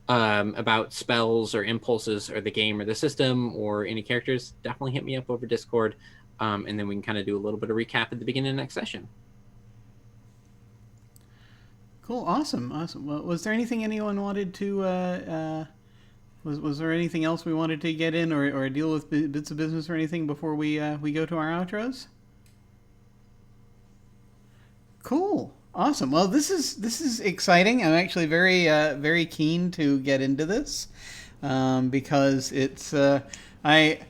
about spells or impulses or the game or the system or any characters, definitely hit me up over Discord, and then we can kind of do a little bit of recap at the beginning of the next session. Cool, awesome. Well, was there anything anyone wanted to? Was there anything else we wanted to get in or deal with bits of business or anything before we go to our outros? Cool, awesome. Well, this is exciting. I'm actually very keen to get into this because it's I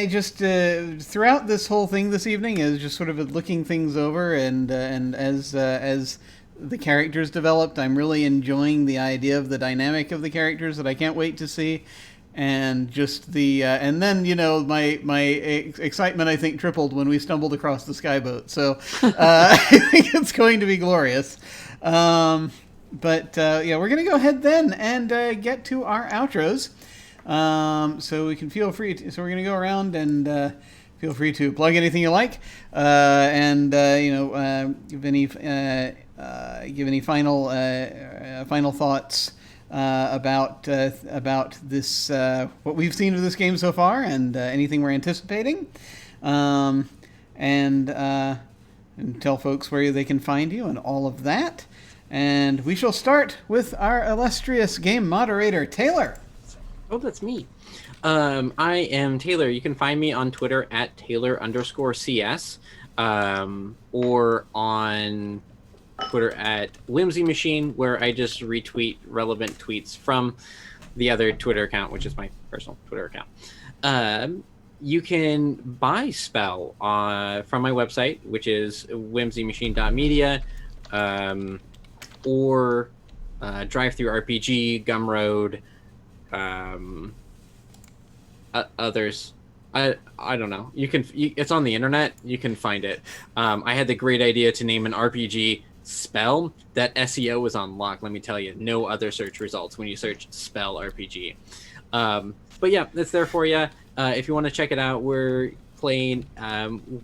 just throughout this whole thing this evening is just sort of looking things over and as the characters developed, I'm really enjoying the idea of the dynamic of the characters that I can't wait to see, and just the and then my excitement I think tripled when we stumbled across the skyboat. So I think it's going to be glorious. But yeah, we're gonna go ahead then and get to our outros. So we can feel free to, so we're going to go around and feel free to plug anything you like, and give any final thoughts about this what we've seen of this game so far, and anything we're anticipating, and tell folks where they can find you and all of that. And we shall start with our illustrious game moderator, Taylor. Oh, that's me. I am Taylor. You can find me on Twitter at Taylor_CS, or on Twitter at Whimsy Machine, where I just retweet relevant tweets from the other Twitter account, which is my personal Twitter account. You can buy Spell from my website, which is whimsymachine.media, or Drive Through RPG, Gumroad, others. I don't know. It's on the internet. You can find it. I had the great idea to name an RPG Spell. That SEO was on lock. Let me tell you, no other search results when you search Spell RPG. But yeah, it's there for you. If you want to check it out, we're playing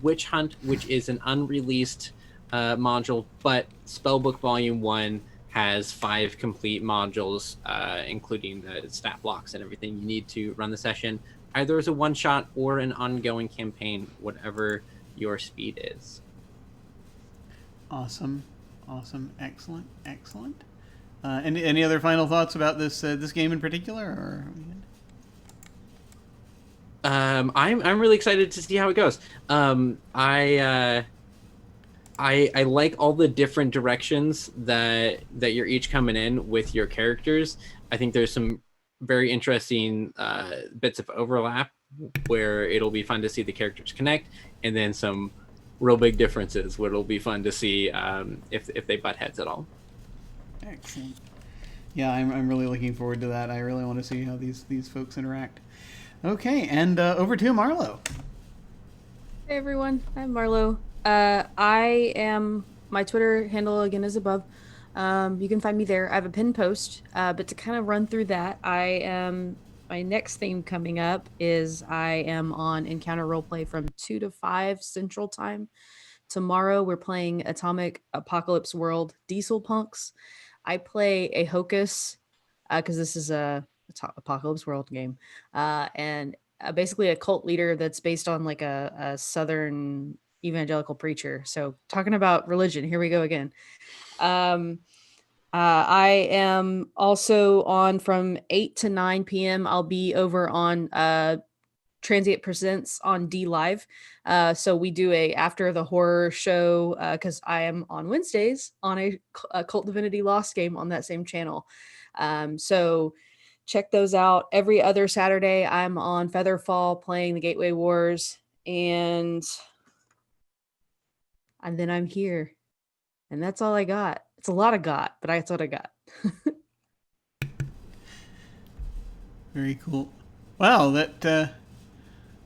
Witch Hunt, which is an unreleased module, but Spellbook Volume 1 has 5 complete modules, including the stat blocks and everything you need to run the session, either as a one-shot or an ongoing campaign, whatever your speed is. Awesome. Excellent. Any other final thoughts about this game in particular? Or... I'm really excited to see how it goes. I like all the different directions that you're each coming in with your characters. I think there's some very interesting bits of overlap where it'll be fun to see the characters connect, and then some real big differences where it'll be fun to see if they butt heads at all. Excellent. Yeah, I'm really looking forward to that. I really want to see how these folks interact. Okay, and over to Marlo. Hey everyone, I'm Marlo. My Twitter handle again is above. You can find me there. I have a pinned post, but to kind of run through that, my next theme coming up is I am on Encounter Roleplay from 2 to 5 Central Time. Tomorrow we're playing Atomic Apocalypse World Diesel Punks. I play a Hocus, because this is a Apocalypse World game, and basically a cult leader that's based on like a Southern evangelical preacher. So talking about religion, here we go again. I am also on from 8 to 9 p.m. I'll be over on Transient Presents on D Live. So we do a after the horror show, because I am on Wednesdays on a Cult Divinity Lost game on that same channel. So check those out. Every other Saturday I'm on Featherfall playing the Gateway Wars, and then I'm here. And that's all I got. It's a lot of got, but that's what I got. Very cool. Wow, that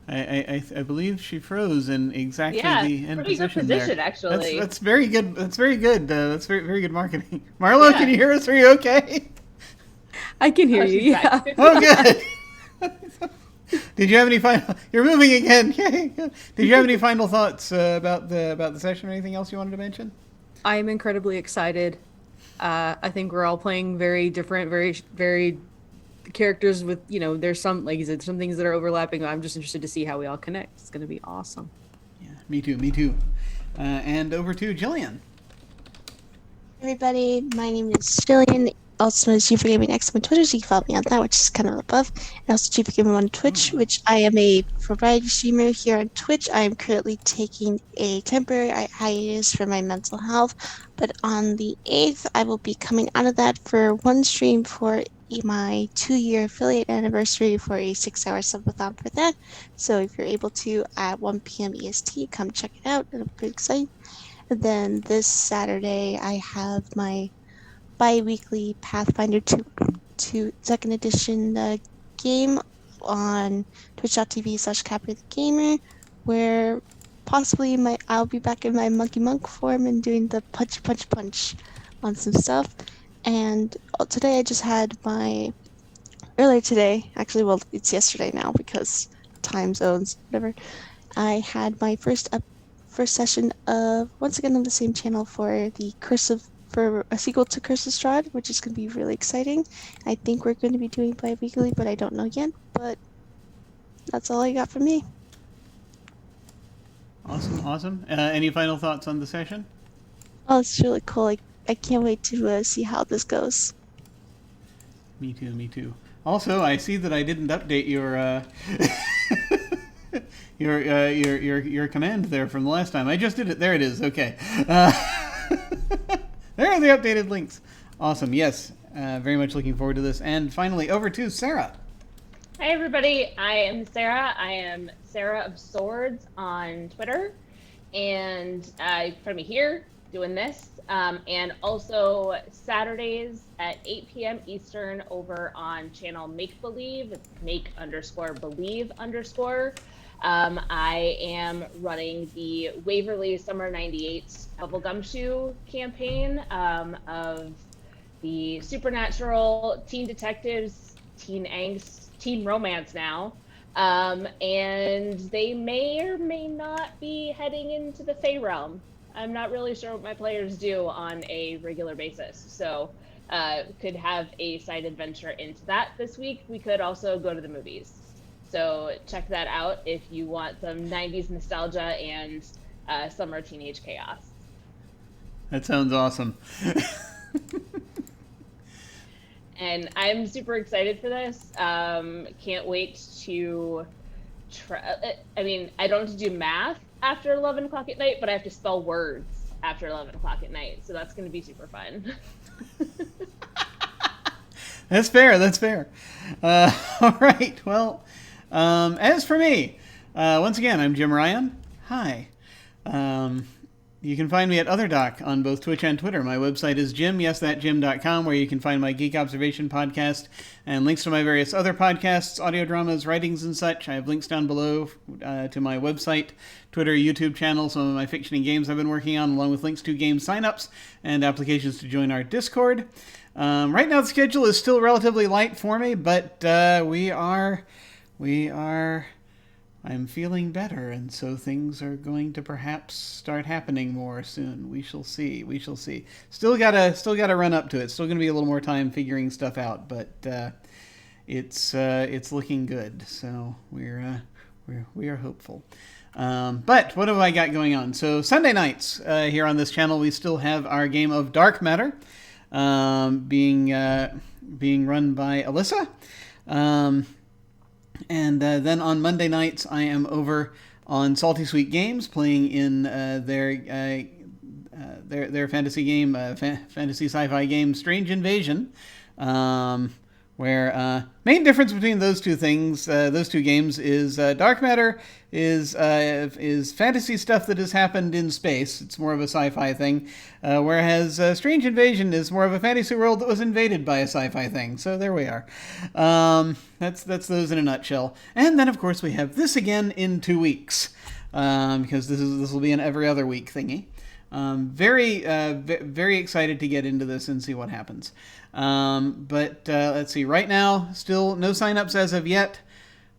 I believe she froze in exactly the end pretty position good position there. actually. That's very good. That's very good. That's very good marketing. Marlo, can you hear us? Are you okay? I can hear you. Yeah. Oh, good. Did you have any final? You're moving again. Yay. Did you have any final thoughts about the session or anything else you wanted to mention? I am incredibly excited. I think we're all playing very different, very characters with, there's some, like you said, some things that are overlapping. I'm just interested to see how we all connect. It's going to be awesome. Yeah, me too. And over to Gillian. Everybody, my name is Gillian, also known as G for Gaming X on Twitter, so you can follow me on that, which is kind of above, and also G for Gaming on Twitch, which I am a variety streamer here on Twitch. I am currently taking a temporary hiatus for my mental health, but on the 8th, I will be coming out of that for one stream for my 2-year affiliate anniversary for a 6-hour subathon for that. So if you're able to, at 1 p.m. EST, come check it out. It'll be pretty exciting. And then this Saturday, I have my bi-weekly Pathfinder 2 second edition game on twitch.tv/CapperTheGamer, where possibly I'll be back in my Monkey Monk form and doing the punch on some stuff. And today I just had earlier today, actually, well, it's yesterday now because time zones, whatever. I had my first session of, once again on the same channel, for a sequel to Curse of Strahd, which is going to be really exciting. I think we're going to be doing bi-weekly, but I don't know yet. But that's all I got from me. Awesome. Any final thoughts on the session? Oh, it's really cool. I can't wait to see how this goes. Me too. Also, I see that I didn't update your your command there from the last time. I just did it. There it is. Okay. There are the updated links. Awesome. Yes. Very much looking forward to this. And finally, over to Sara. Hi, everybody. I am Sara. I am Sara of Swords on Twitter. And from here, doing this. And also Saturdays at 8 p.m. Eastern over on channel Make Believe. It's make_believe_. I am running the Waverly Summer 98 Double Gumshoe campaign of the supernatural teen detectives, teen angst, teen romance now, And they may or may not be heading into the Fey realm. I'm not really sure what my players do on a regular basis. So could have a side adventure into that this week. We could also go to the movies. So check that out if you want some 90s nostalgia and summer teenage chaos. That sounds awesome. And I'm super excited for this. Can't wait to try. I mean, I don't have to do math after 11 o'clock at night, but I have to spell words after 11 o'clock at night. So that's going to be super fun. That's fair. That's fair. All right. Well, as for me, once again, I'm Jim Ryan. Hi. You can find me at OtherDoc on both Twitch and Twitter. My website is jim.com, where you can find my Geek Observation podcast and links to my various other podcasts, audio dramas, writings, and such. I have links down below to my website, Twitter, YouTube channel, some of my fiction and games I've been working on, along with links to game signups and applications to join our Discord. Right now, the schedule is still relatively light for me, but I'm feeling better, and so things are going to perhaps start happening more soon. We shall see. We shall see. Still gotta run up to it. Still gonna be a little more time figuring stuff out, but it's looking good. So we are hopeful. But what have I got going on? So Sunday nights here on this channel, we still have our game of Dark Matter being run by Alyssa. And then on Monday nights, I am over on Salty Sweet Games playing in their fantasy game, fantasy sci-fi game, Strange Invasion, where main difference between those two things, those two games, is Dark Matter is fantasy stuff that has happened in space. It's more of a sci-fi thing, whereas Strange Invasion is more of a fantasy world that was invaded by a sci-fi thing. So there we are. That's those in a nutshell. And then of course we have this again in 2 weeks, because this will be an every other week thingy. Very excited to get into this and see what happens. But let's see. Right now, still no signups as of yet.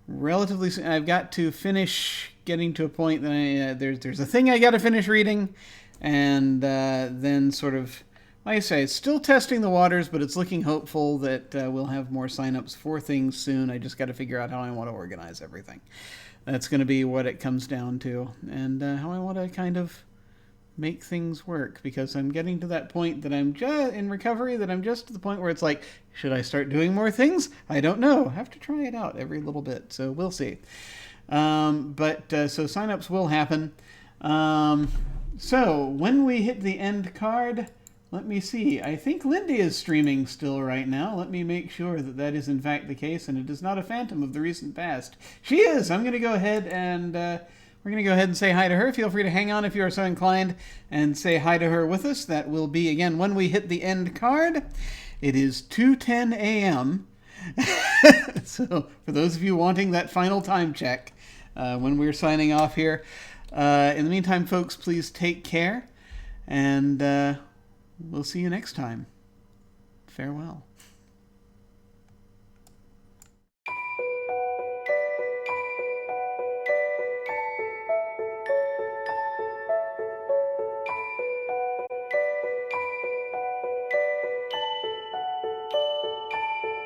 Relatively soon, I've got to finish getting to a point that there's a thing I got to finish reading, and then sort of, like I say, still testing the waters, but it's looking hopeful that we'll have more signups for things soon. I just got to figure out how I want to organize everything. That's going to be what it comes down to, and how I want to kind of make things work, because I'm getting to that point that I'm just in recovery, that I'm just to the point where it's like, should I start doing more things? I don't know. I have to try it out every little bit, so we'll see. But so signups will happen. So when we hit the end card, let me see. I think Lindy is streaming still right now. Let me make sure that that is in fact the case, and it is not a phantom of the recent past. She is. I'm going to go ahead and we're going to go ahead and say hi to her. Feel free to hang on if you are so inclined and say hi to her with us. That will be, again, when we hit the end card. It is 2:10 a.m. So for those of you wanting that final time check when we're signing off here. In the meantime, folks, please take care, and we'll see you next time. Farewell.